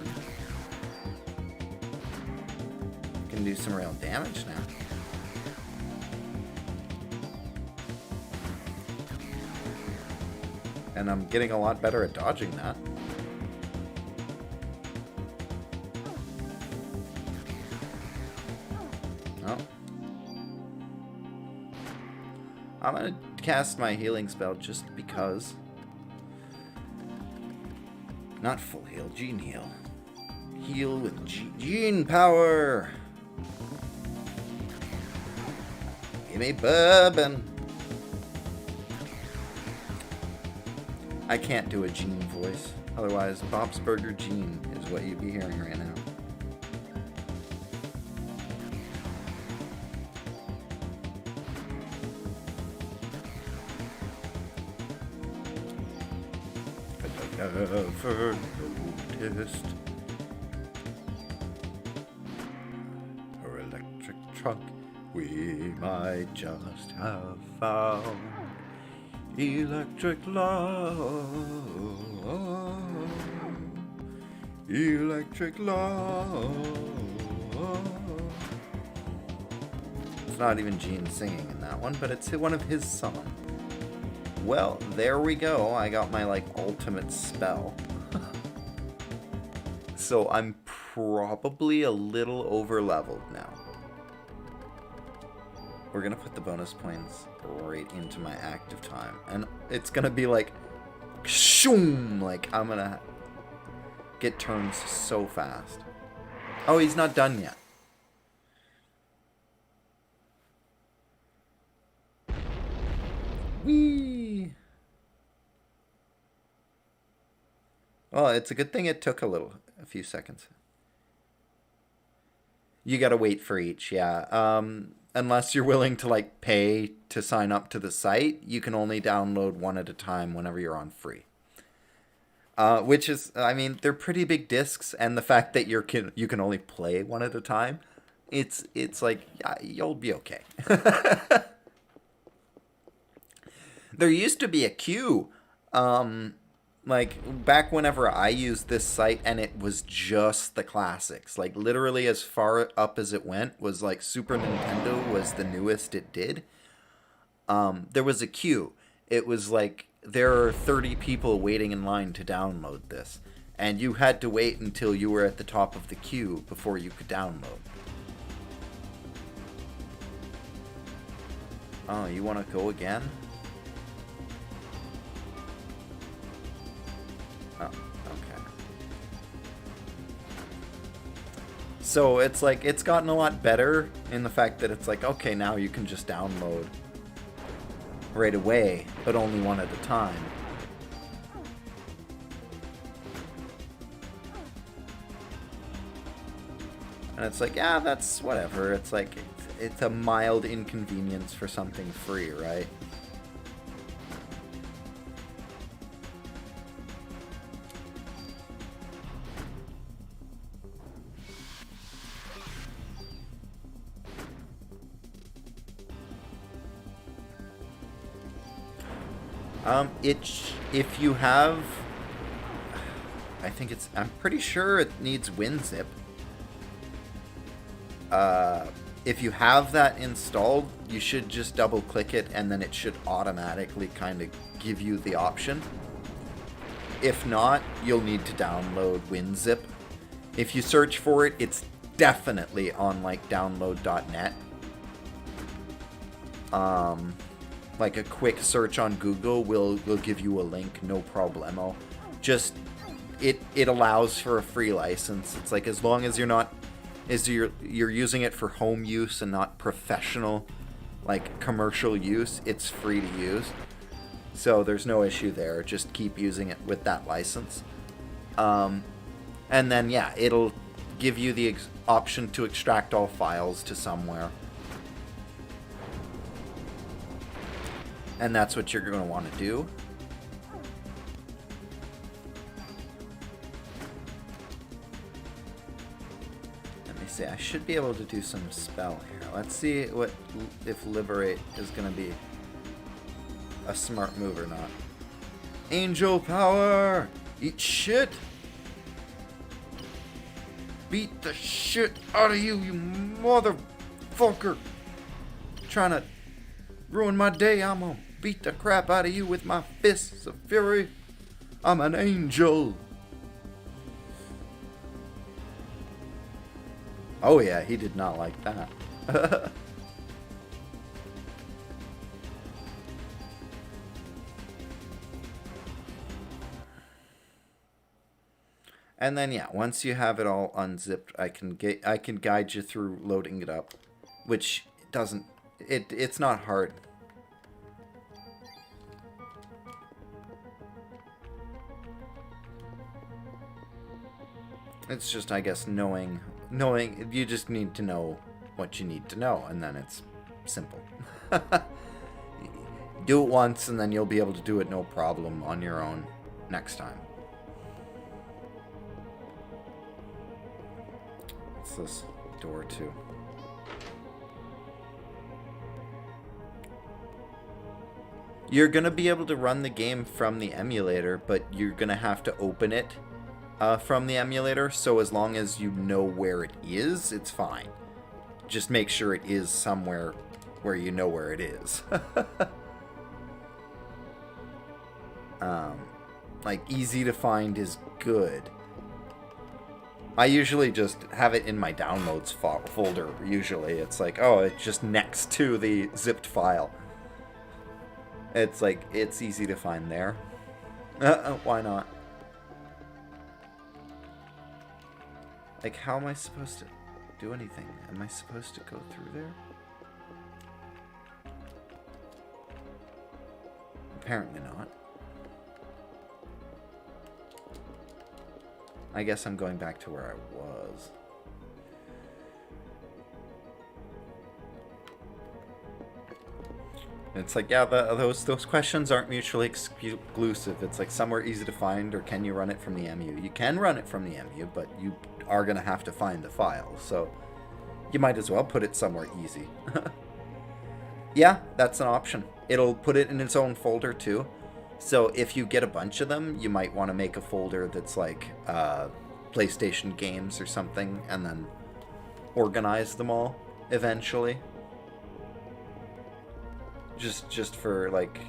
Speaker 1: Can do some real damage now. And I'm getting a lot better at dodging that. Oh. I'm gonna cast my healing spell just because. Not full heal, gene heal. Heal with gene power. Give me bourbon. I can't do a Gene voice. Otherwise, Bob's Burger Gene is what you'd be hearing right now. Never noticed her electric truck we might just have found. Electric love, electric love. It's not even Gene singing in that one, but it's one of his songs. Well, there we go. I got my, like, ultimate spell. So I'm probably a little over-leveled now. We're gonna put the bonus points right into my active time. And it's gonna be like, shoom! Like, I'm gonna get turns so fast. Oh, he's not done yet. Whee! Well, it's a good thing it took a few seconds. You gotta wait for each, yeah. Unless you're willing to, like, pay to sign up to the site, you can only download one at a time whenever you're on free. Which is, I mean, they're pretty big discs, and the fact that you can only play one at a time, it's like, you'll be okay. There used to be a queue, like, back whenever I used this site, and it was just the classics. Like, literally as far up as it went was, like, Super Nintendo was the newest it did. There was a queue. It was, like, there are 30 people waiting in line to download this. And you had to wait until you were at the top of the queue before you could download. Oh, you want to go again? Oh, okay. So it's like, it's gotten a lot better in the fact that it's like, okay, now you can just download right away, but only one at a time. And it's like, yeah, that's whatever. It's like, it's a mild inconvenience for something free, right? If you have, I'm pretty sure it needs WinZip. If you have that installed, you should just double click it and then it should automatically kind of give you the option. If not, you'll need to download WinZip. If you search for it, it's definitely on like download.net. Like a quick search on Google will give you a link, no problemo. Just it allows for a free license. It's like, as long as you're using it for home use and not professional, like commercial use, it's free to use. So there's no issue there. Just keep using it with that license. And then yeah, it'll give you the option to extract all files to somewhere. And that's what you're going to want to do. Let me see. I should be able to do some spell here. Let's see if Liberate is going to be a smart move or not. Angel power! Eat shit! Beat the shit out of you, you motherfucker! Trying to ruin my day. I'm gonna beat the crap out of you with my fists of fury. I'm an angel. Oh yeah, he did not like that. And then yeah, once you have it all unzipped, I can guide you through loading it up, which doesn't it's not hard. It's just, I guess, knowing, you just need to know what you need to know, and then it's simple. Do it once, and then you'll be able to do it no problem on your own next time. What's this door to? You're going to be able to run the game from the emulator, but you're going to have to open it from the emulator, so as long as you know where it is, it's fine. Just make sure it is somewhere where you know where it is. Like, easy to find is good. I usually just have it in my downloads folder, usually. It's like, oh, it's just next to the zipped file. It's like, it's easy to find there. Why not? Like, how am I supposed to do anything? Am I supposed to go through there? Apparently not. I guess I'm going back to where I was. It's like, yeah, those questions aren't mutually exclusive. It's like, somewhere easy to find, or can you run it from the MU? You can run it from the MU, but you are going to have to find the file, so you might as well put it somewhere easy. Yeah, that's an option. It'll put it in its own folder, too. So if you get a bunch of them, you might want to make a folder that's like PlayStation games or something, and then organize them all eventually. Just for, like,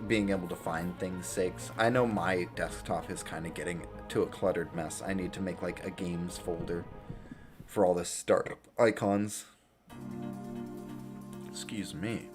Speaker 1: being able to find things' sakes. I know my desktop is kind of getting to a cluttered mess. I need to make, like, a games folder for all the startup icons. Excuse me.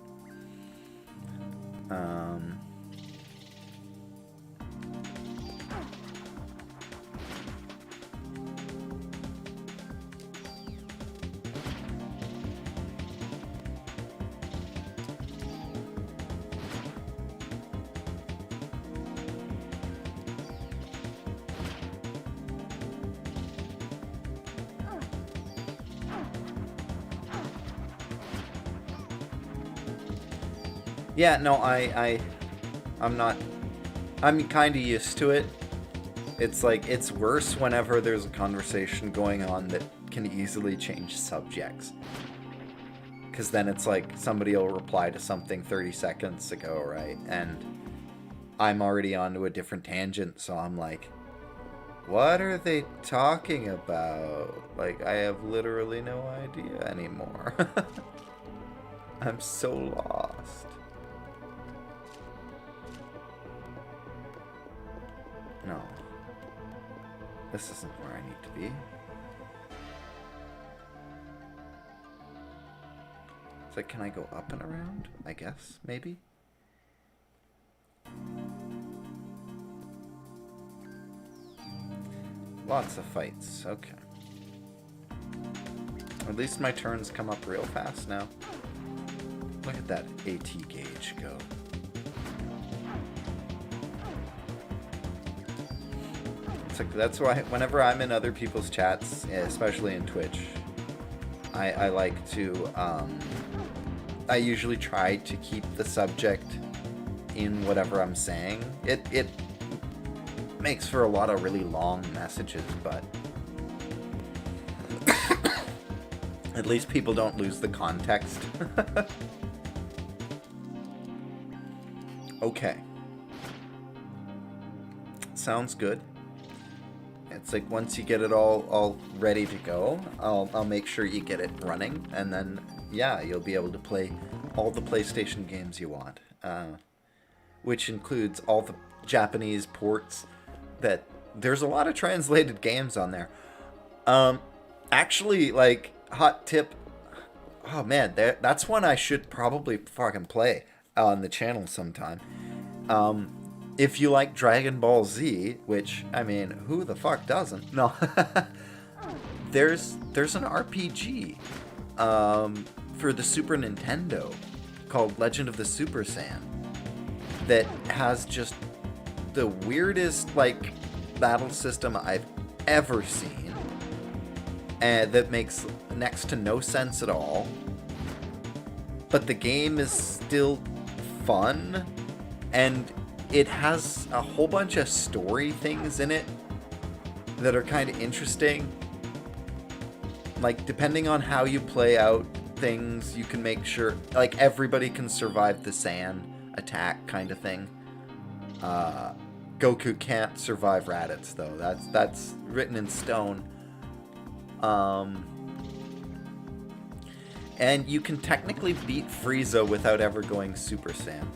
Speaker 1: Yeah, no, I'm kind of used to it. It's like, it's worse whenever there's a conversation going on that can easily change subjects. Because then it's like, somebody will reply to something 30 seconds ago, right? And I'm already onto a different tangent, so I'm like, what are they talking about? Like, I have literally no idea anymore. I'm so lost. No. This isn't where I need to be. It's like, can I go up and around? I guess, maybe? Lots of fights, okay. At least my turns come up real fast now. Look at that AT gauge go. Like, that's why whenever I'm in other people's chats, especially in Twitch, I like to, I usually try to keep the subject in whatever I'm saying. It makes for a lot of really long messages, but at least people don't lose the context. Okay. Sounds good. It's like, once you get it all ready to go, I'll make sure you get it running, and then, yeah, you'll be able to play all the PlayStation games you want, which includes all the Japanese ports. That there's a lot of translated games on there. Actually, like, hot tip, oh man, that's one I should probably fucking play on the channel sometime. If you like Dragon Ball Z, which, I mean, who the fuck doesn't? No. there's an RPG for the Super Nintendo called Legend of the Super Saiyan that has just the weirdest, like, battle system I've ever seen. that makes next to no sense at all. But the game is still fun, and it has a whole bunch of story things in it that are kind of interesting. Like, depending on how you play out things, you can make sure, like, everybody can survive the sand attack kind of thing. Goku can't survive Raditz, though. That's written in stone. And you can technically beat Frieza without ever going Super Saiyan.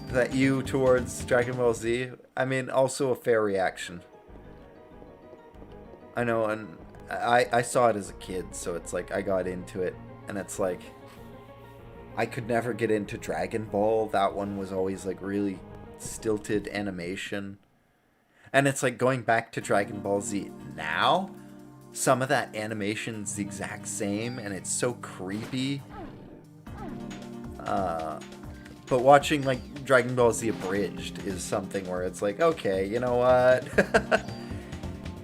Speaker 1: Is that you towards Dragon Ball Z? I mean, also a fair reaction. I know, and I saw it as a kid, so it's like I got into it, and it's like I could never get into Dragon Ball. That one was always like really stilted animation. And it's like going back to Dragon Ball Z now, some of that animation's the exact same, and it's so creepy. But watching like Dragon Ball Z Abridged is something where it's like, okay, you know what?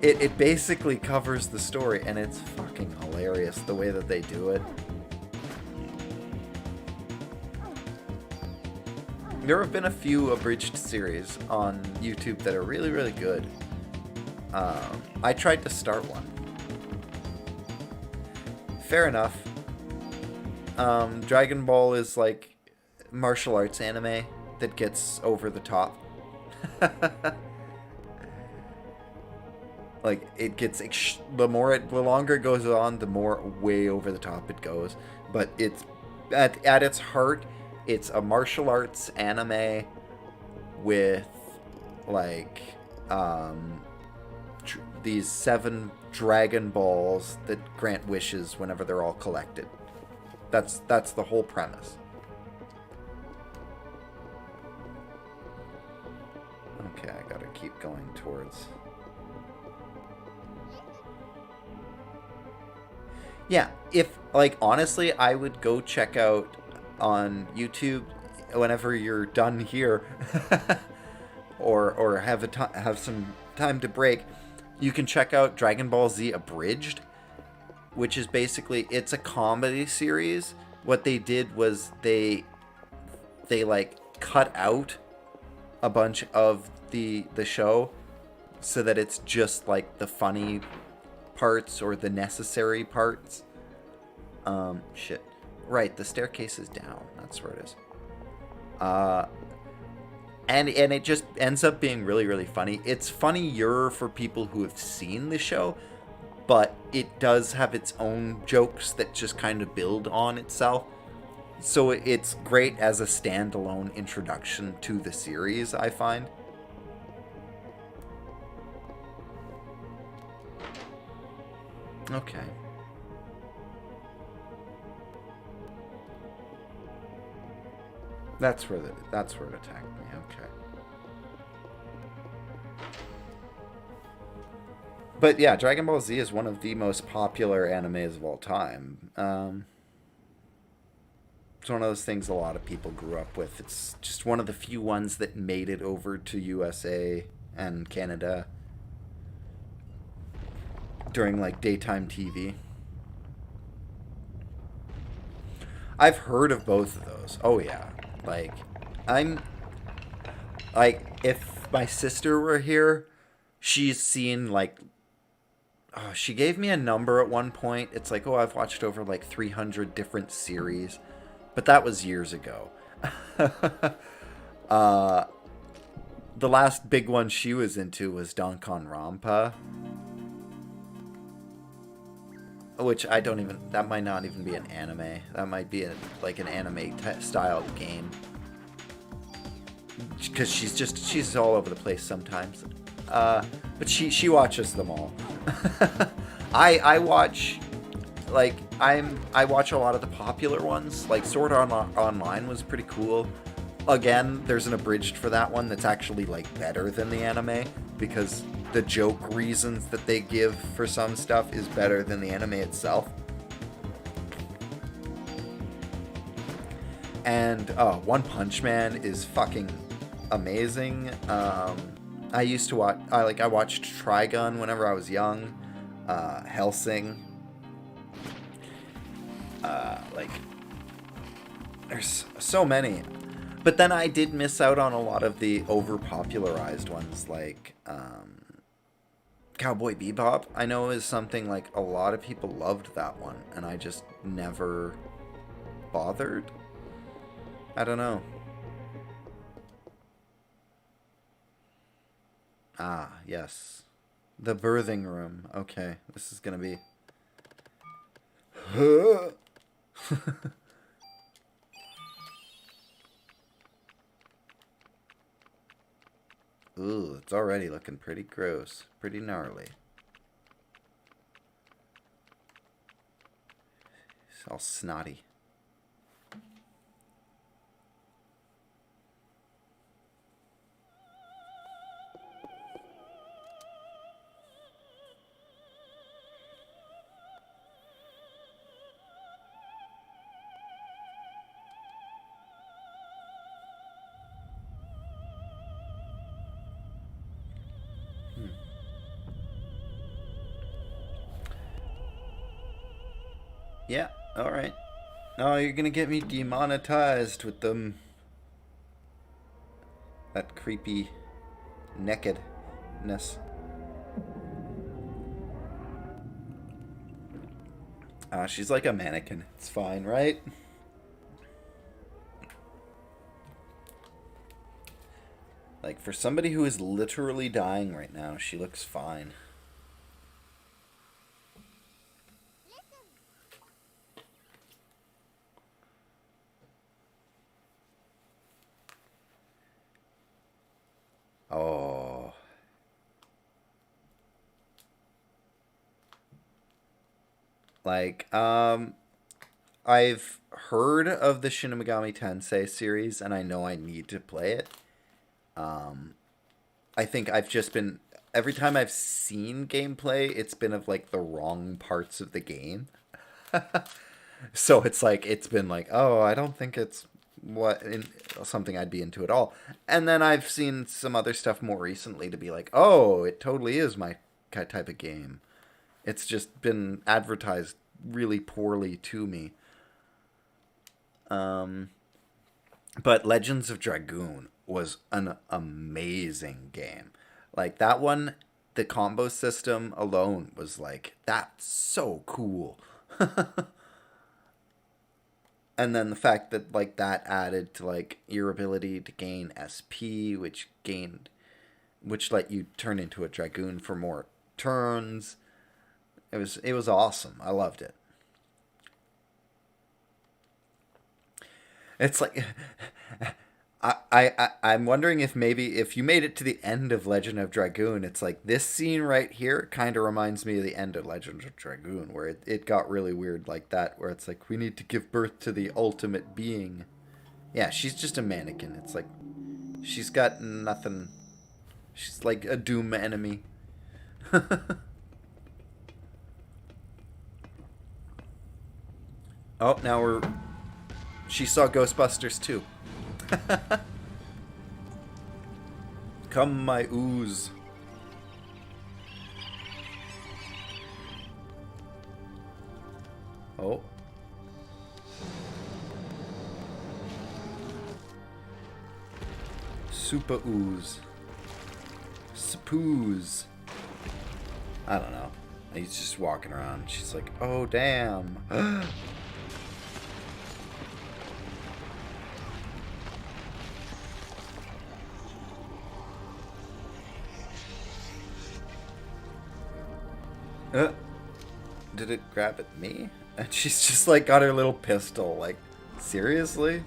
Speaker 1: It basically covers the story, and it's fucking hilarious the way that they do it. There have been a few abridged series on YouTube that are really, really good. I tried to start one. Fair enough. Dragon Ball is like martial arts anime that gets over the top. Like, it gets the longer it goes on, the more way over the top it goes. But it's at its heart, it's a martial arts anime with like these 7 Dragon Balls that grant wishes whenever they're all collected. That's the whole premise. Okay, I gotta keep going towards. Yeah, if, like, honestly, I would go check out on YouTube whenever you're done here, or have some time to break. You can check out Dragon Ball Z Abridged, which is basically, it's a comedy series. What they did was they like cut out a bunch of the show so that it's just like the funny parts or the necessary parts. Shit. Right, the staircase is down. That's where it is. And it just ends up being really, really funny. It's funnier for people who have seen the show, but it does have its own jokes that just kind of build on itself. So it's great as a standalone introduction to the series, I find. Okay. That's where it attacked me. Okay. But yeah, Dragon Ball Z is one of the most popular animes of all time. It's one of those things a lot of people grew up with. It's just one of the few ones that made it over to USA and Canada during like daytime TV. I've heard of both of those. Oh yeah. Like, if my sister were here, she's seen, like, she gave me a number at one point. It's like, oh, I've watched over, like, 300 different series. But that was years ago. The last big one she was into was Danganronpa. Which I don't even... That might not even be an anime. That might be like an anime-styled game. Because she's all over the place sometimes. But she watches them all. I watch... Like, I watch a lot of the popular ones. Like, Sword Art Online was pretty cool. Again, there's an abridged for that one that's actually, like, better than the anime. Because the joke reasons that they give for some stuff is better than the anime itself. And One Punch Man is fucking amazing. I used to watch. I watched Trigun whenever I was young. Helsing. Like there's so many. But then I did miss out on a lot of the overpopularized ones, like Cowboy Bebop. I know is something like a lot of people loved that one, and I just never bothered. I don't know. Ah, yes. The birthing room. Okay, this is gonna be... Ooh, it's already looking pretty gross. Pretty gnarly. It's all snotty. Yeah, alright. Oh, you're gonna get me demonetized with them. That creepy nakedness. She's like a mannequin. It's fine, right? Like, for somebody who is literally dying right now, she looks fine. Oh. Like, I've heard of the Shin Megami Tensei series, and I know I need to play it. I think I've just been... Every time I've seen gameplay, it's been of, like, the wrong parts of the game. So it's like, it's been like, oh, I don't think it's something I'd be into at all. And then I've seen some other stuff more recently to be like, oh, it totally is my type of game. It's just been advertised really poorly to me. But Legends of Dragoon was an amazing game. Like that one, the combo system alone was like, that's so cool. And then the fact that like that added to like your ability to gain SP, which let you turn into a dragoon for more turns. It was awesome. I loved it. It's like I'm wondering if maybe if you made it to the end of Legend of Dragoon, it's like this scene right here kind of reminds me of the end of Legend of Dragoon, where it got really weird like that, where it's like we need to give birth to the ultimate being. Yeah, she's just a mannequin. It's like she's got nothing. She's like a Doom enemy. Oh, now we're... She saw Ghostbusters too. Come, my ooze. Oh. Super ooze. Spoos. I don't know. He's just walking around. She's like, oh, damn. Did it grab at me? And she's just like got her little pistol. Like, seriously?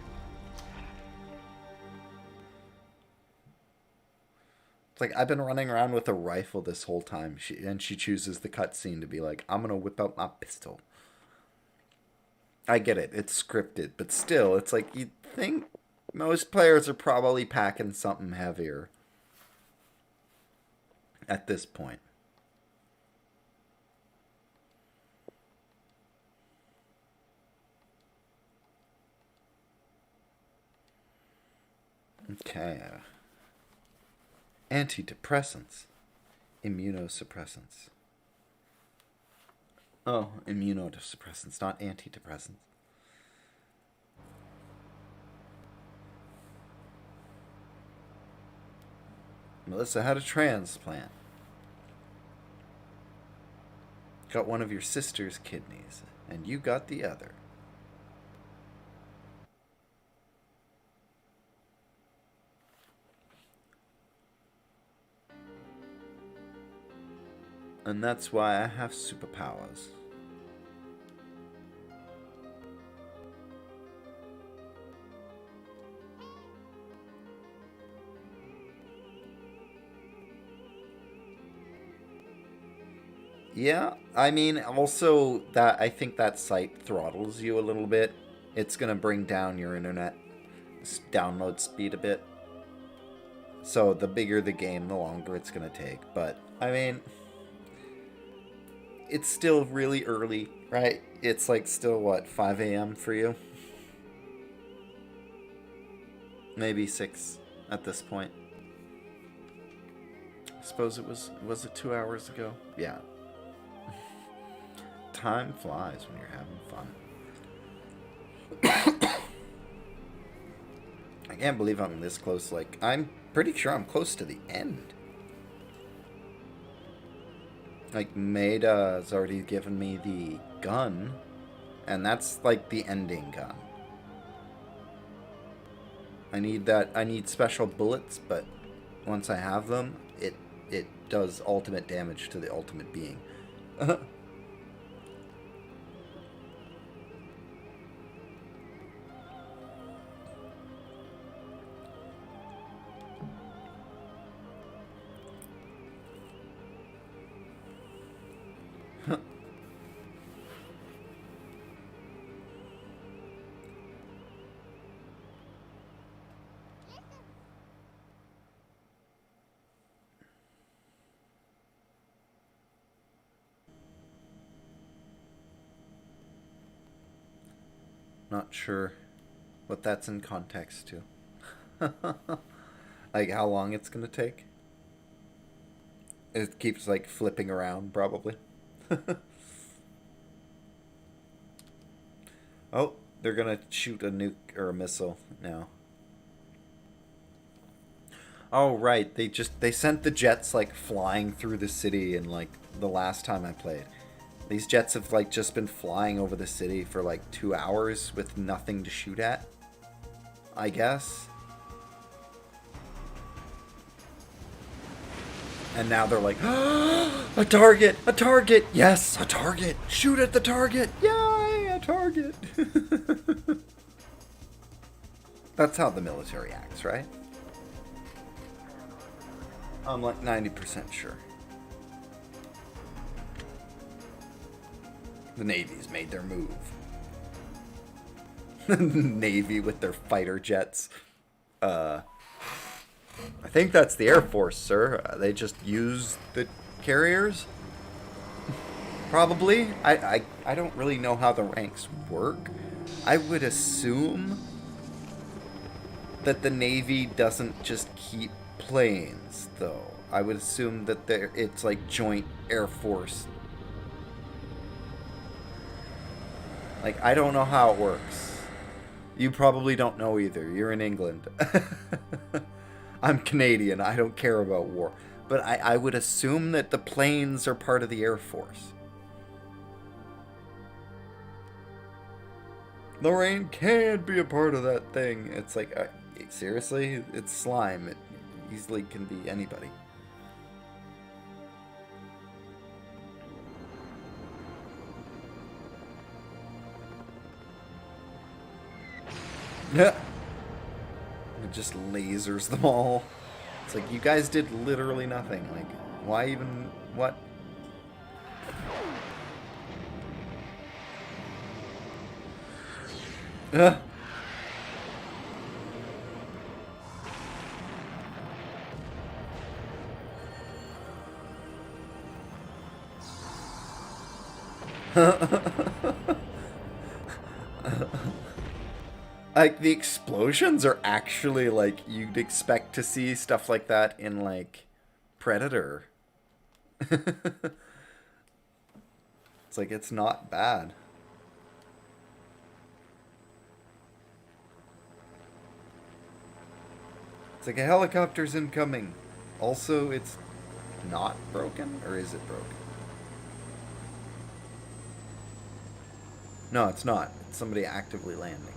Speaker 1: It's like I've been running around with a rifle this whole time. She chooses the cutscene to be like, I'm gonna whip out my pistol. I get it, it's scripted, but still, it's like you'd think most players are probably packing something heavier at this point. Okay. Antidepressants. Immunosuppressants. Oh, immunosuppressants, not antidepressants. Melissa had a transplant. Got one of your sister's kidneys, and you got the other. And that's why I have superpowers. Yeah, I mean, also that I think that site throttles you a little bit. It's gonna bring down your internet download speed a bit. So the bigger the game, the longer it's gonna take. But I mean, it's still really early, right? It's like still what, 5 a.m. for you? Maybe 6 at this point. I suppose was it 2 hours ago? Yeah. Time flies when you're having fun. I can't believe I'm this close. Like, I'm pretty sure I'm close to the end. Like, Maida has already given me the gun, and that's like the ending gun. I need special bullets, but once I have them, it does ultimate damage to the ultimate being. Not sure what that's in context to. Like how long it's gonna take. It keeps like flipping around, probably. Oh, they're gonna shoot a nuke or a missile now. Oh right, they sent the jets like flying through the city in like the last time I played. These jets have like just been flying over the city for like 2 hours with nothing to shoot at, I guess. And now they're like, a target, a target, yes, a target, shoot at the target, yay, a target. That's how the military acts, right? I'm like 90% sure. The Navy's made their move. Navy with their fighter jets. I think that's the Air Force, sir. They just use the carriers? Probably. I don't really know how the ranks work. I would assume that the Navy doesn't just keep planes, though. I would assume that it's like joint Air Force. Like, I don't know how it works. You probably don't know either. You're in England. I'm Canadian. I don't care about war. But I would assume that the planes are part of the Air Force. Lorraine can't be a part of that thing. It's like, seriously? It's slime. It easily can be anybody. Yeah. It just lasers them all. It's like, you guys did literally nothing. Like, why even... what? Like, the explosions are actually, like, you'd expect to see stuff like that in, like, Predator. It's like, it's not bad. It's like a helicopter's incoming. Also, it's not broken? Or is it broken? No, it's not. It's somebody actively landing.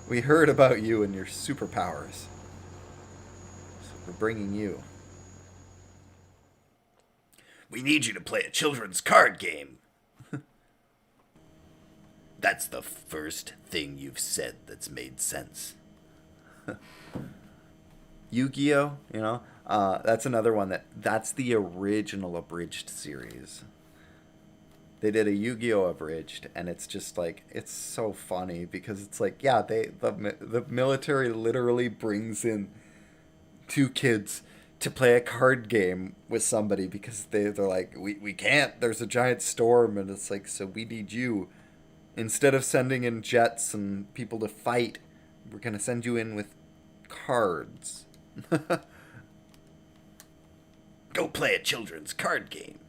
Speaker 1: We heard about you and your superpowers. So we're bringing you. We need you to play a children's card game. That's the first thing you've said that's made sense. Yu-Gi-Oh, you know? That's another one that's the original abridged series. They did a Yu-Gi-Oh abridged, and it's just like, it's so funny because it's like, yeah, the military literally brings in two kids to play a card game with somebody because they're like, we can't, there's a giant storm, and it's like, so we need you. Instead of sending in jets and people to fight, we're gonna send you in with cards. Go play a children's card game.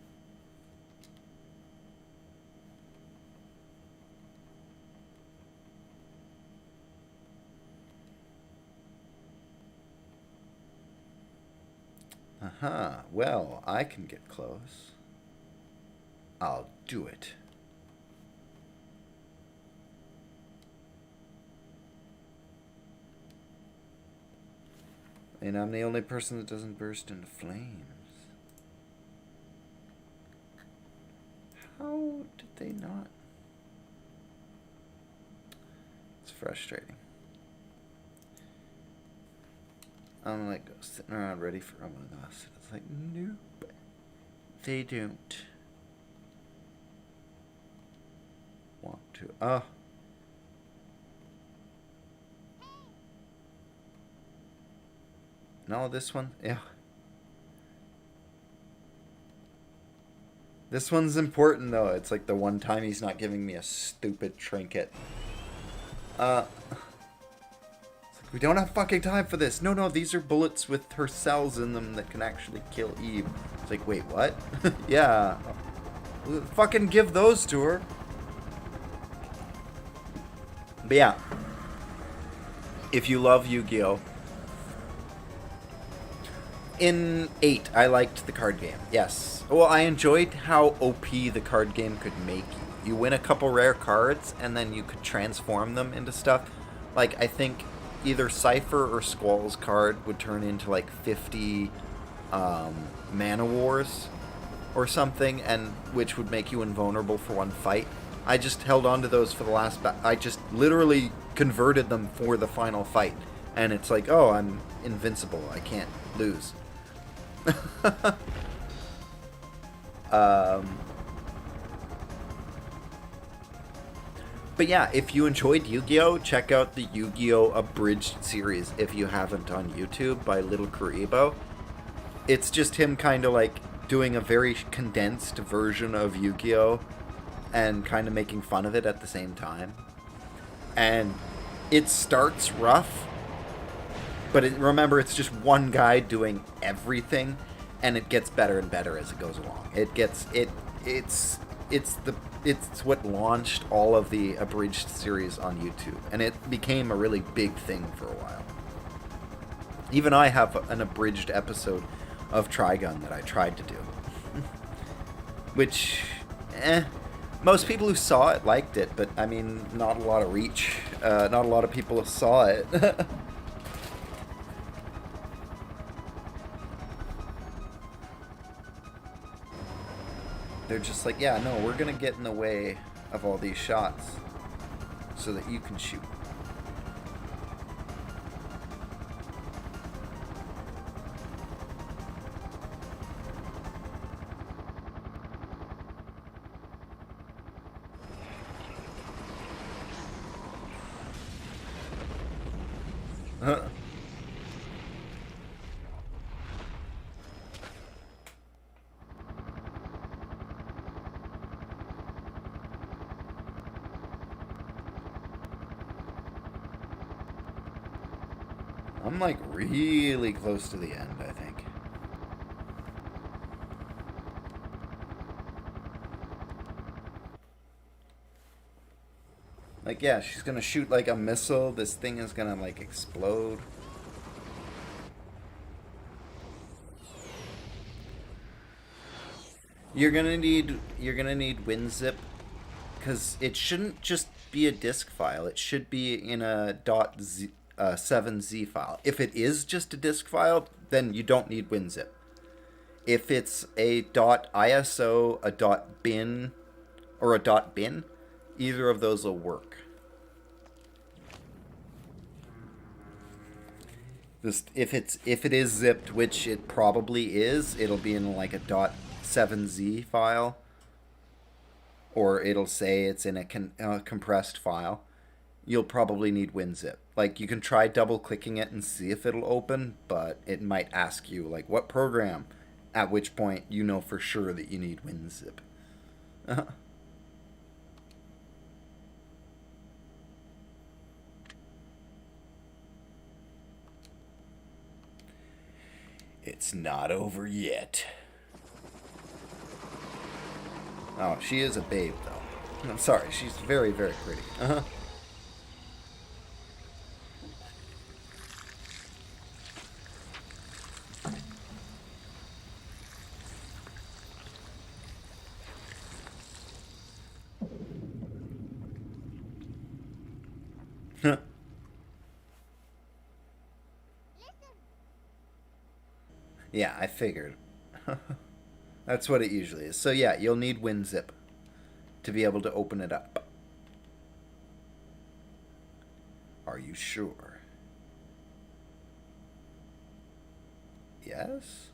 Speaker 1: Well, I can get close. I'll do it. And I'm the only person that doesn't burst into flames. How did they not? It's frustrating. I'm like sitting around ready for Among Us. It's like, nope. They don't want to. Oh. No, this one, yeah. This one's important though. It's like the one time he's not giving me a stupid trinket. We don't have fucking time for this. No, these are bullets with her cells in them that can actually kill Eve. It's like, wait, what? Yeah. We'll fucking give those to her. But yeah. If you love Yu-Gi-Oh! In 8, I liked the card game. Yes. Well, I enjoyed how OP the card game could make you. You win a couple rare cards, and then you could transform them into stuff. Like, I think either Cypher or Squall's card would turn into like 50 Mana Wars or something, and which would make you invulnerable for one fight. I just held on to those for the last I just literally converted them for the final fight, and it's like, oh, I'm invincible, I can't lose. But yeah, if you enjoyed Yu-Gi-Oh, check out the Yu-Gi-Oh! Abridged series if you haven't on YouTube by Little Karibo. It's just him kind of like doing a very condensed version of Yu-Gi-Oh! And kind of making fun of it at the same time. And it starts rough, but remember, it's just one guy doing everything, and it gets better and better as it goes along. It's what launched all of the abridged series on YouTube, and it became a really big thing for a while. Even I have an abridged episode of Trigun that I tried to do. Which, most people who saw it liked it, but I mean, not a lot of reach. Not a lot of people saw it. They're just like, yeah, no, we're gonna get in the way of all these shots so that you can shoot. I'm like really close to the end, I think. Like, yeah, she's gonna shoot like a missile. This thing is gonna like explode. You're gonna need WinZip, because it shouldn't just be a disk file. It should be in a .7z file. If it is just a disk file, then you don't need WinZip. If it's a .iso, a .bin, or a .bin, either of those will work. If it is zipped, which it probably is, it'll be in like a .7z file, or it'll say it's in a compressed file. You'll probably need WinZip. Like, you can try double clicking it and see if it'll open, but it might ask you like what program, at which point you know for sure that you need WinZip. It's not over yet. Oh, she is a babe, though. I'm sorry, she's very, very pretty. Uh-huh. Yeah, I figured. That's what it usually is. So yeah, you'll need WinZip to be able to open it up. Are you sure? Yes?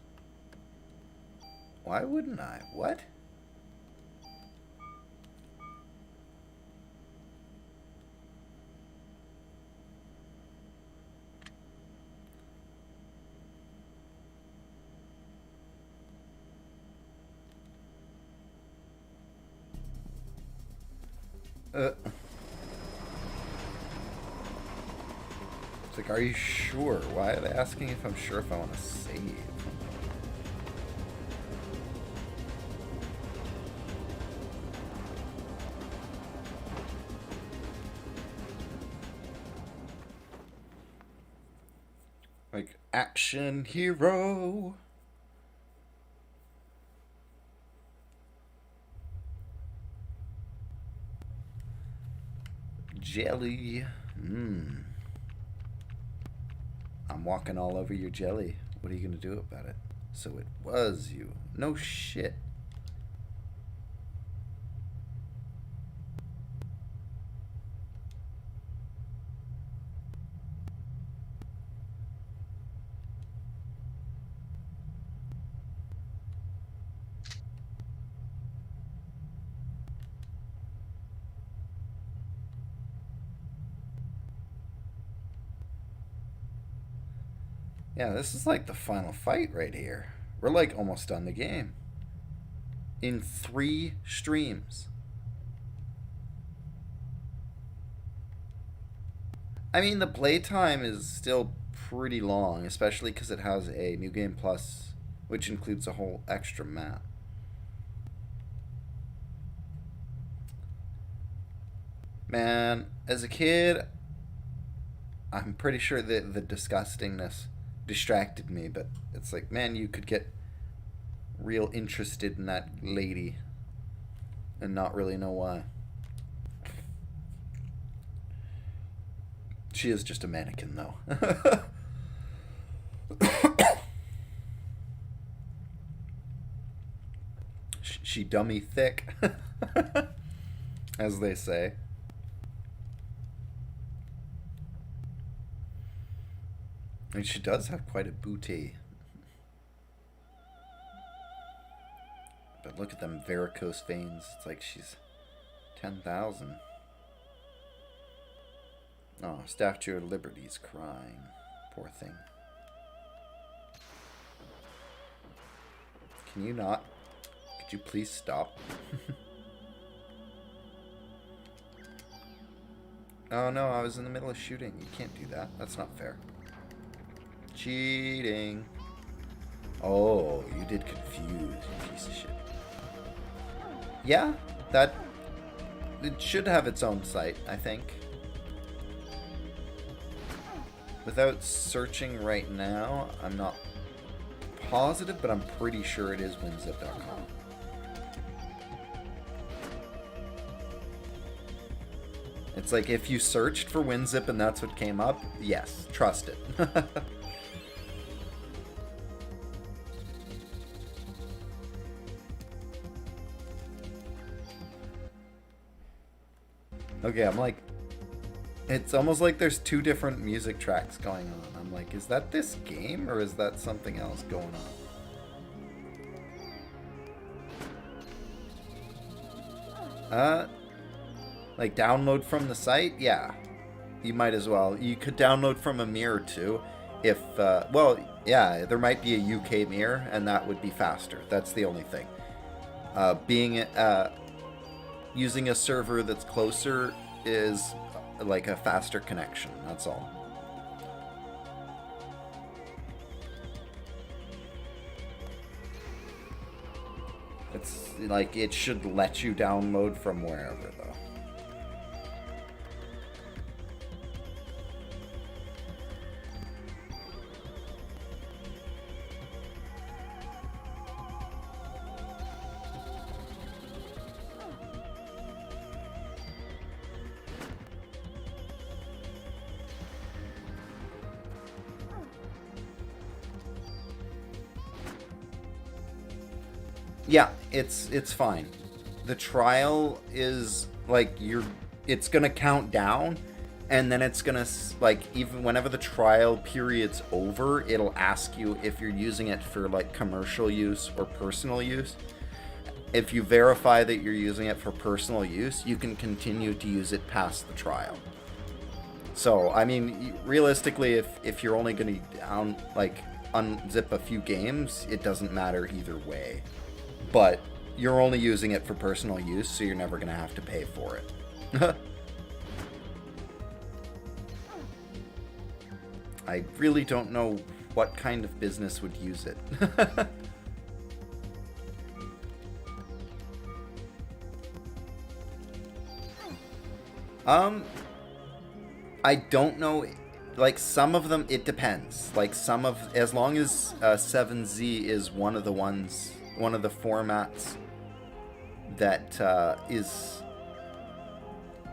Speaker 1: Why wouldn't I? What? It's like, are you sure? Why are they asking if I'm sure if I want to save? Like, action hero. Jelly. Mmm. I'm walking all over your jelly. What are you gonna do about it? So it was you. No shit. Yeah, this is like the final fight right here. We're like almost done the game. In 3 streams. I mean, the playtime is still pretty long, especially because it has a New Game Plus, which includes a whole extra map. Man, as a kid, I'm pretty sure that the disgustingness distracted me, but it's like, man, you could get real interested in that lady and not really know why. She is just a mannequin, though. She dummy thick, as they say. And she does have quite a booty. But look at them varicose veins. It's like she's 10,000. Oh, Statue of Liberty's crying. Poor thing. Can you not? Could you please stop? Oh no, I was in the middle of shooting. You can't do that. That's not fair. Cheating. Oh, you did confuse, you piece of shit. Yeah, that... It should have its own site, I think. Without searching right now, I'm not positive, but I'm pretty sure it is winzip.com. It's like if you searched for WinZip and that's what came up, yes, trust it. Okay, I'm like, it's almost like there's two different music tracks going on. I'm like, is that this game or is that something else going on? Like download from the site? Yeah, you might as well. You could download from a mirror too. If, well, yeah, there might be a UK mirror and that would be faster. That's the only thing. Using a server that's closer is like a faster connection, that's all. It's like it should let you download from wherever though. Yeah, it's fine. The trial is like it's gonna count down, and then it's gonna like even whenever the trial period's over, it'll ask you if you're using it for like commercial use or personal use. If you verify that you're using it for personal use, you can continue to use it past the trial. So I mean, realistically, if you're only gonna unzip a few games, it doesn't matter either way. But you're only using it for personal use, so you're never going to have to pay for it. I really don't know what kind of business would use it. I don't know. Like, some of them, it depends. Like, as long as 7Z is one of the formats that is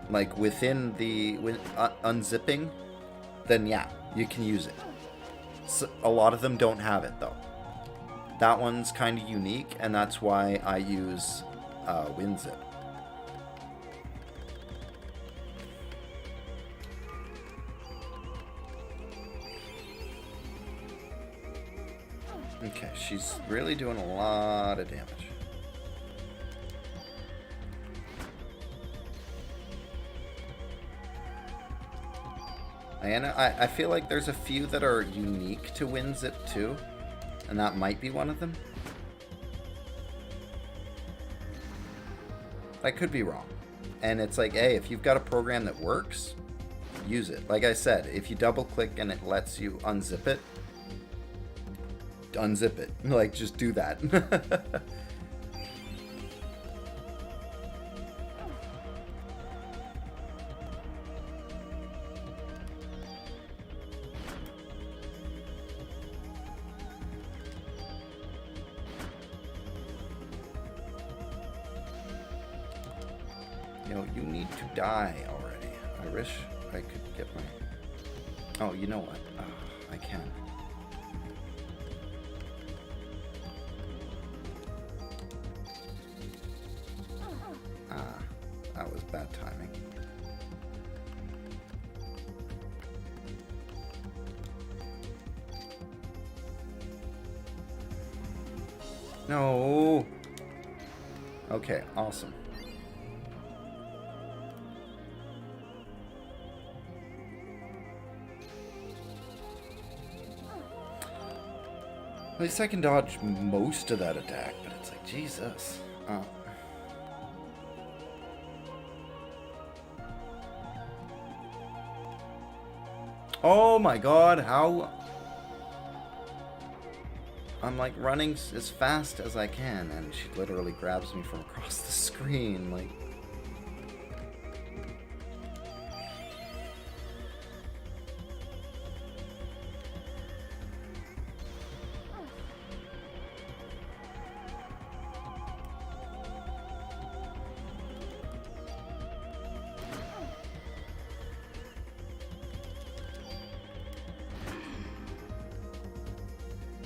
Speaker 1: like within the unzipping, then yeah, you can use it. So, a lot of them don't have it though. That one's kind of unique, and that's why I use WinZip. Okay, she's really doing a lot of damage. And I feel like there's a few that are unique to WinZip too, and that might be one of them. I could be wrong. And it's like, hey, if you've got a program that works, use it. Like I said, if you double click and it lets you unzip it, unzip it. Like, just do that. You need to die already. I wish I could get my... Oh, you know what? I can. That was bad timing. No. Okay, awesome. At least I can dodge most of that attack, but it's like, Jesus. Oh my god, how... I'm like running as fast as I can, and she literally grabs me from across the screen, like...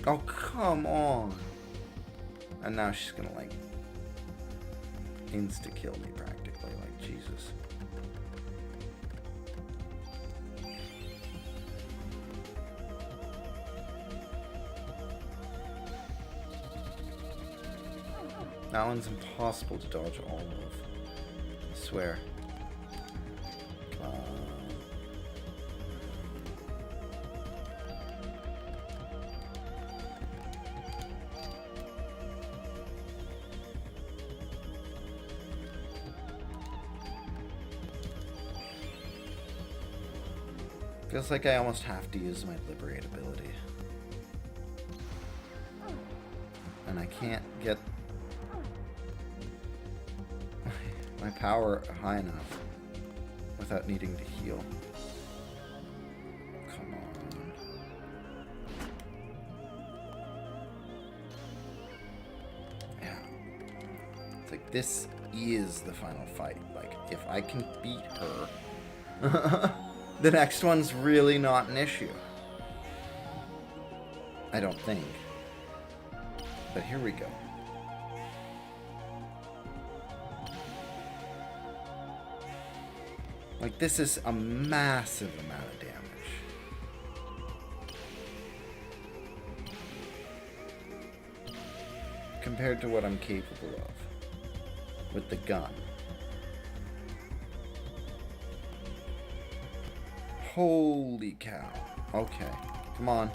Speaker 1: Oh, come on. And now she's gonna, like, insta-kill me practically. Like, Jesus. That one's impossible to dodge all of. I swear. Feels like I almost have to use my Liberate ability. And I can't get my power high enough without needing to heal. Come on. Yeah. It's like, this is the final fight. Like, if I can beat her... The next one's really not an issue. I don't think. But here we go. Like, this is a massive amount of damage. Compared to what I'm capable of with the gun. Holy cow. Okay. Come on.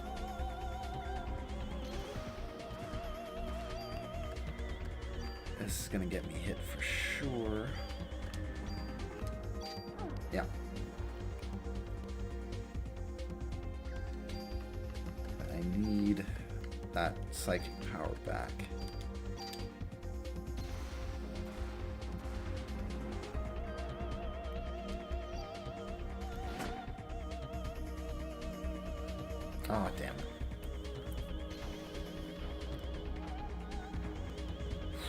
Speaker 1: This is gonna get me hit for sure. Yeah. But I need that psychic power back. Oh, damn it.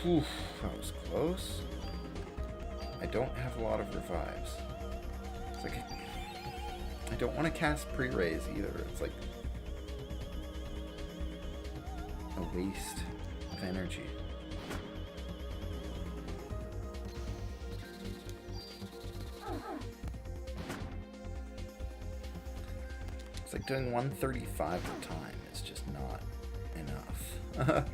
Speaker 1: Whew, that was close. I don't have a lot of revives. It's like... I don't want to cast pre-raise either. It's like... a waste of energy. It's like doing 135 at a time is just not enough.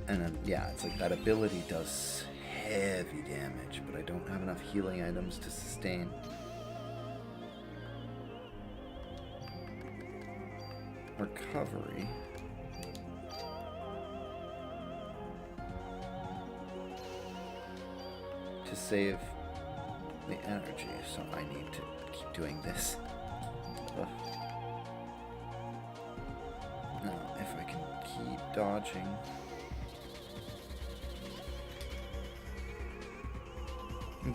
Speaker 1: And then, yeah, it's like that ability does heavy damage, but I don't have enough healing items to sustain. Recovery. To save the energy, so I need to keep doing this. Ugh. Now, if I can keep dodging.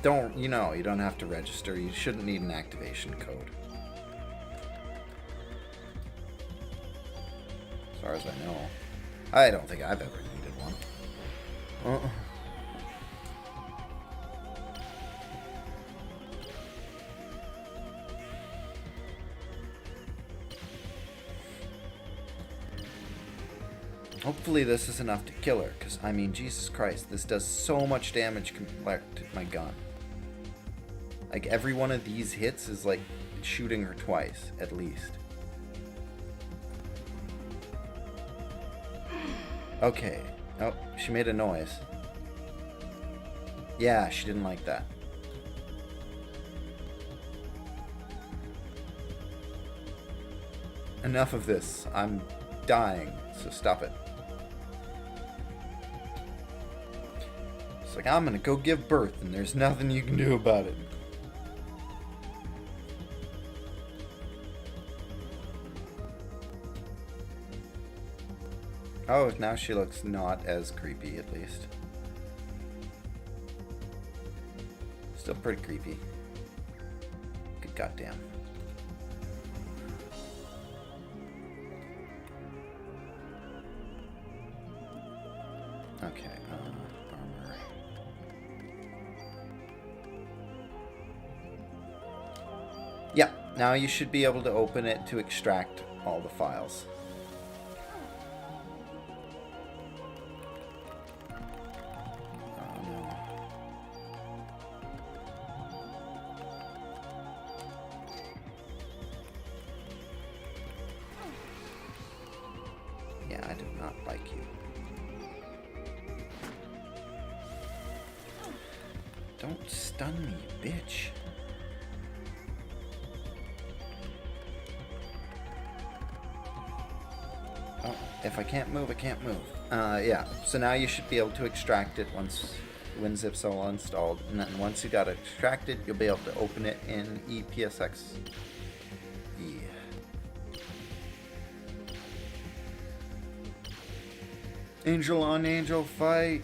Speaker 1: Don't, you know, you don't have to register. You shouldn't need an activation code. As far as I know. I don't think I've ever needed one. Hopefully this is enough to kill her, because, I mean, Jesus Christ, this does so much damage compared to my gun. Like, every one of these hits is like shooting her twice, at least. Okay. Oh, she made a noise. Yeah, she didn't like that. Enough of this. I'm dying, so stop it. It's like, I'm gonna go give birth, and there's nothing you can do about it. Oh, now she looks not as creepy, at least. Still pretty creepy. Good goddamn. Okay, armor. Yeah, now you should be able to open it to extract all the files. Yeah, I do not like you. Don't stun me, bitch. Oh, if I can't move, I can't move. Yeah, so now you should be able to extract it once WinZip's all installed. And then once you got it extracted, you'll be able to open it in EPSX. Angel on angel fight.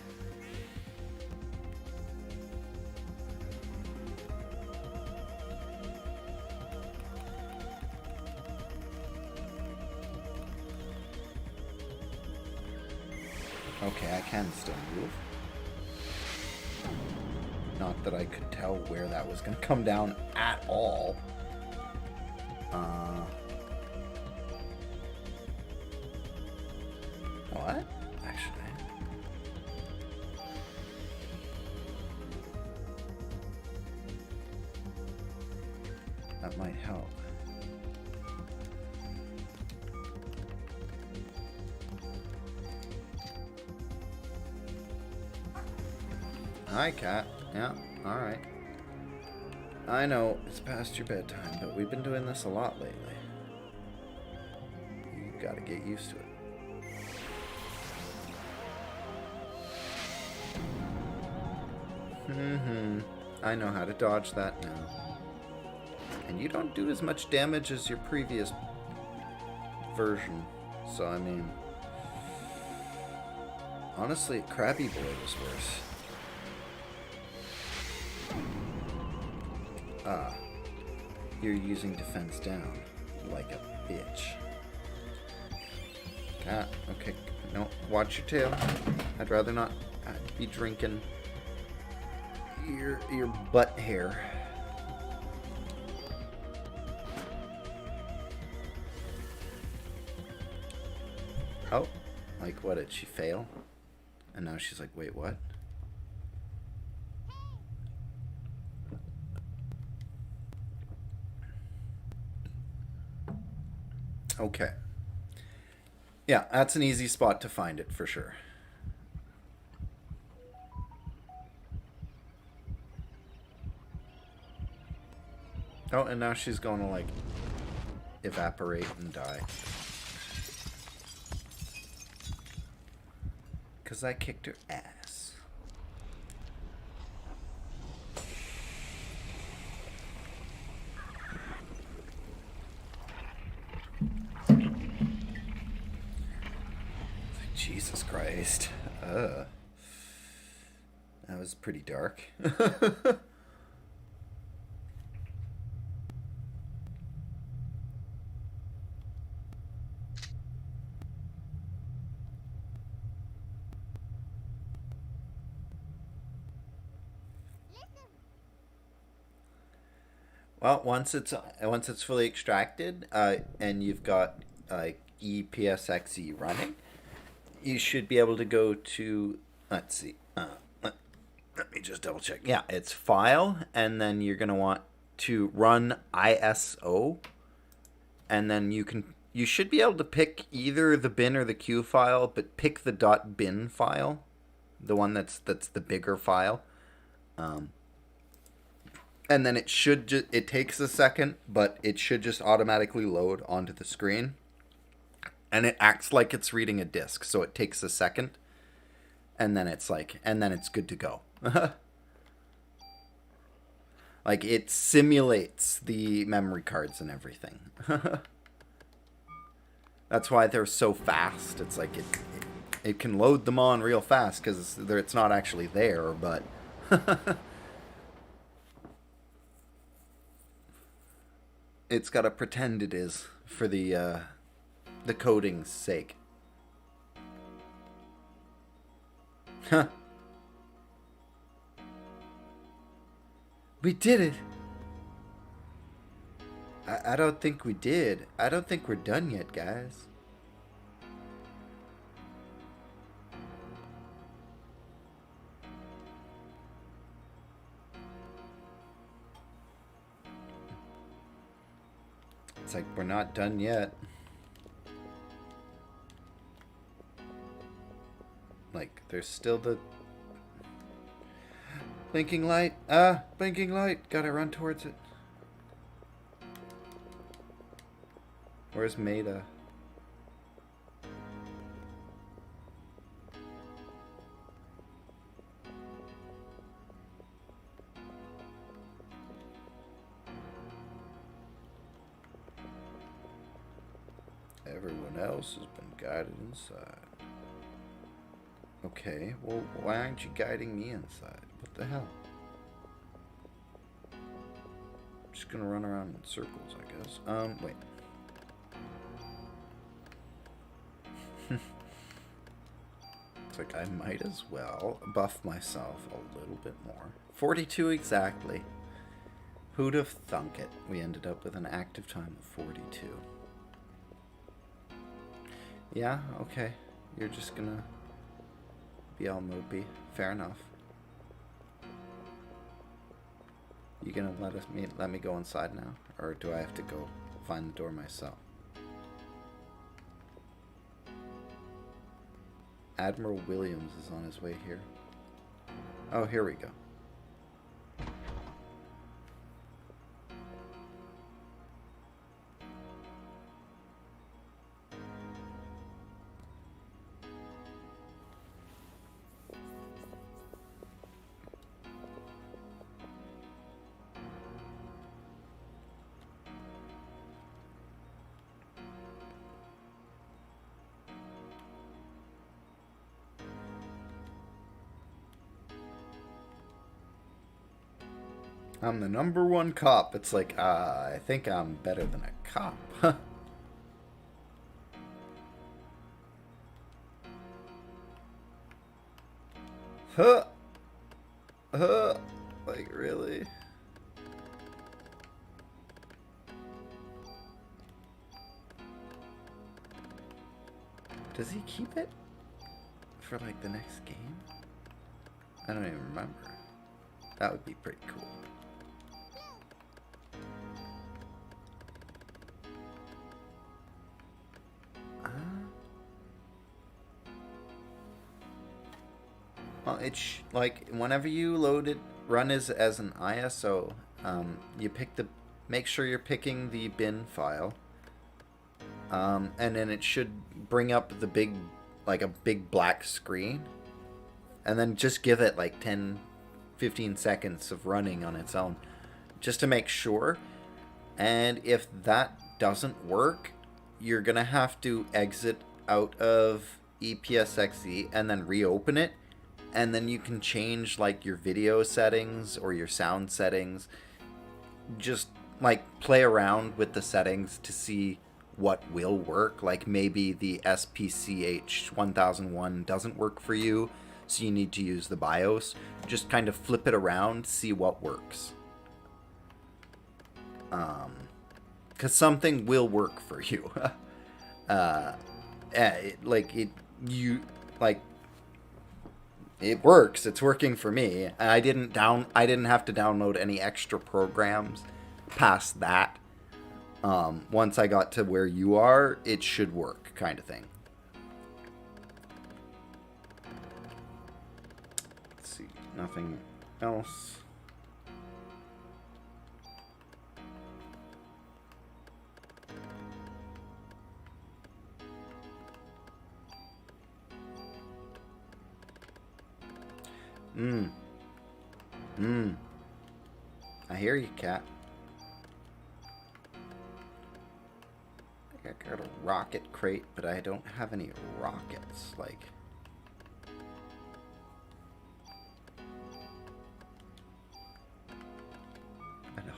Speaker 1: Okay, I can still move. Not that I could tell where that was going to come down at all. What? Actually. That might help. Hi, cat. Yeah, alright. I know, it's past your bedtime, but we've been doing this a lot lately. You gotta get used to it. I know how to dodge that now. And you don't do as much damage as your previous version. So, I mean... honestly, Krabby Boy was worse. Ah. You're using defense down. Like a bitch. Cat, okay. No, watch your tail. I'd rather not be drinking your butt hair. Oh, like what, did she fail? And now she's like, wait, what? Okay. Yeah, that's an easy spot to find it for sure. Oh, and now she's going to, like, evaporate and die. Because I kicked her ass. Jesus Christ. That was pretty dark. Well, once it's fully extracted, and you've got EPSXE running, you should be able to go to, let's see, let me just double check. Yeah, it's File, and then you're gonna want to run ISO, and then you should be able to pick either the bin or the Q file, but pick the .bin file, the one that's the bigger file. And then it should it takes a second, but it should just automatically load onto the screen. And it acts like it's reading a disk, so it takes a second. And then it's good to go. Like, it simulates the memory cards and everything. That's why they're so fast. It's like It can load them on real fast because it's not actually there, but... it's got to pretend it is for the coding's sake. Huh. We did it! I don't think we did. I don't think we're done yet, guys. It's like we're not done yet. Like, there's still the blinking light. Ah, blinking light. Gotta run towards it. Where's Maida? Everyone else has been guided inside. Okay, well, why aren't you guiding me inside? What the hell? I'm just gonna run around in circles, I guess. Wait. It's like I might as well buff myself a little bit more. 42 exactly. Who'd have thunk it? We ended up with an active time of 42. Yeah, okay. You're just gonna be all mopey. Fair enough. You gonna let me go inside now? Or do I have to go find the door myself? Admiral Williams is on his way here. Oh, here we go. I'm the #1 cop. It's like, I think I'm better than a cop. Huh. Like, really? Does he keep it for, like, the next game? I don't even remember. That would be pretty cool. Well, it's like whenever you load it, run as an ISO, you make sure you're picking the bin file, and then it should bring up the a big black screen, and then just give it like 10-15 seconds of running on its own, just to make sure. And if that doesn't work, you're gonna have to exit out of EPSXE and then reopen it. And then you can change like your video settings or your sound settings. Just like play around with the settings to see what will work. Like maybe the SPCH 1001 doesn't work for you, so you need to use the BIOS. Just kind of flip it around, see what works. Because something will work for you. It works. It's working for me. I didn't have to download any extra programs past that. Once I got to where you are, it should work, kind of thing. Let's see. Nothing else. I hear you, cat. I got a rocket crate, but I don't have any rockets. Like,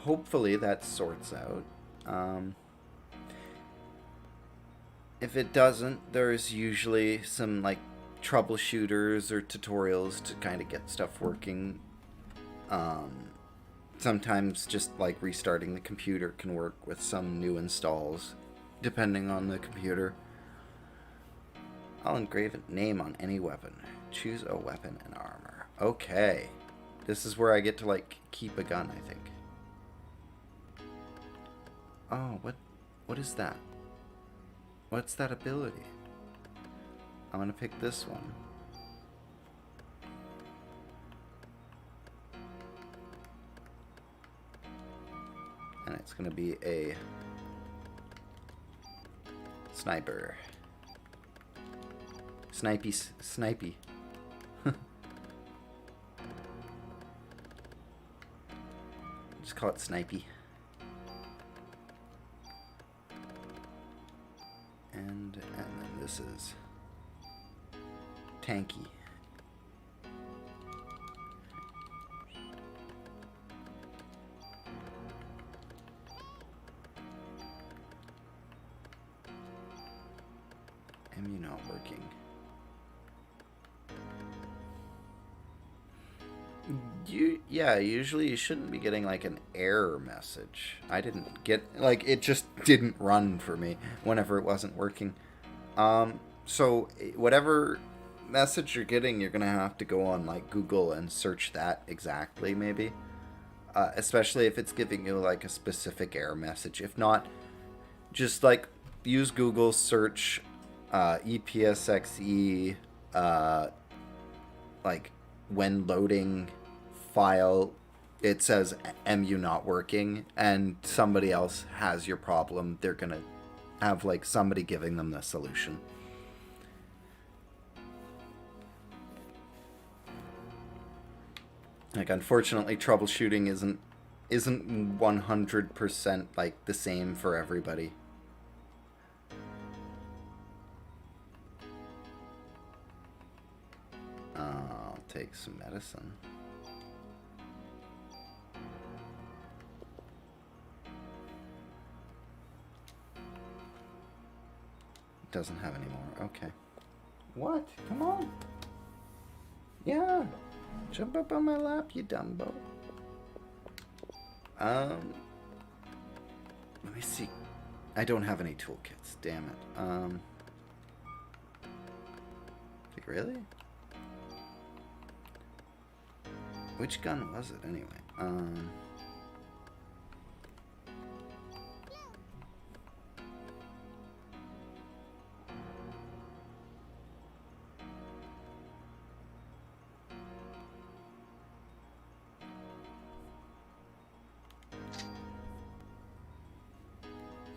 Speaker 1: hopefully that sorts out. If it doesn't, there's usually some like troubleshooters or tutorials to kind of get stuff working. Sometimes just like restarting the computer can work with some new installs, depending on the computer. I'll engrave a name on any weapon. Choose a weapon and armor. Okay. This is where I get to like keep a gun, I think. Oh, what is that? What's that ability? I'm gonna pick this one. And it's gonna be a sniper. Snipey. Just call it Snipey. And then this is Tanky. MU not working. Usually you shouldn't be getting like an error message. I didn't get, like, it just didn't run for me whenever it wasn't working. So whatever message you're getting, you're gonna have to go on like Google and search that exactly, maybe. Especially if it's giving you like a specific error message. If not, just like use Google search EPSXE like when loading file it says MU not working and somebody else has your problem, they're gonna have like somebody giving them the solution. Like, unfortunately, troubleshooting isn't 100% like the same for everybody. I'll take some medicine. Doesn't have any more. Okay. What? Come on. Yeah. Jump up on my lap, you Dumbo. Let me see. I don't have any toolkits. Damn it. Like, really? Which gun was it anyway?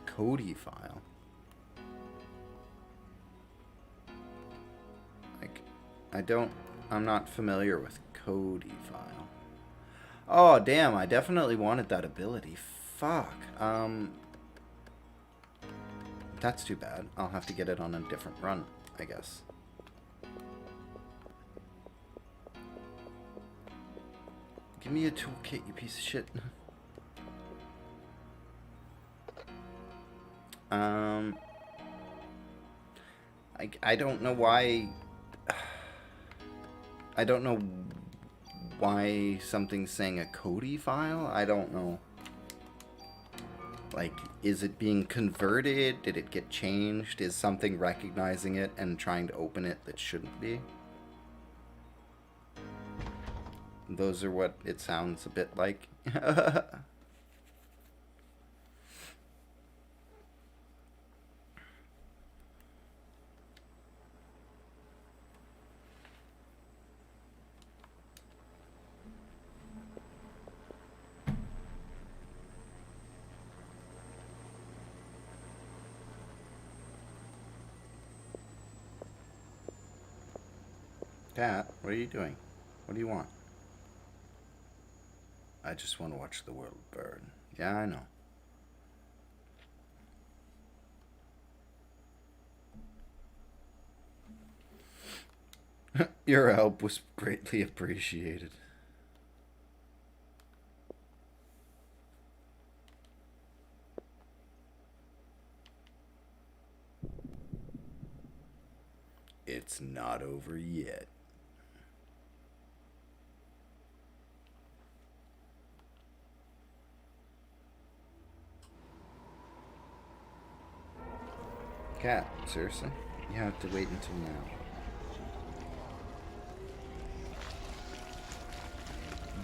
Speaker 1: Cody file. Like, I'm not familiar with Cody file. Oh, damn, I definitely wanted that ability. Fuck. That's too bad. I'll have to get it on a different run, I guess. Give me a toolkit, you piece of shit. I don't know why. I don't know why something's saying a Cody file. I don't know. Like, is it being converted? Did it get changed? Is something recognizing it and trying to open it that shouldn't be? Those are what it sounds a bit like. Cat, what are you doing? What do you want? I just want to watch the world burn. Yeah, I know. Your help was greatly appreciated. It's not over yet. Cat, seriously? You have to wait until now.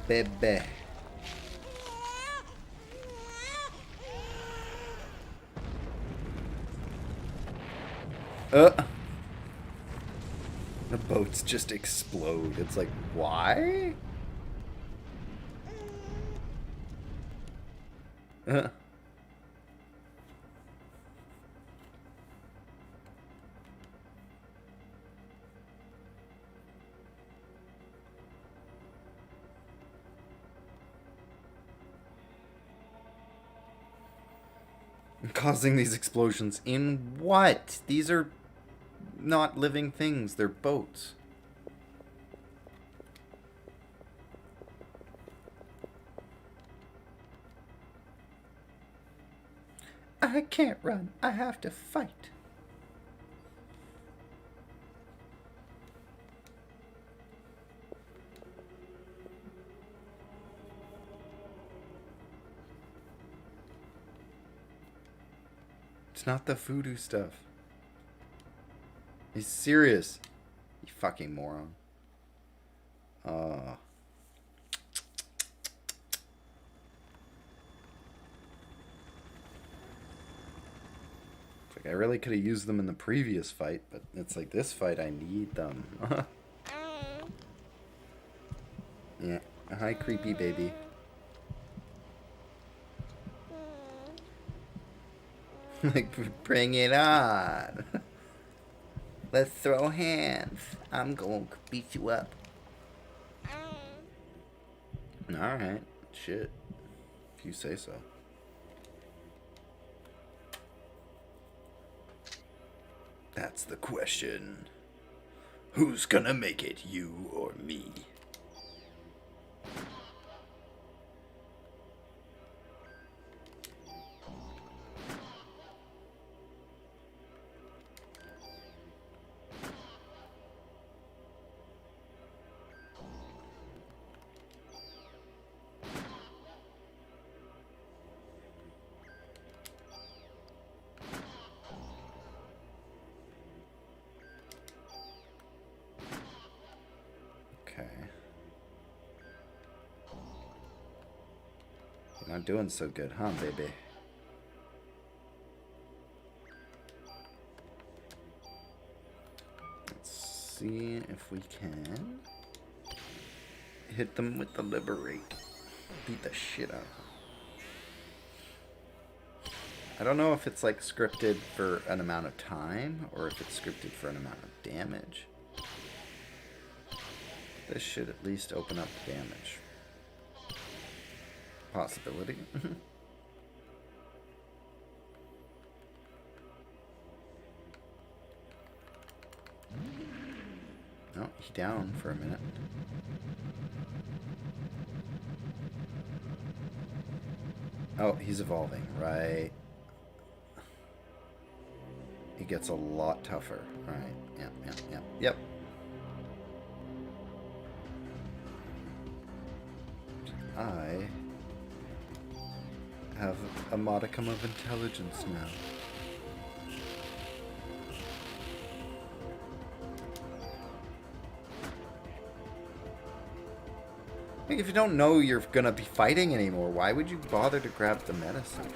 Speaker 1: Bebe. The boats just explode. It's like, why? Causing these explosions in what? These are not living things. They're boats. I can't run. I have to fight. It's not the voodoo stuff. He's serious. You fucking moron. It's like I really could have used them in the previous fight, but it's like this fight I need them. Yeah. Hi, creepy baby. Like, bring it on. Let's throw hands. I'm going to beat you up. Alright. Shit. If you say so. That's the question. Who's gonna make it, you or me? Not doing so good, huh, baby? Let's see if we can hit them with the liberate. Beat the shit out of them. I don't know if it's like scripted for an amount of time or if it's scripted for an amount of damage. This should at least open up the damage. Possibility. No, he's down for a minute. Oh, he's evolving, right? He gets a lot tougher, right? Yep. I have a modicum of intelligence now. Like, if you don't know you're gonna be fighting anymore, why would you bother to grab the medicine?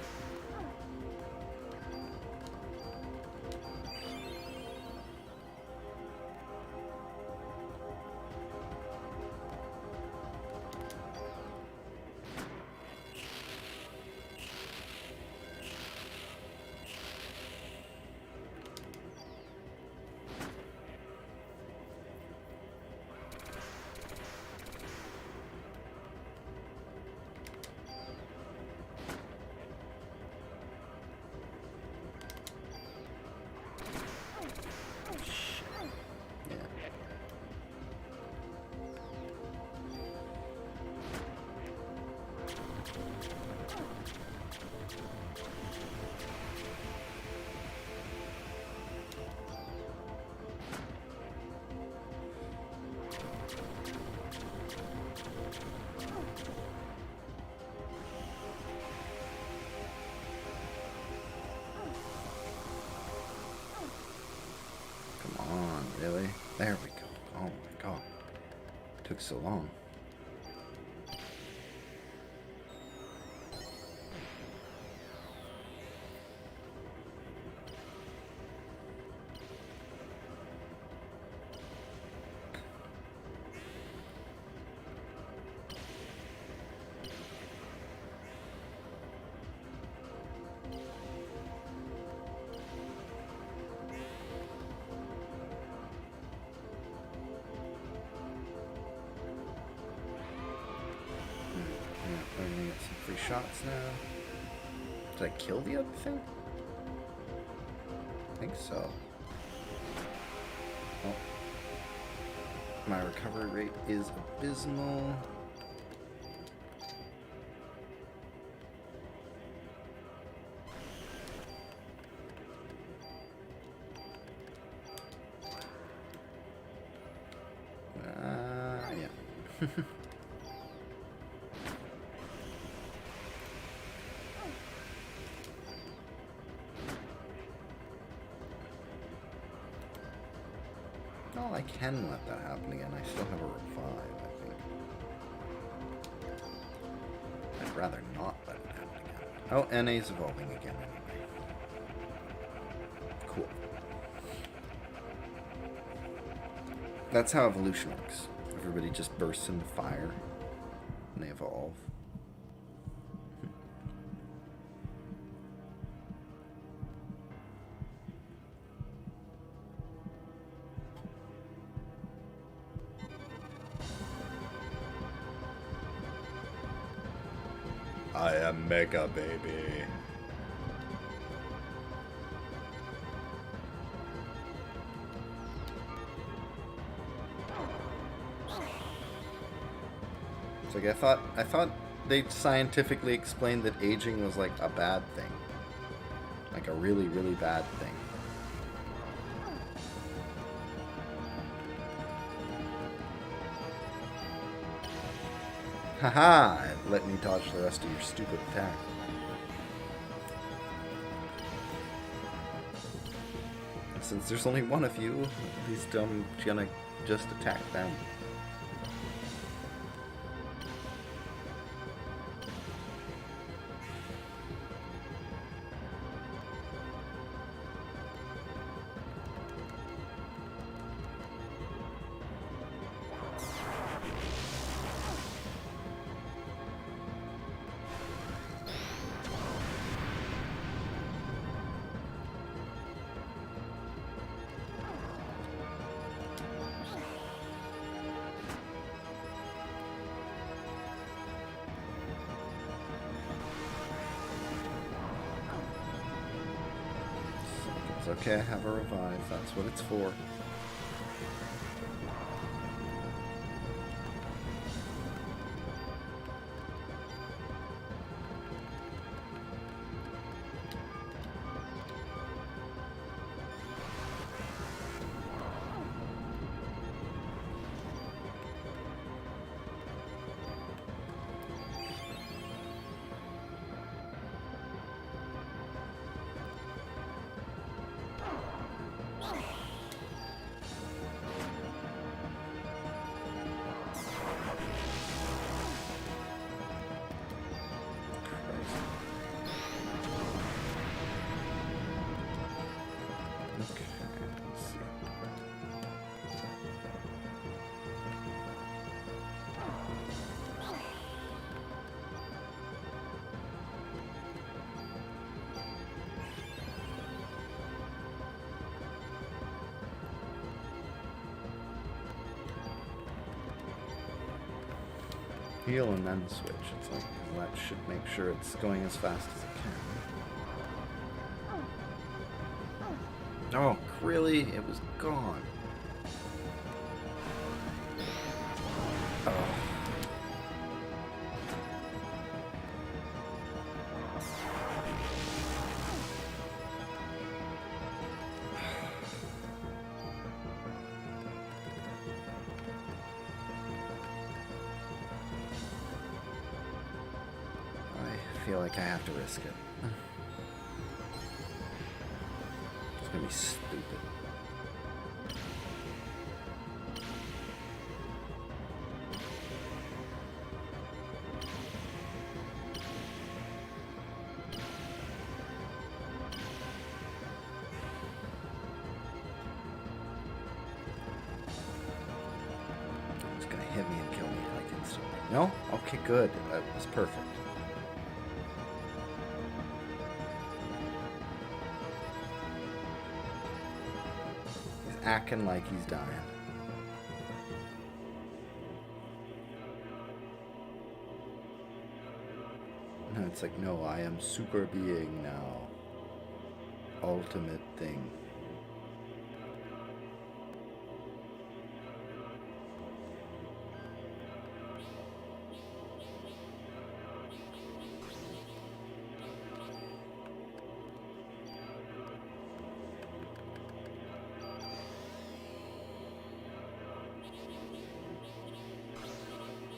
Speaker 1: There we go. Oh my god. Took so long. We're gonna get some free shots now. Did I kill the other thing? I think so. Oh. My recovery rate is abysmal. Yeah. Well, I can let that happen again. I still have a revive, I think. I'd rather not let it happen again. Oh, NA's evolving again anyway. Cool. That's how evolution works. Everybody just bursts into fire and they evolve. I am Mega Baby. It's like I thought they scientifically explained that aging was like a bad thing. Like a really, really bad thing. Haha! Let me dodge the rest of your stupid attack. Since there's only one of you, these dumb gonna just attack them. It's okay, I have a revive. That's what it's for. Heal and then switch. It's like that should make sure it's going as fast as it can. Oh, really? It was gone. Oh. I feel like I have to risk it. It's gonna be stupid. No? Okay, good. That was perfect. He's acting like he's dying. No, it's like, no, I am super being now. Ultimate thing.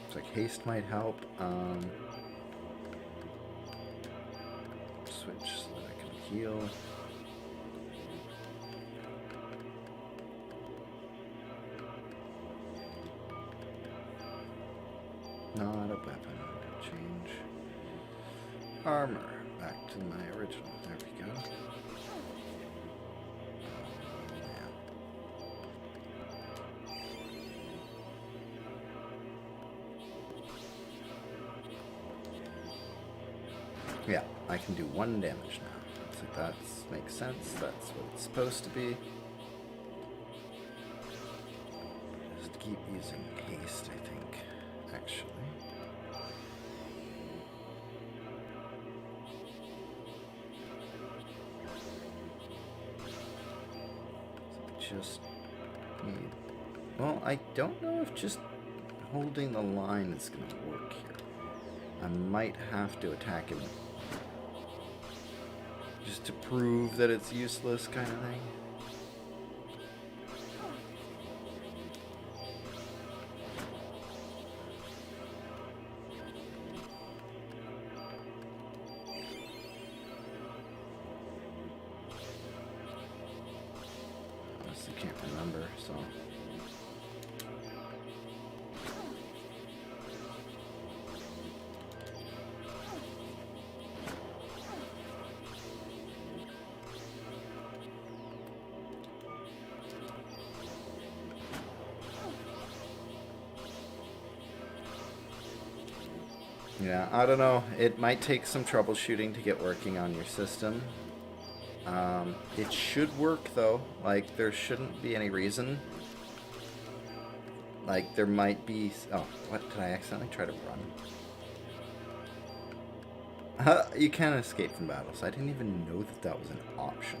Speaker 1: It's like haste might help. Switch so that I can heal. Not a weapon. Change armor back to my original. There we go. Yeah, I can do 1 damage now. So that makes sense. That's what it's supposed to be. Just keep using haste, I think, actually. So just need... Well, I don't know if just holding the line is going to work here. I might have to attack him just to prove that it's useless, kind of thing. Honestly, can't remember, so... Yeah, I don't know. It might take some troubleshooting to get working on your system. It should work, though. Like, there shouldn't be any reason. Like, there might be... Oh, what? Did I accidentally try to run? You can escape from battles. I didn't even know that that was an option.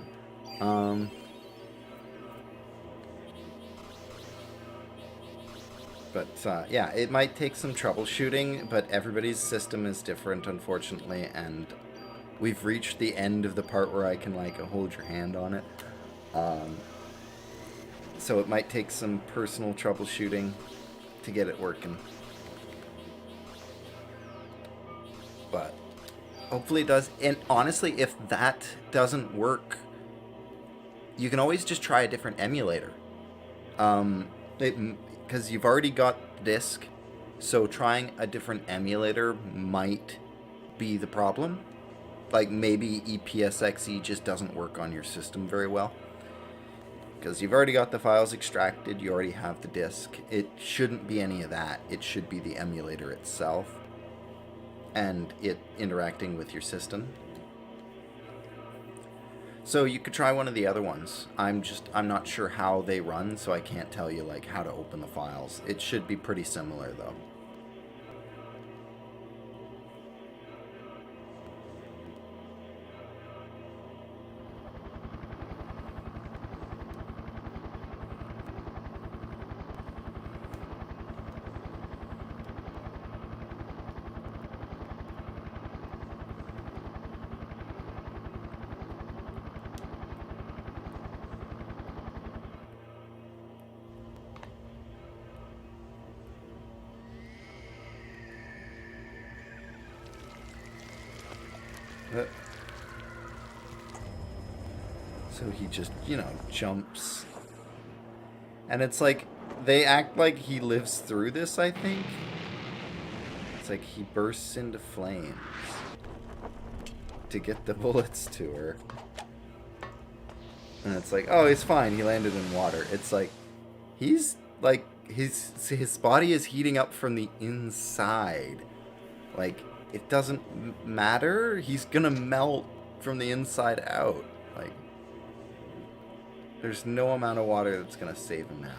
Speaker 1: But, yeah, it might take some troubleshooting, but everybody's system is different, unfortunately, and we've reached the end of the part where I can, like, hold your hand on it. So it might take some personal troubleshooting to get it working. But hopefully it does. And honestly, if that doesn't work, you can always just try a different emulator. Because you've already got the disc, so trying a different emulator might be the problem. Like, maybe EPSXE just doesn't work on your system very well. Because you've already got the files extracted, you already have the disc. It shouldn't be any of that. It should be the emulator itself and it interacting with your system. So you could try one of the other ones. I'm not sure how they run, so I can't tell you, like, how to open the files. It should be pretty similar, though. So he just, jumps. And it's like, they act like he lives through this, I think. It's like he bursts into flames to get the bullets to her. And it's like, oh, he's fine. He landed in water. It's like, he's, like, his body is heating up from the inside. Like, it doesn't matter. He's gonna melt from the inside out. Like, there's no amount of water that's gonna save him now.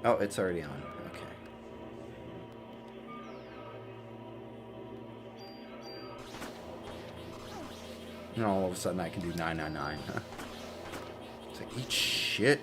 Speaker 1: Oh, it's already on. Okay. And all of a sudden I can do 999, huh? It's like, eat shit.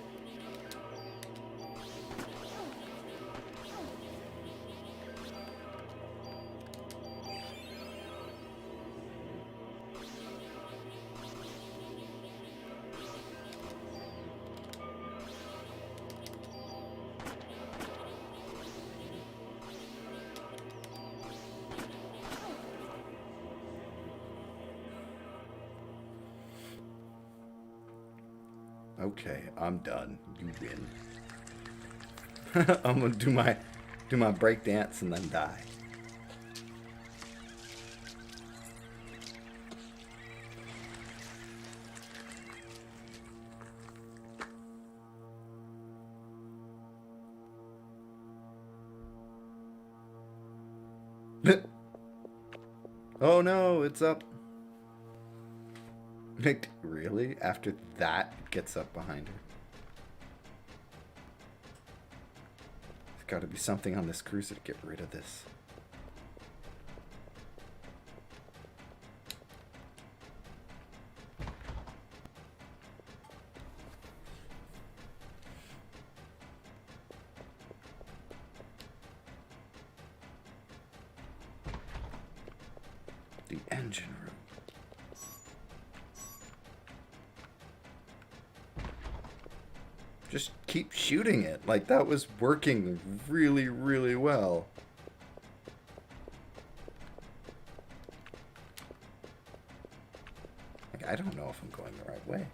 Speaker 1: Okay, I'm done. You win. I'm gonna do my break dance and then die. Oh no, it's up. Really? After that gets up behind her? There's got to be something on this cruiser to get rid of this. The engine room. Just keep shooting it. Like, that was working really, really well. Like, I don't know if I'm going the right way.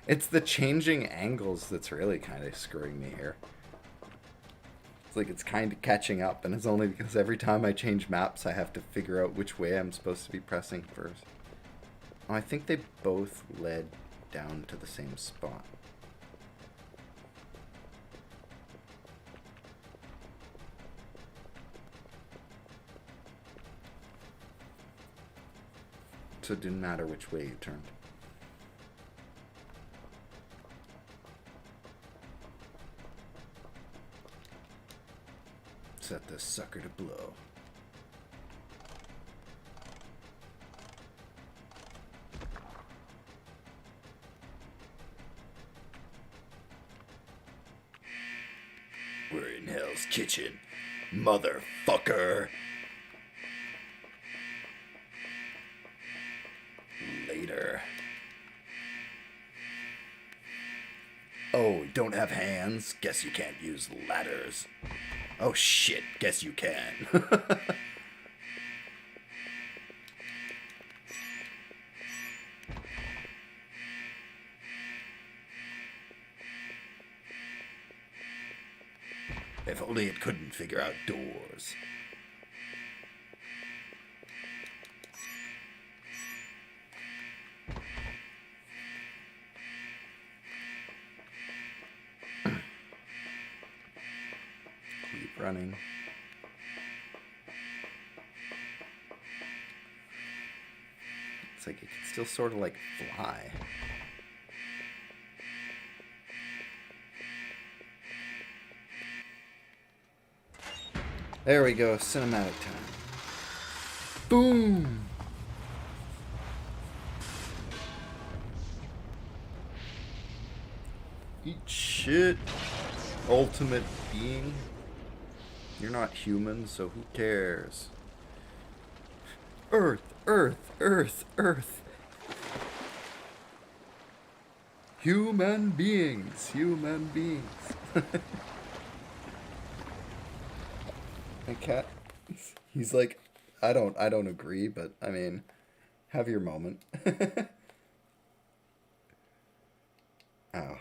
Speaker 1: It's the changing angles that's really kind of screwing me here. It's like it's kind of catching up, and it's only because every time I change maps, I have to figure out which way I'm supposed to be pressing first. Oh, I think they both led down to the same spot. So it didn't matter which way you turned. Set this sucker to blow. We're in Hell's Kitchen, motherfucker. Later. Oh, don't have hands? Guess you can't use ladders. Oh shit, guess you can. If only it couldn't figure out doors. Keep running. It's like it can still sort of like fly. There we go, cinematic time. Boom! Eat shit, ultimate being. You're not human, so who cares? Earth, Earth, Earth, Earth. Human beings, human beings. My cat, he's like, I don't agree, but I mean, have your moment. Oh,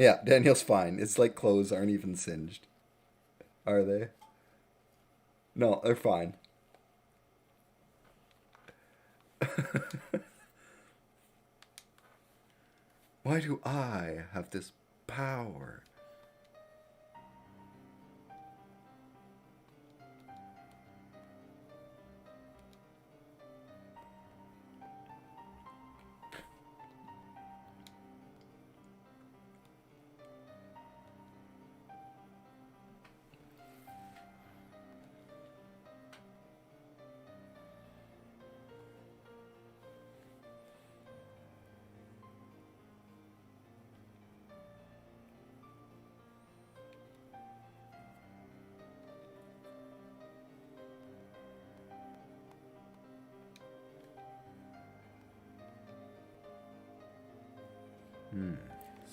Speaker 1: Yeah, Daniel's fine. It's like clothes aren't even singed. Are they? No, they're fine. Why do I have this power?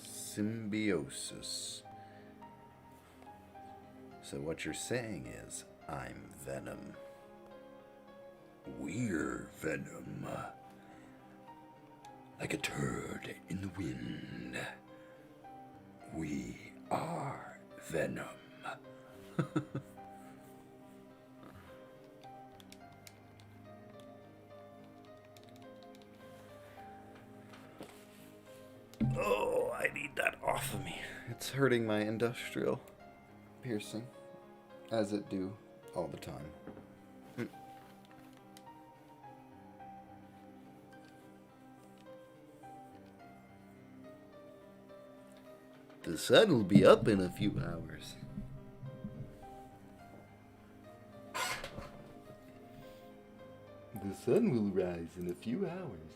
Speaker 1: Symbiosis. So what you're saying is, I'm Venom. We're Venom. Like a turd in the wind. We are Venom. Oh, I need that off of me. It's hurting my industrial piercing, as it do all the time. The sun will be up in a few hours. The sun will rise in a few hours.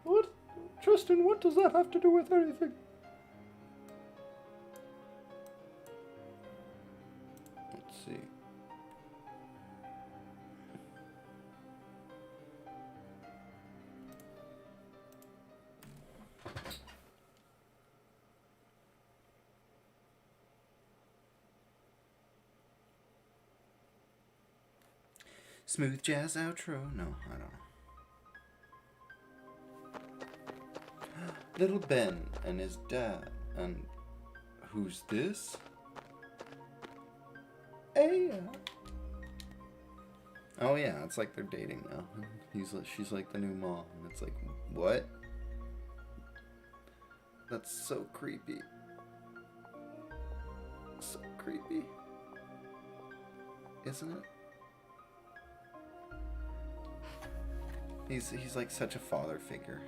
Speaker 1: What? Tristan, what does that have to do with anything? Let's see. Smooth jazz outro? No, I don't know. Little Ben and his dad. And who's this? Aya. Oh yeah, it's like they're dating now. She's like the new mom, and it's like, what? That's so creepy. So creepy. Isn't it? He's like such a father figure.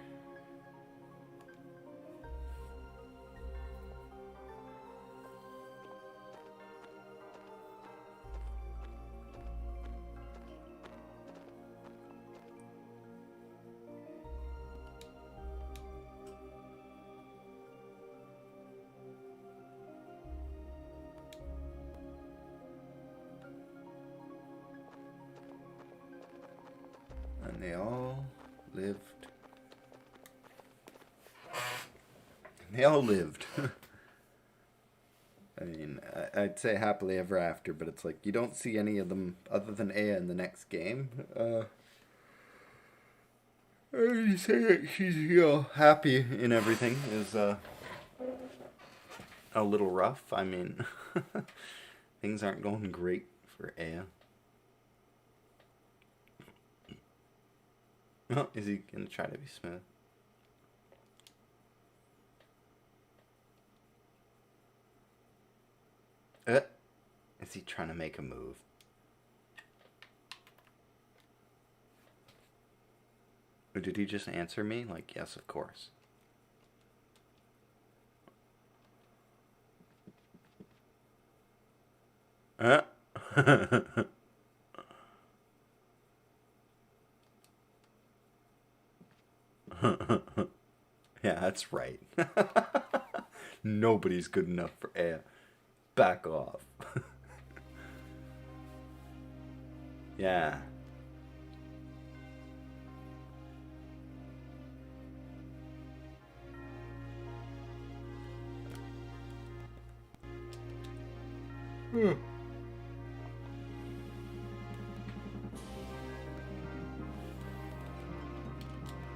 Speaker 1: And they all lived. I mean, I'd say happily ever after, but it's like you don't see any of them other than Aya in the next game. You say that she's, happy in everything is a little rough. I mean, things aren't going great for Aya. Oh, is he gonna try to be smooth? Is he trying to make a move? Or did he just answer me? Like, yes, of course. Yeah, that's right. Nobody's good enough for Aya. Back off. Yeah.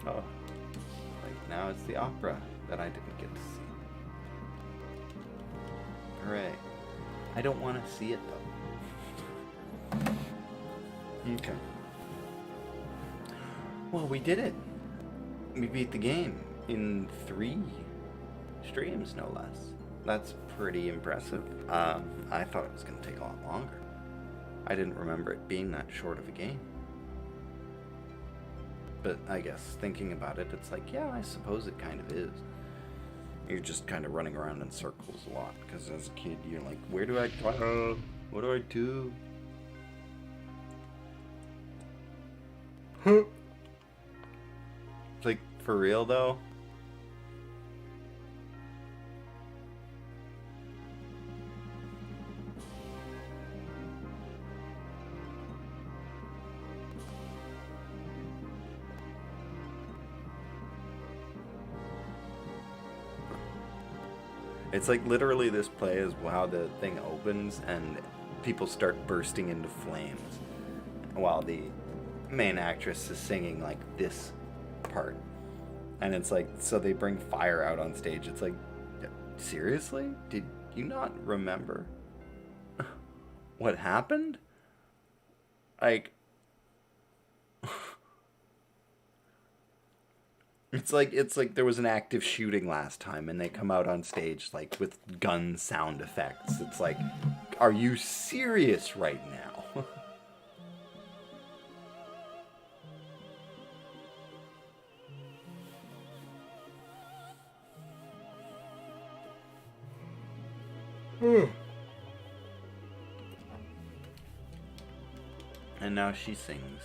Speaker 1: Oh. Like now it's the opera that I didn't get to see. Hooray. I don't want to see it, though. Okay. Well, we did it. We beat the game in 3 streams, no less. That's pretty impressive. I thought it was going to take a lot longer. I didn't remember it being that short of a game. But I guess thinking about it, it's like, yeah, I suppose it kind of is. You're just kind of running around in circles a lot, because as a kid, you're like, where do I go? What do I do? Like, for real, though? It's like literally this play is how the thing opens and people start bursting into flames while the main actress is singing like this part. And it's like, so they bring fire out on stage. It's like, seriously? Did you not remember what happened? Like, it's like there was an active shooting last time and they come out on stage like with gun sound effects. It's like, are you serious right now? And now she sings.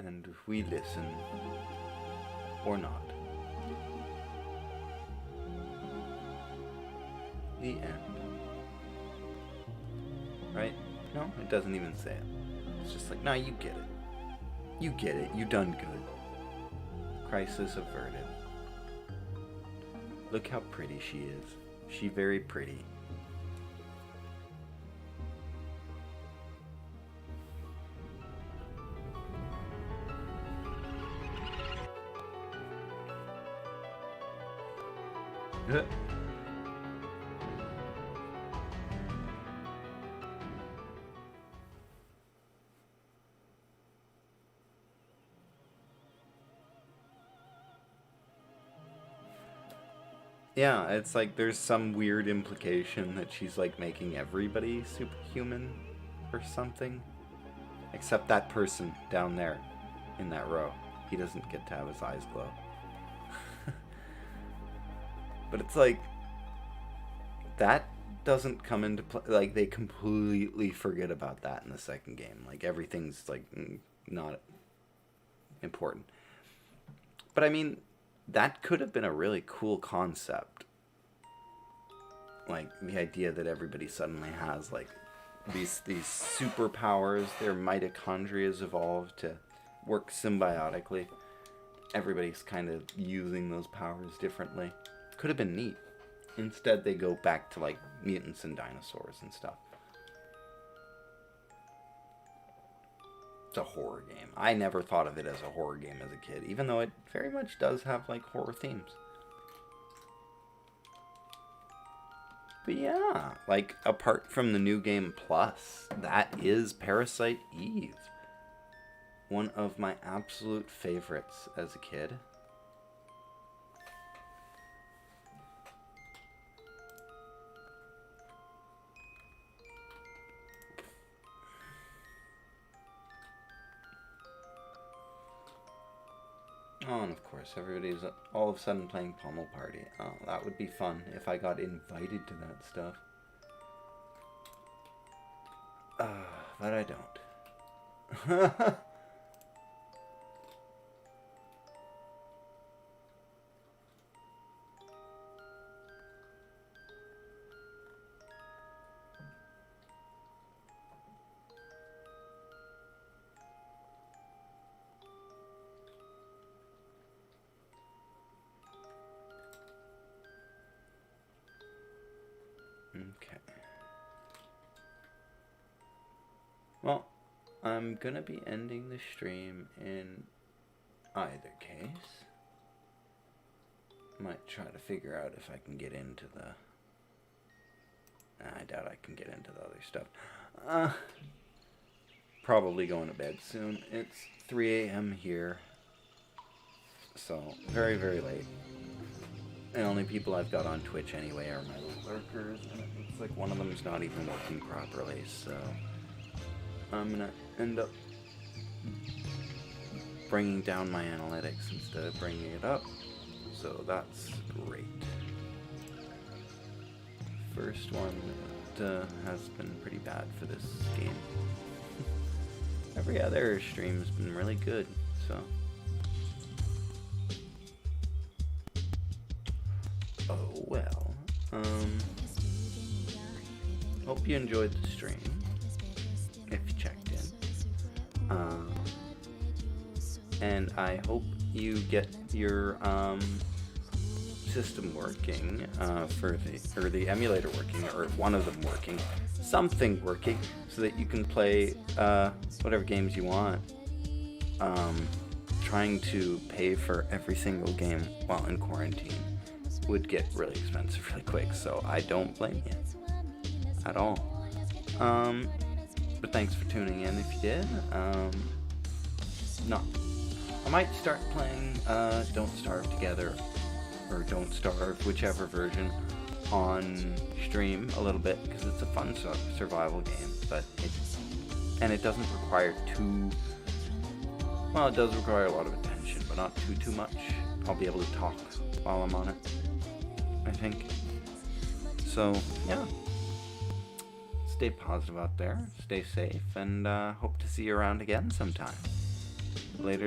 Speaker 1: And we listen. Or not. The end. Right? No, it doesn't even say it. It's just like, nah, you get it. You get it. You done good. Crisis averted. Look how pretty she is. She very pretty. Yeah, it's like there's some weird implication that she's like making everybody superhuman or something. Except that person down there in that row. He doesn't get to have his eyes glow. But it's like, that doesn't come into play. Like, they completely forget about that in the second game. Like, everything's like not important. But I mean, that could have been a really cool concept. Like, the idea that everybody suddenly has, like, these superpowers. Their mitochondria's evolved to work symbiotically. Everybody's kind of using those powers differently. Could have been neat. Instead, they go back to, like, mutants and dinosaurs and stuff. It's a horror game. I never thought of it as a horror game as a kid, even though it very much does have, like, horror themes. But yeah, like, apart from the New Game Plus, that is Parasite Eve. One of my absolute favorites as a kid. Oh, and of course, everybody's all of a sudden playing Pommel Party. Oh, that would be fun if I got invited to that stuff. But I don't. Okay. Well, I'm gonna be ending the stream in either case. Might try to figure out if I can get into the... I doubt I can get into the other stuff. Probably going to bed soon. It's 3 a.m. here. So, very, very late. The only people I've got on Twitch anyway are my little lurkers. And it looks like one of them's not even working properly. So, I'm going to end up bringing down my analytics instead of bringing it up. So, that's great. First one has been pretty bad for this game. Every other stream's been really good, so. Oh well. Hope you enjoyed the stream. If you checked in. And I hope you get your system working for the emulator working, or one of them working, something working, so that you can play whatever games you want. Trying to pay for every single game while in quarantine would get really expensive really quick, so I don't blame you at all. But thanks for tuning in if you did. No, I might start playing Don't Starve Together, or Don't Starve, whichever version, on stream a little bit, because it's a fun survival game, but it doesn't require it does require a lot of attention, but not too much. I'll be able to talk while I'm on it, I think. So, yeah. Stay positive out there, stay safe, and hope to see you around again sometime. Later.